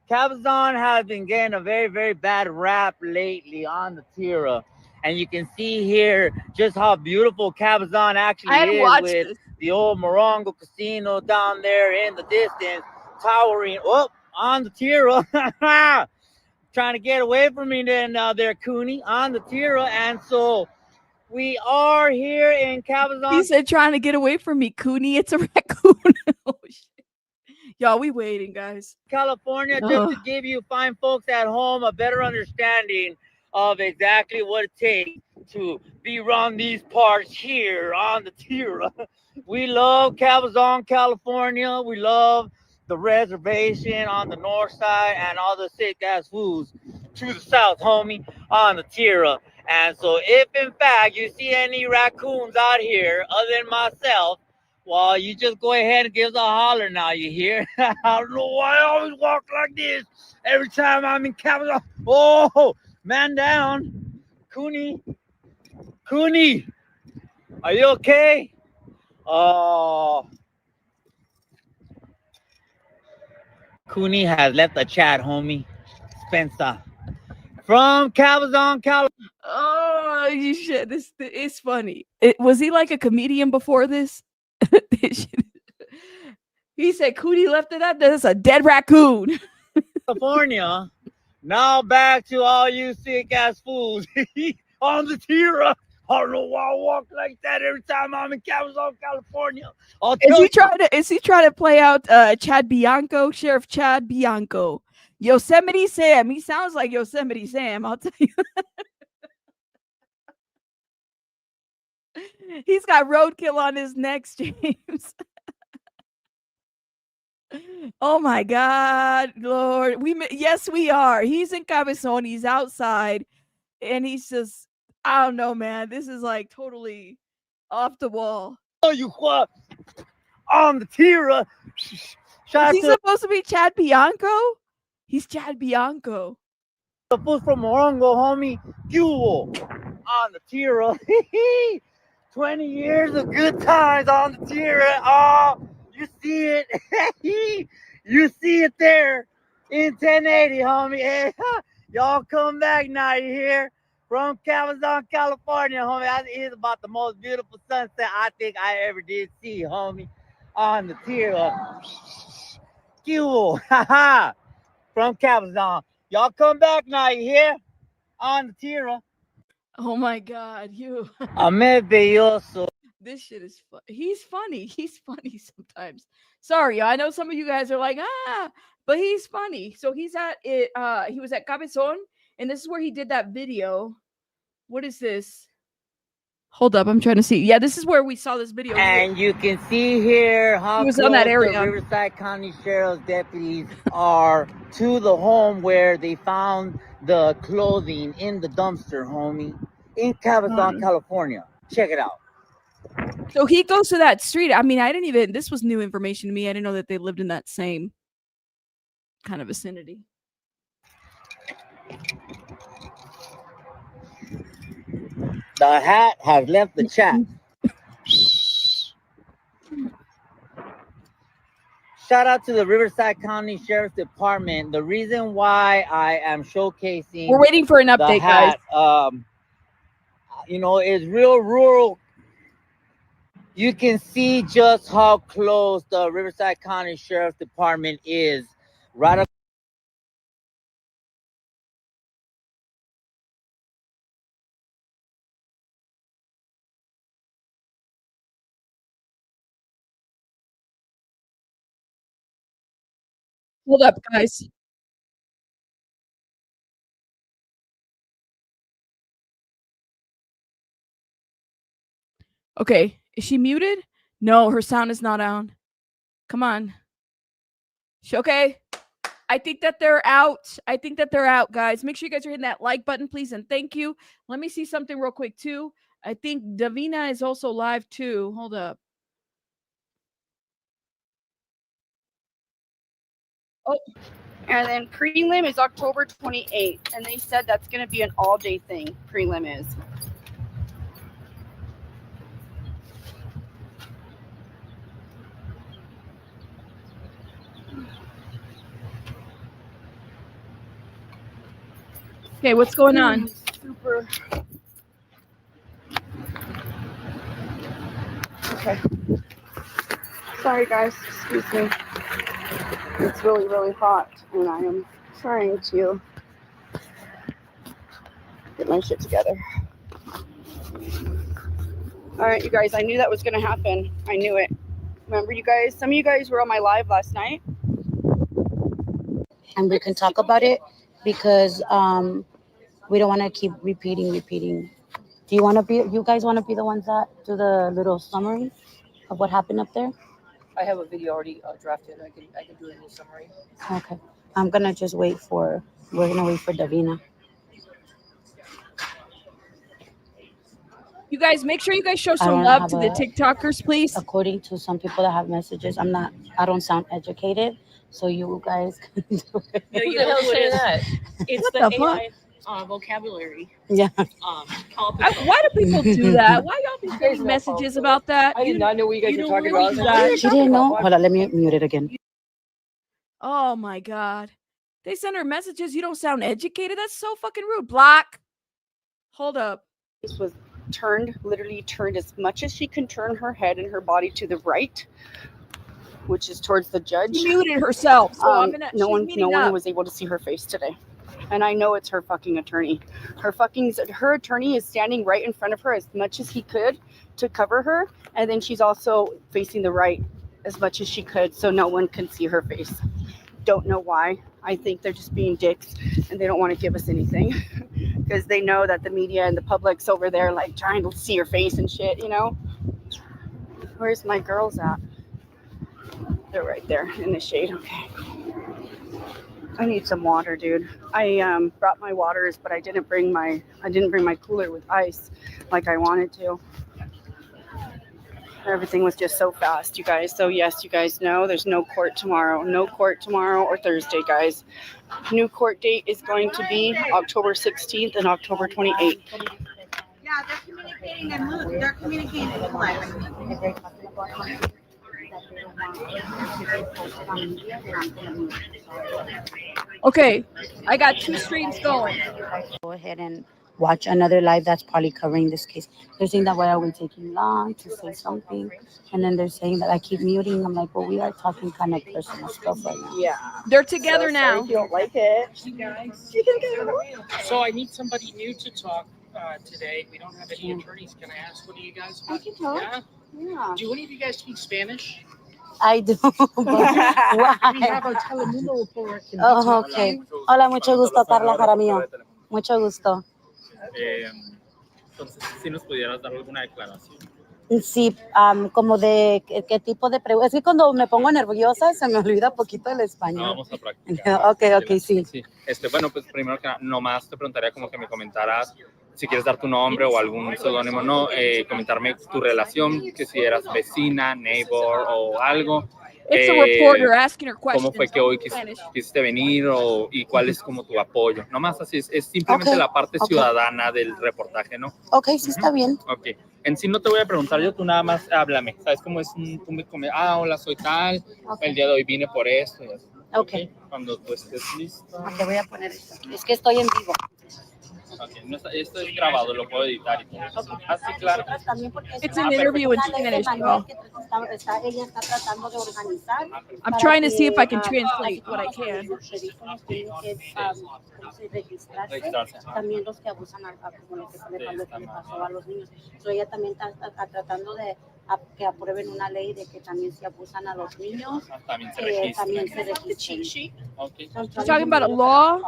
Cabazon has been getting a very, very bad rap lately on the Tira. And you can see here just how beautiful Cabazon actually is with the old Morongo Casino down there in the distance, towering up on the Tira. Trying to get away from me then there, Cooney, on the Tira. And so we are here in Cabazon. He said trying to get away from me, Cooney. It's a raccoon. Oh, shit. Y'all, we waiting, guys. California, just to give you fine folks at home a better understanding of exactly what it takes to be around these parts here on the Tira. We love Cabazon, California. We love the reservation on the north side and all the sick ass foods to the south, homie, on the Tira. And so if in fact you see any raccoons out here other than myself, well, you just go ahead and give us a holler now, you hear? I don't know why I always walk like this every time I'm in Cabazon. Oh, man down. Cooney, are you okay? Oh. Cooney has left the chat, homie. Spencer. From Cabazon, California. Oh, you shit. This is funny. Was he like a comedian before this? He said Cooney left it up. That's a dead raccoon. California. Now back to all you sick ass fools on the Tira. I don't know why I walk like that every time I'm in Cabazon, California. Is he trying to play out Chad Bianco, Sheriff Chad Bianco? Yosemite Sam. He sounds like Yosemite Sam, I'll tell you. He's got roadkill on his neck, James. Oh my God, Lord. Yes, we are. He's in Cabazon. He's outside. And he's just, I don't know, man. This is like totally off the wall. Oh, you what? On the Tira. Is he supposed to be Chad Bianco? He's Chad Bianco. The fool from Morongo, homie. Fuel on the Tira. 20 years of good times on the Tira. Oh, You see it. You see it there in 1080, homie. Hey, y'all come back now, you hear? From Cabazon, California, homie. That is about the most beautiful sunset I think I ever did see, homie. On the tier of Q. From Cabazon. Y'all come back now, you hear? On the tier. Oh my God, you. Ame belloso. This shit is fun. He's funny. He's funny sometimes. Sorry, I know some of you guys are like, but he's funny. So he's at it. He was at Cabezon, and this is where he did that video. What is this? Hold up, I'm trying to see. Yeah, this is where we saw this video. And you can see here how He was close on that the area. Riverside County Sheriff's deputies are to the home where they found the clothing in the dumpster, homie, in Cabazon, California. Check it out. So he goes to that street. I mean, this was new information to me. I didn't know that they lived in that same kind of vicinity. The hat has left the chat. Shout out to the Riverside County Sheriff's Department. The reason why I am showcasing We're waiting for an update, the hat, is real rural. You can see just how close the Riverside County Sheriff's Department is. Right. Hold up, guys. Okay, is she muted? No, her sound is not on. Come on. Okay. I think that they're out. Guys. Make sure you guys are hitting that like button, please, and thank you. Let me see something real quick, too. I think Davina is also live, too. Hold up. Oh. And then prelim is October 28th, and they said that's going to be an all-day thing. Prelim is. Okay, what's going on? Super. Okay. Sorry, guys. Excuse me. It's really, really hot, and I am trying to get my shit together. All right, you guys. I knew that was going to happen. I knew it. Remember, you guys? Some of you guys were on my live last night. And we can talk about it because we don't want to keep repeating. Do you guys want to be the ones that do the little summary of what happened up there? I have a video already drafted. I can do a little summary. Okay. We're gonna wait for Davina. You guys, make sure you guys show some love to the TikTokers, please. According to some people that have messages, I don't sound educated, so you guys can do it. No, you don't say that. It's What the the fuck? AI vocabulary. Yeah. Why do people do that? Why y'all be getting messages about that? I did not know what you guys were talking about. That. She didn't know. Hold on, let me mute it again. Oh my God. They send her messages. You don't sound educated. That's so fucking rude. Block. Hold up. This was literally turned as much as she can turn her head and her body to the right, which is towards the judge. She muted herself. So no one was able to see her face today. And I know it's her fucking attorney. Her attorney is standing right in front of her as much as he could to cover her. And then she's also facing the right as much as she could so no one can see her face. Don't know why. I think they're just being dicks and they don't want to give us anything because they know that the media and the public's over there like trying to see her face and shit, you know? Where's my girls at? They're right there in the shade. Okay. I need some water, dude. I brought my waters, but I didn't bring my cooler with ice like I wanted to. Everything was just so fast, you guys. So yes, you guys know there's no court tomorrow. No court tomorrow or Thursday, guys. New court date is going to be October 16th and October 28th. Yeah, they're communicating and they're communicating. Okay, I got 2 streams going. Go ahead and watch another live that's probably covering this case. They're saying that why are we taking long to say something, and then they're saying that I keep muting. I'm like, well, we are talking kind of personal stuff right now. Yeah, they're together now. If you don't like it, So I need somebody new to talk today. We don't have any attorneys. Can I ask one of you guys? I can talk. Yeah. Do any of you guys speak Spanish? I do. Why? We have a Telemundo report. Oh, okay. Hola, mucho gusto, Carla Jaramillo. Mucho gusto. Entonces, si nos pudieras dar alguna declaración. Sí, como de qué tipo de preguntas. Es que cuando me pongo nerviosa se me olvida poquito el español. No, vamos a practicar. Ok, sí. Bueno, pues primero que nada, nomás te preguntaría como que me comentaras si quieres dar tu nombre o algún seudónimo, ¿no? Comentarme tu relación, que si eras vecina, neighbor o algo. It's a reporter asking her questions. ¿Cómo fue que hoy quisiste venir y cuál es como tu apoyo? Nomás así, es simplemente la parte ciudadana del reportaje, ¿no? Ok, sí está bien. Ok. En sí no te voy a preguntar yo, tú nada más háblame. ¿Sabes cómo es? Tú me comes, hola, soy tal, el día de hoy vine por esto. Y así. Ok. Cuando tú estés listo. Te voy a poner esto. Es que estoy en vivo. Okay. No, esto es grabado, lo puedo editar y todo eso. Así, claro. It's an interview in Spanish, bro. Ella está tratando de organizar. I'm trying to see if I can translate what I can. También los que abusan como lo que le pasó a los niños. Ella también está tratando de que aprueben una ley de que también si abusan a los niños, también se registren. We're talking about a law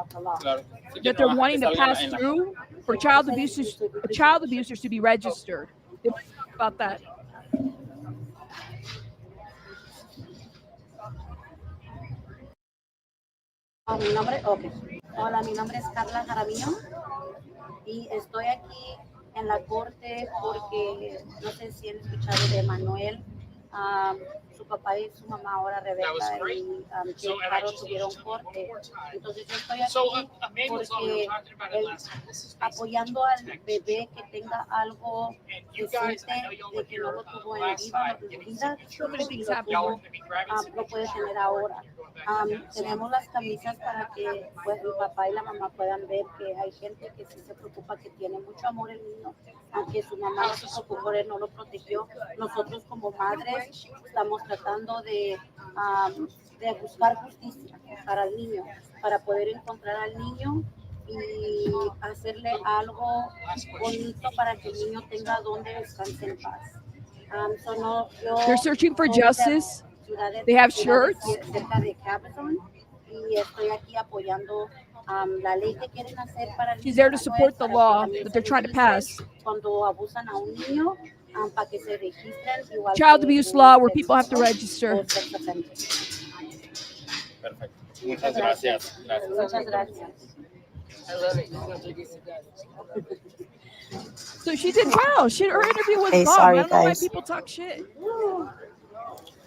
that they're wanting to pass through for child abusers to be registered. They want to talk about that. Hola, mi nombre es Carla Jaramillo y estoy aquí en la corte porque no sé si han escuchado de Manuel. Su papá y su mamá ahora Rebeca y Jake Haro tuvieron corte. Entonces yo estoy aquí porque apoyando al bebé que tenga algo decente de que no lo tuvo en vida, lo puede tener ahora. Tenemos las camisas para que pues, el papá y la mamá puedan ver que hay gente que sí se preocupa, que tiene mucho amor el niño, aunque su mamá no se preocupó por él, no lo protegió. Nosotros como madres estamos tratando de buscar justicia para el niño, para poder encontrar al niño y hacerle algo bonito para que el niño tenga donde descanse en paz. They're searching for justice. They have shirts. Cerca de Cabazon, y estoy aquí apoyando la ley que quieren hacer para el niño. She's there to support the law that they're trying to pass. Cuando abusan a un niño, para que se registren. Child abuse law where people have to register. Perfecto. Muchas gracias. Muchas gracias. I love it. So she did well. Her interview was bomb. Sorry, I don't know why guys. people talk shit.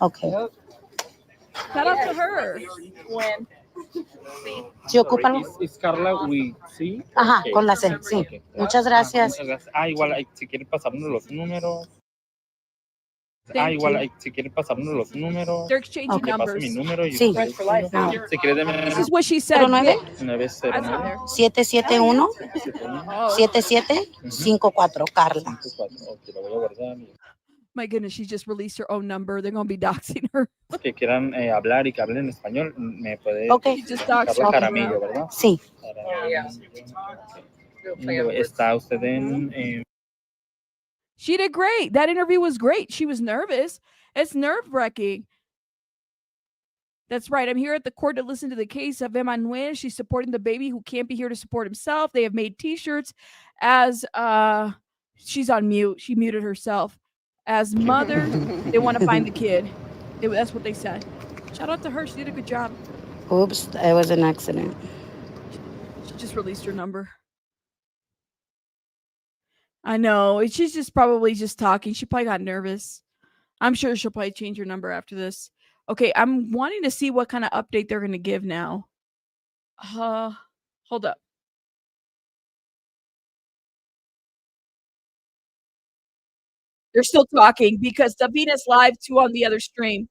Okay. Shout out to her. When? ¿Se ocupan? ¿Es Carla with C? Ajá, Okay. con la C, sí. Okay. Muchas gracias. Muchas gracias. Igual, si quieren pasarnos los números. Thank you. Si quieren pasarnos los números. They're exchanging Que pase numbers. mi número. Y Sí. ustedes, si quieren, This is what she said. 909 771 7754 Carla. Ok, lo voy a guardar. My goodness, she just released her own number. They're going to be doxing her. Que quieran hablar y que hablen en español, me puede Just dox Carla her. Jaramillo, ¿verdad? Sí. Está usted en She did great. That interview was great. She was nervous. It's nerve-wracking. That's right. I'm here at the court to listen to the case of EMMANUEL. She's supporting the baby who can't be here to support himself. They have made t-shirts as she's on mute. She muted herself. As mother, they want to find the kid. That's what they said. Shout out to her. She did a good job. Oops, it was an accident. She just released her number. I know. She's just probably just talking. She probably got nervous. I'm sure she'll probably change her number after this. Okay, I'm wanting to see what kind of update they're going to give now. Hold up. They're still talking because Davina's live too on the other stream.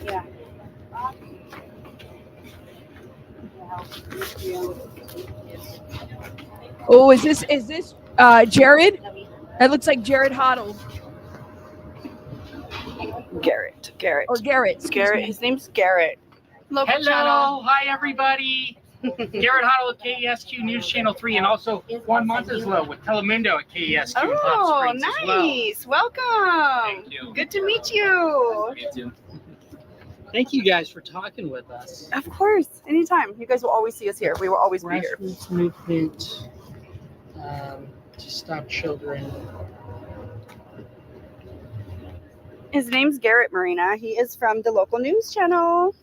Yeah. Oh, is this Jared? That looks like Jared Hoddle. Garrett. Or Garrett. Garrett. His name's Garrett. Local Hello, channel. hi everybody. Garrett Hoddle at KESQ News Channel 3 and also Juan Monteslo with Telemundo at KESQ. Oh, nice. Welcome. Thank you. Good to meet you. Thank you guys for talking with us. Of course. Anytime. You guys will always see us here. We will always be here. Grassroots movement to stop children. His name's Garrett Marina. He is from the local news channel.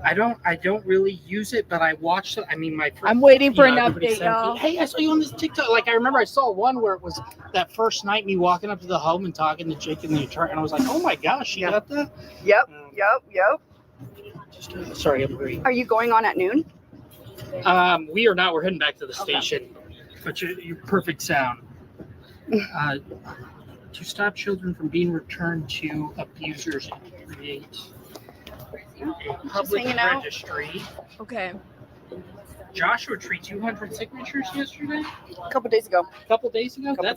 I don't really use it, but I watched it. I mean, I'm waiting for an everybody update, sent me, y'all. hey, I saw you on this TikTok. Like, I remember I saw one where it was that first night, me walking up to the home and talking to Jake and the attorney, and I was like, oh my gosh, you got that? Yep. Sorry, I'm great. Are you going on at noon? We are not. We're heading back to the station. But you're perfect sound. To stop children from being returned to abusers and create a public hanging out. registry. Okay. Joshua Tree, 200 signatures yesterday? A couple days ago. That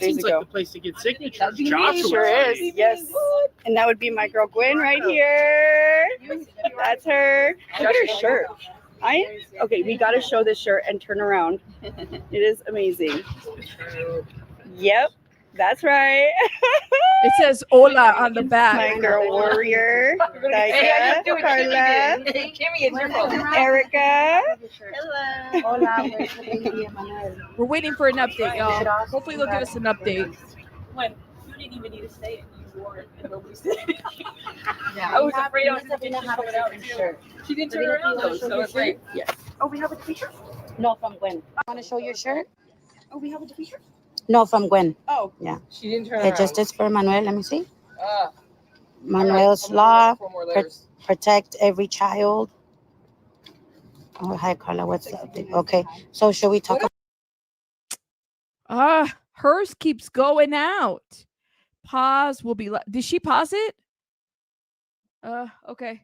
seems like the place to get signatures. Joshua Sure Tree. is. Yes. And that would be my girl Gwen right here. That's her. Look at her shirt. Okay, we got to show this shirt and turn around. It is amazing. Yep, that's right. It says Ola on the back. My girl warrior. Daika, Carla, Erica. We're waiting for an update, y'all. Hopefully they'll give us an update. When you didn't even need to say it, you wore it and nobody said it. I was afraid I was going to coming out too. She didn't turn around though, so it's like, yes. Oh, we have a t-shirt? No, from Gwen. Want to show your shirt? Oh, we have a t-shirt? No, from Gwen. Oh. Yeah. She didn't turn It around. just is for Manuel. Let me see. Manuel's law, protect every child. Oh, hi, Carla. What's up? Okay. So should we talk about Hers keeps going out. Pause will be. Did she pause it? Okay.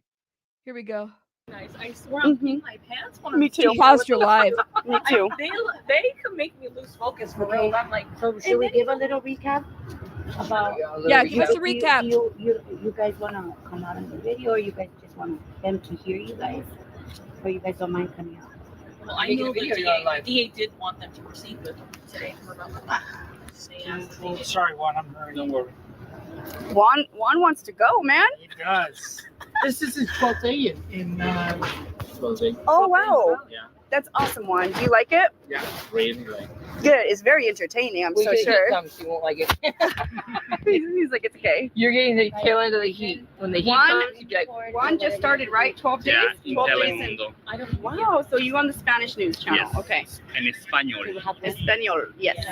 Here we go. Nice. I swear I'm peeing my pants when Me I'm too. You paused your live. Me too. They could make me lose focus for real. I'm like, So should we give a little recap about? Yeah, give us a recap. You guys want to come out in the video, or you guys just want them to hear you guys, or you guys don't mind coming out? well, I know the DA did want them to proceed with today. Sorry, Juan, I'm hurrying. Don't worry. Juan wants to go, man. He does. This is his 12th day in Oh, wow. Yeah. That's awesome, Juan. Do you like it? Yeah, really like. Good. It's very entertaining, I'm so sure. She won't like it. He's like, it's okay. You're getting the tail end of the heat. When the heat Juan, comes, you get like, Juan just started, right? 12 days? Yeah, in 12 days in. Telemundo. Wow, so you on the Spanish news channel? Yes. Okay. En español. Espanol, yes.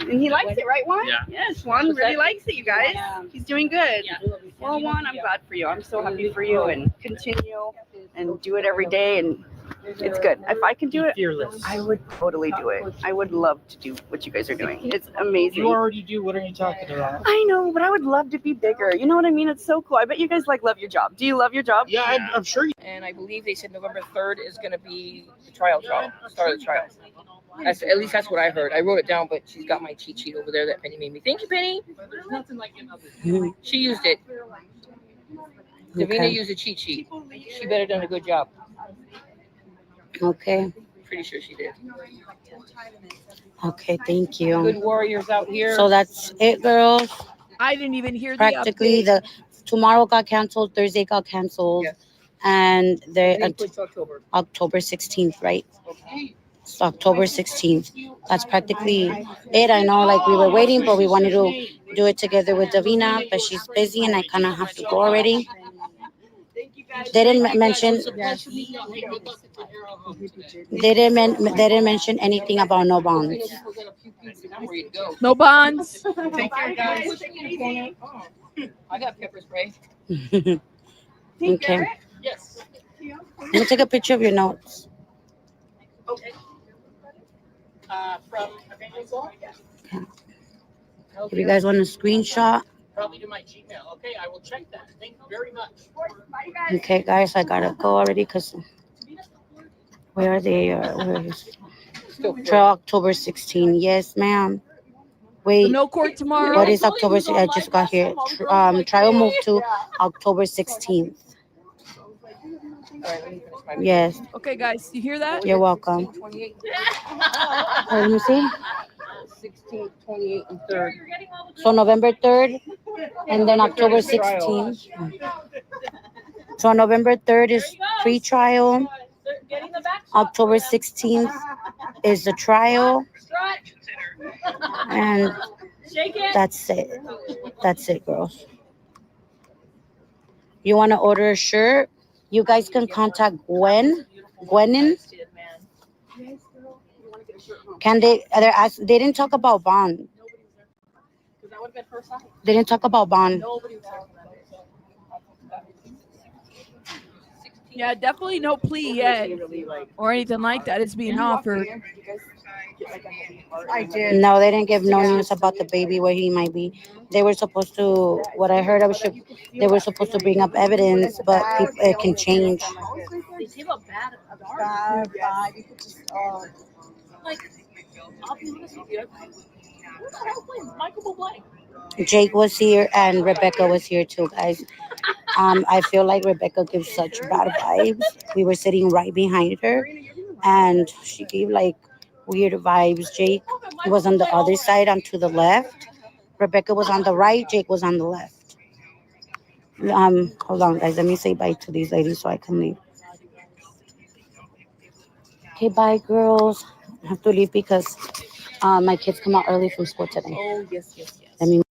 And he likes it, right, Juan? Yeah. Yes, Juan really likes it, you guys. He's doing good. Well, Juan, I'm glad for you. I'm so happy for you, and continue and do it every day, and it's good. If I can do it, Fearless. I would totally do it. I would love to do what you guys are doing. It's amazing. You already do. What are you talking about? I know, but I would love to be bigger. You know what I mean? It's so cool. I bet you guys love your job. Do you love your job? Yeah, I'm sure you. and I believe they said November 3rd is going to be the trial, start of the trial. At least that's what I heard. I wrote it down, but she's got my cheat sheet over there that Penny made me. Thank you, Penny. There's nothing like another. She used it. Davina Okay. used a cheat sheet. She better done a good job. Okay. Pretty sure she did. Okay. Thank you. Good warriors out here. So that's it, girls. I didn't even hear the Practically, update. tomorrow got canceled, Thursday got canceled, and And then they're push to October. October 16th, right? It's October 16th. That's practically it. I know, like, we were waiting, but we wanted to do it together with Davina, but she's busy and I kind of have to go already. They didn't mention. They didn't mention anything about no bonds. No bonds. Take care, guys. I got pepper spray. Okay. Yes. Let me take a picture of your notes. Okay. From Emmanuel's law? If you guys want a screenshot. Probably to my Gmail. Okay, I will check that. Thank you very much. Okay, guys, I gotta go already because where are they? Where is trial October 16? Yes, ma'am. Wait. No court tomorrow. What is October? I just got here. Trial moved to October 16th. Yes. Okay, guys, you hear that? You're welcome. Let me see. 16th, 28th, and 3rd. So November 3rd and then October 16th. So November 3rd is pre-trial. October 16th is the trial. And that's it. That's it, girls. You want to order a shirt? You guys can contact Gwenin. Can they? They didn't talk about bond. They didn't talk about bond. Yeah, definitely no plea yet or anything like that is being offered. I did. No, they didn't give no news about the baby where he might be. They were supposed to. What I heard, they were supposed to bring up evidence, but it can change. They give a bad vibe. You could just, like, I'll be honest with you. Who the hell plays Michael Bublé? Jake was here and Rebecca was here too, guys. I feel like Rebecca gives such bad vibes. We were sitting right behind her, and she gave like weird vibes. Jake was on the other side, on to the left. Rebecca was on the right. Jake was on the left. Hold on, guys. Let me say bye to these ladies so I can leave. Okay, bye, girls. I have to leave because my kids come out early from school today. Oh, yes. Let me.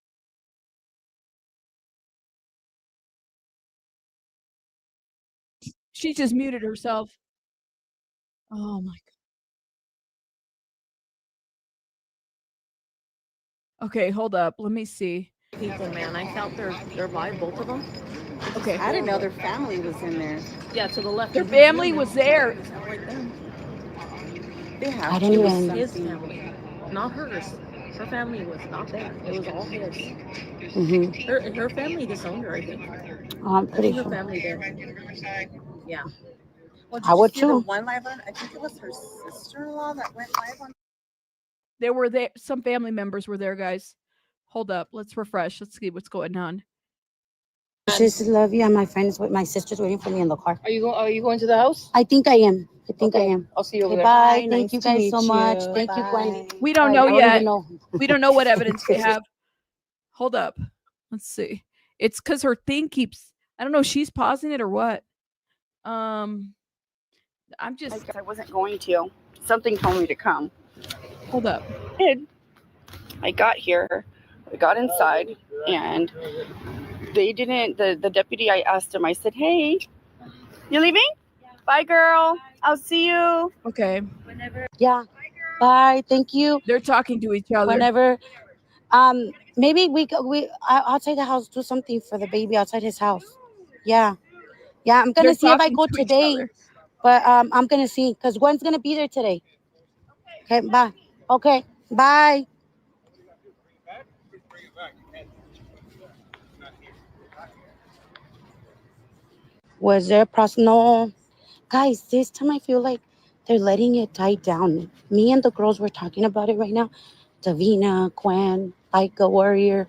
She just muted herself. Oh my God. Okay, hold up. Let me see. People, man, I felt their vibe, both of them. Okay. I didn't know their family was in there. Yeah, to the left. Their family was there. They have. I didn't It was even. his family, not hers. Her family was not there. It was all his. Mm-hmm. Her family disowned her, I think. I'm pretty Her sure. family did. Yeah. Well, I would you see the too. one live on? I think it was her sister-in-law that went live on. There were there. Some family members were there, guys. Hold up. Let's refresh. Let's see what's going on. Sisters love you, and my friends with my sister's waiting for me in the car. Are you going to the house? I think I am. I am. I'll see you over Okay, there. bye. Bye. Thank Nice you to guys meet so much. you. Thank you, Gwen. We don't Bye. know I don't yet. even know. We don't know what evidence they have. Hold up. Let's see. It's because her thing keeps. I don't know. She's pausing it or what. I'm just. Oh, Oh. I wasn't going to. Something told me to come. Hold up. I got here. I got inside, and they didn't. The deputy. I asked him. I said, "Hey, you leaving? Bye, girl. I'll see you." Okay. Yeah. Bye. Thank you. They're talking to each other. Whenever. Maybe we outside the house do something for the baby outside his house. Yeah. I'm gonna They're see if I talking go to each today, other. but I'm gonna see because Gwen's gonna be there today. Okay. Bye. Okay. Bye. Was there a process? No. Guys, this time I feel like they're letting it die down. Me and the girls were talking about it right now. Davina, Gwen, Laika, Warrior,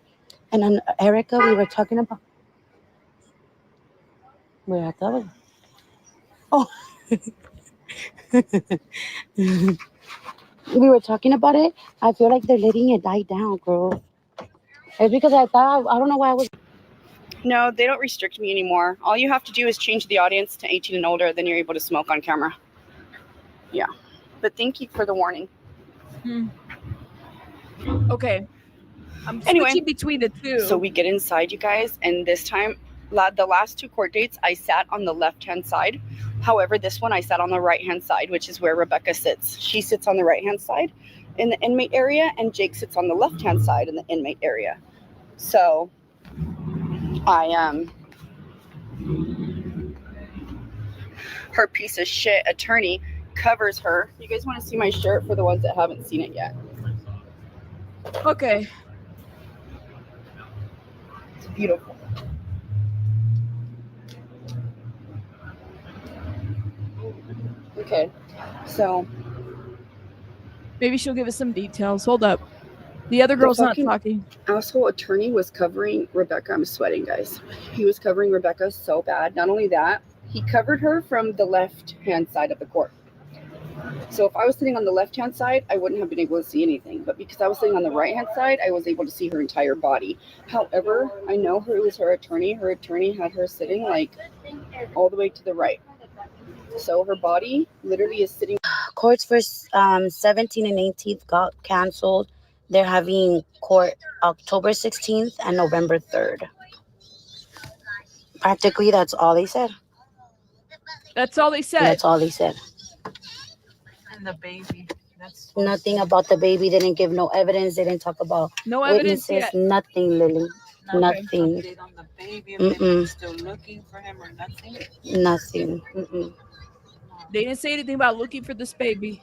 and then Erica, we were talking about. Where at that? Oh. We were talking about it. I feel like they're letting it die down, girl. It's because I thought, I don't know why I was. No, they don't restrict me anymore. All you have to do is change the audience to 18 and older, then you're able to smoke on camera. Yeah. But thank you for the warning. Okay. I'm Anyway, switching between the two. So we get inside, you guys, and this time, the last two court dates, I sat on the left-hand side. However, this one I sat on the right-hand side, which is where Rebecca sits. She sits on the right-hand side in the inmate area, and Jake sits on the left-hand side in the inmate area. So her piece of shit attorney covers her. You guys want to see my shirt for the ones that haven't seen it yet? Okay. It's beautiful. Okay, so maybe she'll give us some details. Hold up. The other girl's not talking. Asshole attorney was covering Rebecca. I'm sweating, guys. He was covering Rebecca so bad. Not only that, he covered her from the left-hand side of the court. So if I was sitting on the left-hand side, I wouldn't have been able to see anything. But because I was sitting on the right-hand side, I was able to see her entire body. However, I know it was her attorney. Her attorney had her sitting like all the way to the right. So her body literally is sitting. Courts for 17 and 18th got canceled. They're having court October 16th and November 3rd. Practically, that's all they said. That's all they said. That's all they said. And the baby. That's nothing about the baby. They didn't give no evidence. They didn't talk about no evidence witnesses. yet. Nothing, Lily. Nothing. Update on the baby, if they're still looking for him or nothing. Nothing. Mm-mm. They didn't say anything about looking for this baby.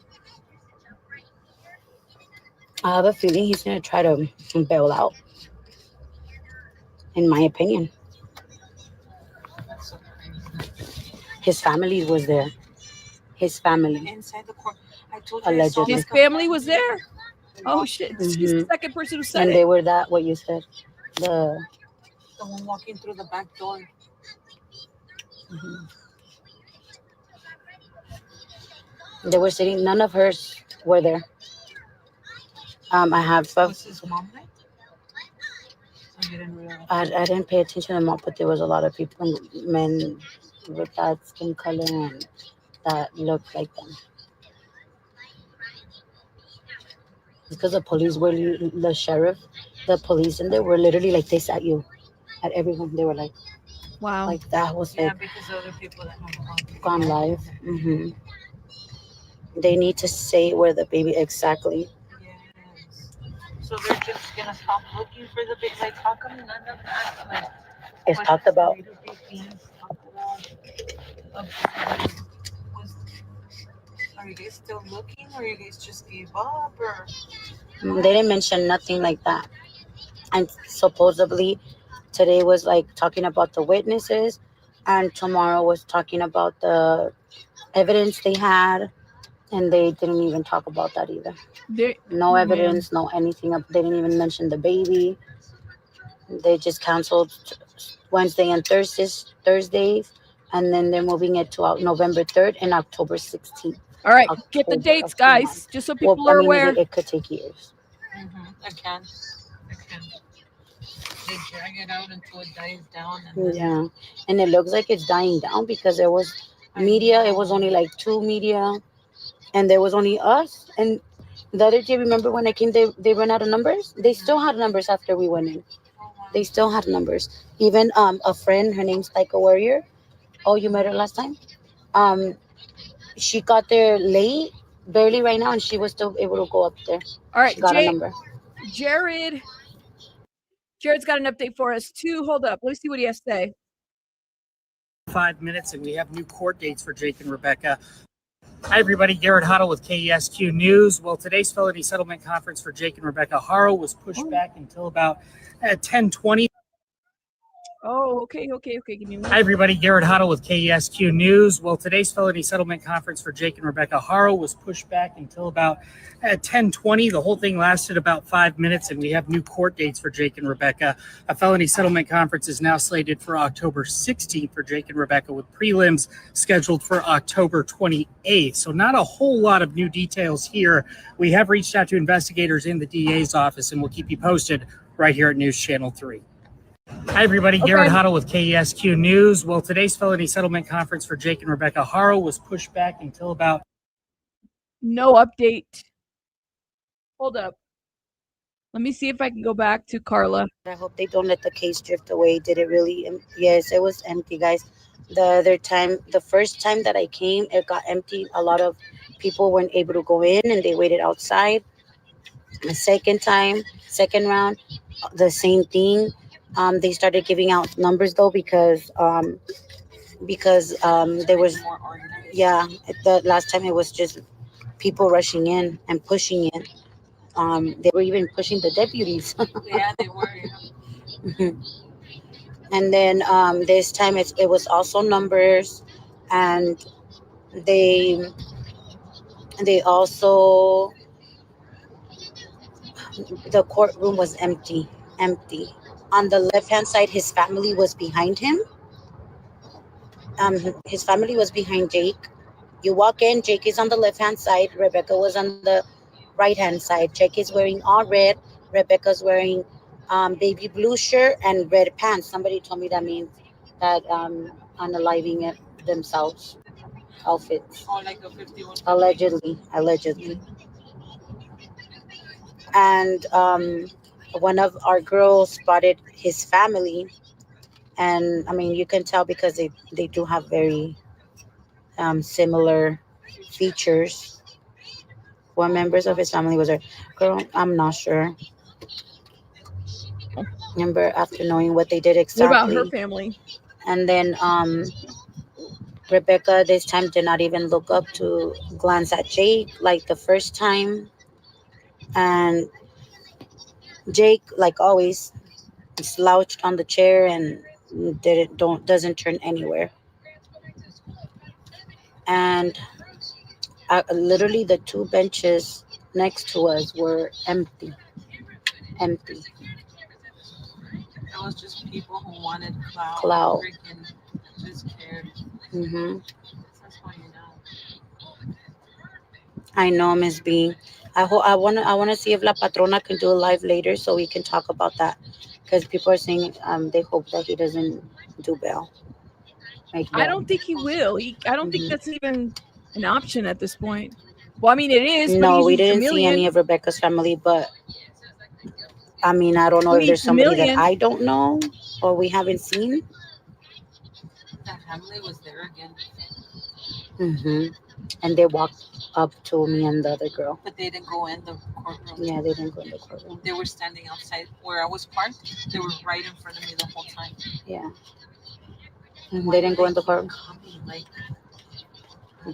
I have a feeling he's gonna try to bail out. In my opinion, his family was there. His family. Inside the court. I told you Allegedly. His family was there. Oh shit! She's the second person who said and it. they were that what you said. The one walking through the back door. They were sitting. None of hers were there. I have. Was his mom there? So you didn't realize? I didn't pay attention to them all, but there was a lot of people, men with that skin color and that looked like them. Because the police were the sheriff, the police, and they were literally like this at you, at everyone. They were like, wow, like that was Yeah, like because other people that have gone live. They need to say where the baby exactly. Yes. So they're just gonna stop looking for the baby. Like, how come none of that? Like, It's talked about. Are you guys still looking, or you guys just gave up, or? They didn't mention nothing like that. And supposedly today was like talking about the witnesses, and tomorrow was talking about the evidence they had, and they didn't even talk about that either. No evidence, no anything. They didn't even mention the baby. They just canceled Wednesday and Thursdays, and then they're moving it to November 3rd and October 16th. All right, get the dates, guys, just so people are aware. It could take years. I can. They drag it out until it dies down. And Yeah, and it looks like it's dying down because there was media. It was only like 2 media, and there was only us. And the other day, remember when I came, they ran out of numbers. They still had numbers after we went in. They still had numbers. Even a friend, her name's like a warrior. Oh, you met her last time. She got there late, barely right now, and she was still able to go up there. All right, she got a number. Jared's got an update for us too. Hold up, let's see what he has to say. 5 minutes, and we have new court dates for Jake and Rebecca. Hi, everybody. Garrett Hotto with KESQ News. Well, today's felony settlement conference for Jake and Rebecca Haro was pushed back until about 10:20. Oh, okay. Give me a minute. Hi, everybody. Garrett Hotto with KESQ News. Well, today's felony settlement conference for Jake and Rebecca Haro was pushed back until about 10:20. The whole thing lasted about 5 minutes, and we have new court dates for Jake and Rebecca. A felony settlement conference is now slated for October 16th for Jake and Rebecca, with prelims scheduled for October 28th. So not a whole lot of new details here. We have reached out to investigators in the DA's office, and we'll keep you posted right here at News Channel 3. Hi, everybody. Garrett Hotto with KESQ News. Well, today's felony settlement conference for Jake and Rebecca Haro was pushed back until about... No update. Hold up. Let me see if I can go back to Carla. I hope they don't let the case drift away. Did it really? Yes, it was empty, guys. The first time that I came, it got empty. A lot of people weren't able to go in, and they waited outside. The second round, the same thing. They started giving out numbers though because there was, yeah, the last time it was just people rushing in and pushing in. They were even pushing the deputies. Yeah, they were. Mhm. And then this time it was also numbers, and they they also, the courtroom was empty. On the left hand side, his family was behind him. His family was behind Jake. You walk in, Jake is on the left hand side. Rebecca was on the right hand side. Jake is wearing all red. Rebecca's wearing baby blue shirt and red pants. Somebody told me that means that unaliving it themselves outfits. Oh, like a 51. Allegedly. And one of our girls spotted his family, and I mean you can tell because they do have very similar features. What members of his family was there? Girl, I'm not sure. Remember after knowing what they did What about her exactly. family? And then Rebecca this time did not even look up to glance at Jake like the first time. And Jake, like always, slouched on the chair and doesn't turn anywhere. And literally the two benches next to us were empty. It was just people who wanted clout. Clout. Freaking just cared. Hmm. That's why you know. I know, Miss B. I wanna see if La Patrona can do a live later so we can talk about that, because people are saying they hope that he doesn't do bail. Make I bail. don't think he will. I don't think Mhm. that's even an option at this point. Well, I mean, it is, but No, he's we a didn't see any chameleon. of Rebecca's family, but I mean, I don't know I if mean, there's somebody that chameleon. I don't know or we haven't seen. That family was there again. Hmm. And they walked up to me and the other girl. But they didn't go in the courtroom. Yeah, they didn't go in the courtroom. They were standing outside where I was parked. They were right in front of me the whole time. Yeah. Why They didn't would go in the keep courtroom. coming? Like,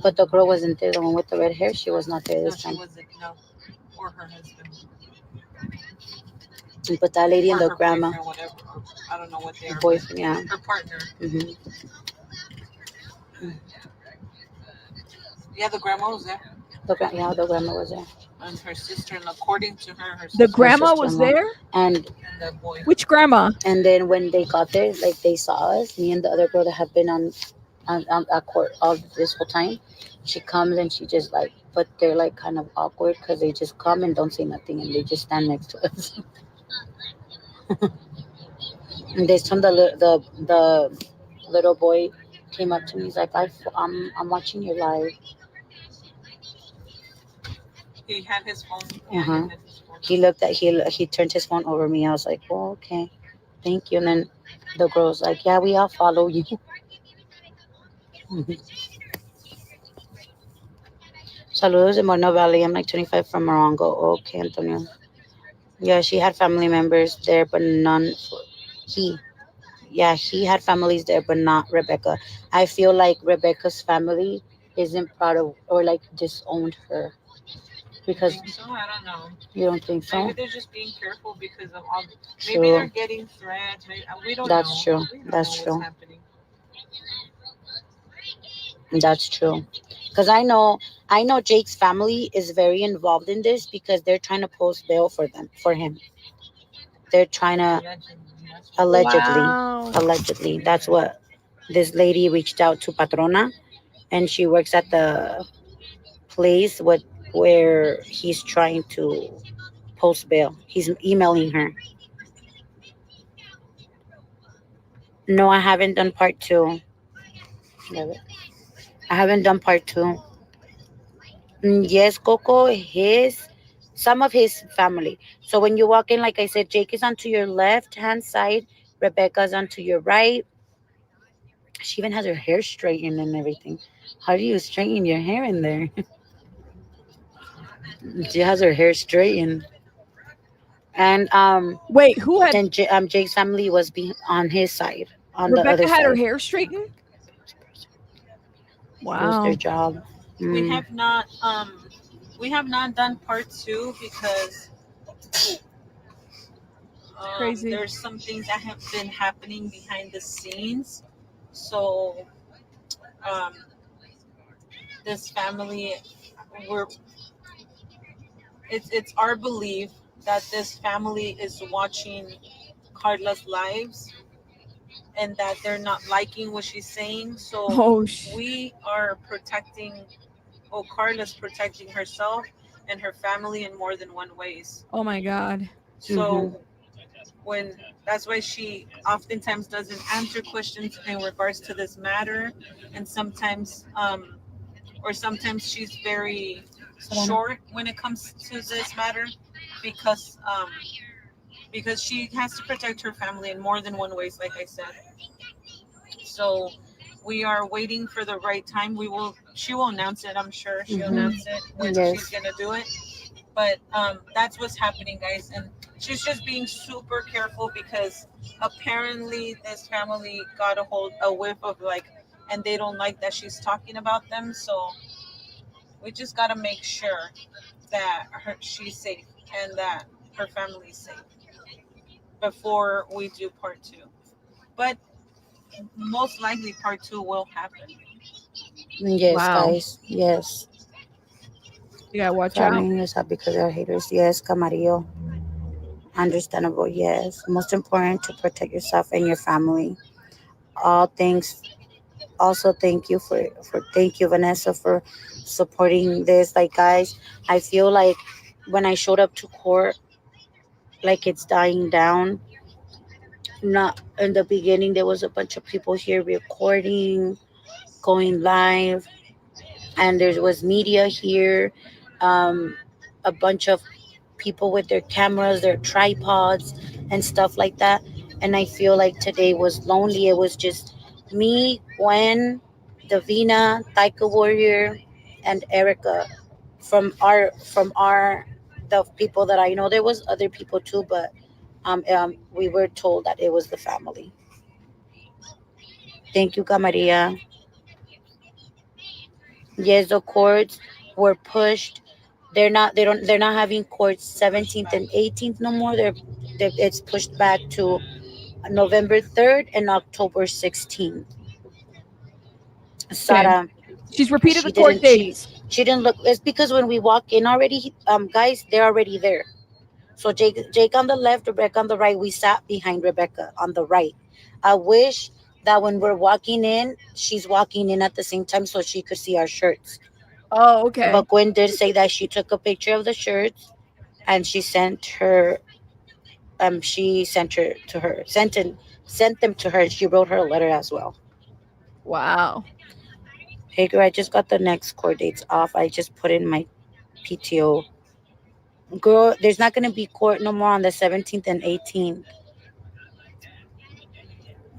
But the girl wasn't there. The one with the red hair, she was not there no, this she time. wasn't. No, or her husband, But that lady or and the her grandma, boyfriend, whatever. Or, I don't know what they are. boyfriend, yeah. Her partner. Hmm. Yeah, the grandma was there. The grandma was there. And her sister, and according to her, her The sister. grandma was there. And The boy. Which grandma? and then when they got there, like they saw us, me and the other girl that have been on at court all this whole time. She comes and she just like, but they're like kind of awkward because they just come and don't say nothing and they just stand next to us. And this time the little boy came up to me. He's like, I'm watching your live. He had his phone. Uh-huh. He looked at he turned his phone over me. I was like, oh, okay, thank you. And then the girl's like, yeah, we all follow you. Saludos de Moreno Valley. I'm like 25 from Morongo. Okay, Antonio. Yeah, she had family members there, but none. He, yeah, he had families there, but not Rebecca. I feel like Rebecca's family isn't proud of or like disowned her because Think so? I don't know. you don't think so. Maybe they're just being careful because of all. Maybe True. they're getting threats. Maybe, we don't That's know. true. We don't That's know true. what's happening. That's true. Because I know Jake's family is very involved in this because they're trying to post bail for him. They're trying to allegedly, Wow. allegedly. That's what this lady reached out to Patrona, and she works at the place where he's trying to post bail. He's emailing her. No, I haven't done part two. I haven't done part two. Yes, Coco, some of his family. So when you walk in, like I said, Jake is onto your left hand side, Rebecca's onto your right. She even has her hair straightened and everything. How do you straighten your hair in there? She has her hair straightened. And wait, who had? And Jake's family was on his side, on the Rebecca other had her side. hair straightened. Lose their Wow. job. We have not done part 2 because Crazy. there's some things that have been happening behind the scenes. So this family, it's our belief that this family is watching Carla's lives and that they're not liking what she's saying. So we are protecting, Carla's protecting herself and her family in more than one ways. Oh my God. So when that's why she oftentimes doesn't answer questions in regards to this matter, and sometimes sometimes she's very short when it comes to this matter because she has to protect her family in more than one ways, like I said. So we are waiting for the right time. She will announce it, I'm sure. She'll announce it when she's gonna do it. But that's what's happening, guys. And she's just being super careful because apparently this family got a whiff of and they don't like that she's talking about them. So we just got to make sure that she's safe and that her family's safe before we do part 2. But most likely part 2 will happen. Yes, guys. Yes. You gotta watch Family is up because they're haters. Yes, Camarillo. Understandable. Yes. Most important to protect yourself and your family. All things. Also, thank you thank you, Vanessa, for supporting this. Like, guys, I feel like when I showed up to court, like it's dying down. Not in the beginning, there was a bunch of people here recording, going live, and there was media here, um, a bunch of people with their cameras, their tripods, and stuff like that. And I feel like today was lonely. It was just me, Gwen, Davina, Taika Warrior, and Erica from our the people that I know. There was other people too, but we were told that it was the family. Thank you, Camaria. Yes, the courts were pushed. They're not having courts 17th and 18th no more. It's pushed back to November 3rd and October 16th. Sarah, she's repeated the court dates. She didn't look. It's because when we walk in already, guys, they're already there. So Jake on the left, Rebecca on the right. We sat behind Rebecca on the right. I wish that when we're walking in, she's walking in at the same time so she could see our shirts. Oh, okay. But Gwen did say that she took a picture of the shirts and she sent her sent them to her, and she wrote her a letter as well. Wow. Hey girl, I just got the next court dates off. I just put in my PTO. Girl, there's not gonna be court no more on the 17th and 18th.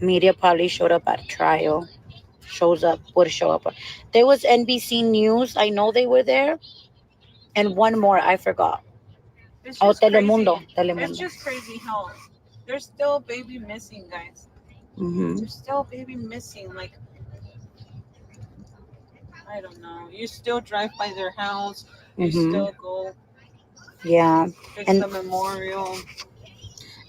Media probably showed up at trial. Would show up. There was NBC News. I know they were there. And one more, I forgot. Telemundo. It's just crazy how there's still a baby missing, guys. There's still a baby missing. Like, I don't know. You still drive by their house. You still go. Yeah. Fix the memorial.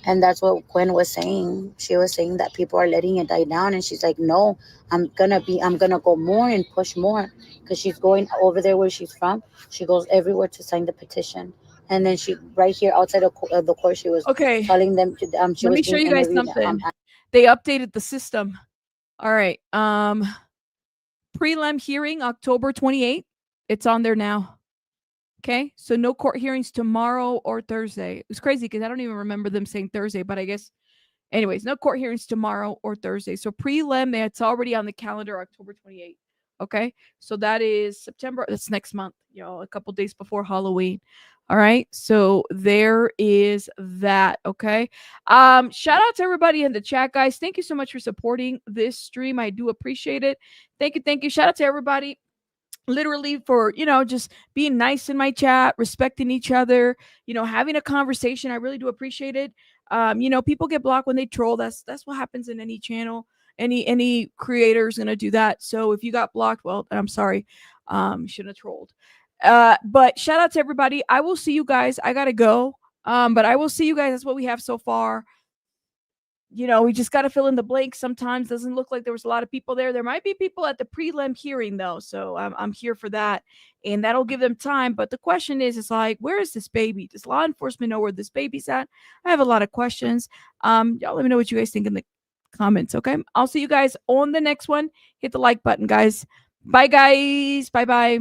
And that's what Gwen was saying. She was saying that people are letting it die down, and she's like, "No, I'm gonna go more and push more," because she's going over there where she's from. She goes everywhere to sign the petition, and then she right here outside of the court, she was telling them. She Let was me show being you guys interviewed, something. They updated the system. All right. Prelim hearing October 28th. It's on there now. Okay, so no court hearings tomorrow or Thursday. It was crazy because I don't even remember them saying Thursday, but I guess, anyways, no court hearings tomorrow or Thursday. So prelim, it's already on the calendar, October 28th. Okay, so that is September. That's next month, a couple days before Halloween. All right, so there is that. Okay, shout out to everybody in the chat, guys. Thank you so much for supporting this stream. I do appreciate it. Thank you. Shout out to everybody literally for, just being nice in my chat, respecting each other, having a conversation. I really do appreciate it. People get blocked when they troll. That's what happens in any channel. Any creator is gonna do that. So if you got blocked, well, I'm sorry. You shouldn't have trolled. But shout out to everybody. I will see you guys. I gotta go. But I will see you guys. That's what we have so far. We just got to fill in the blanks. Sometimes doesn't look like there was a lot of people there. There might be people at the prelim hearing though, so I'm here for that, and that'll give them time. But the question is, it's like, where is this baby? Does law enforcement know where this baby's at? I have a lot of questions. Y'all let me know what you guys think in the comments. Okay, I'll see you guys on the next one. Hit the like button, guys. Bye, guys. Bye, bye.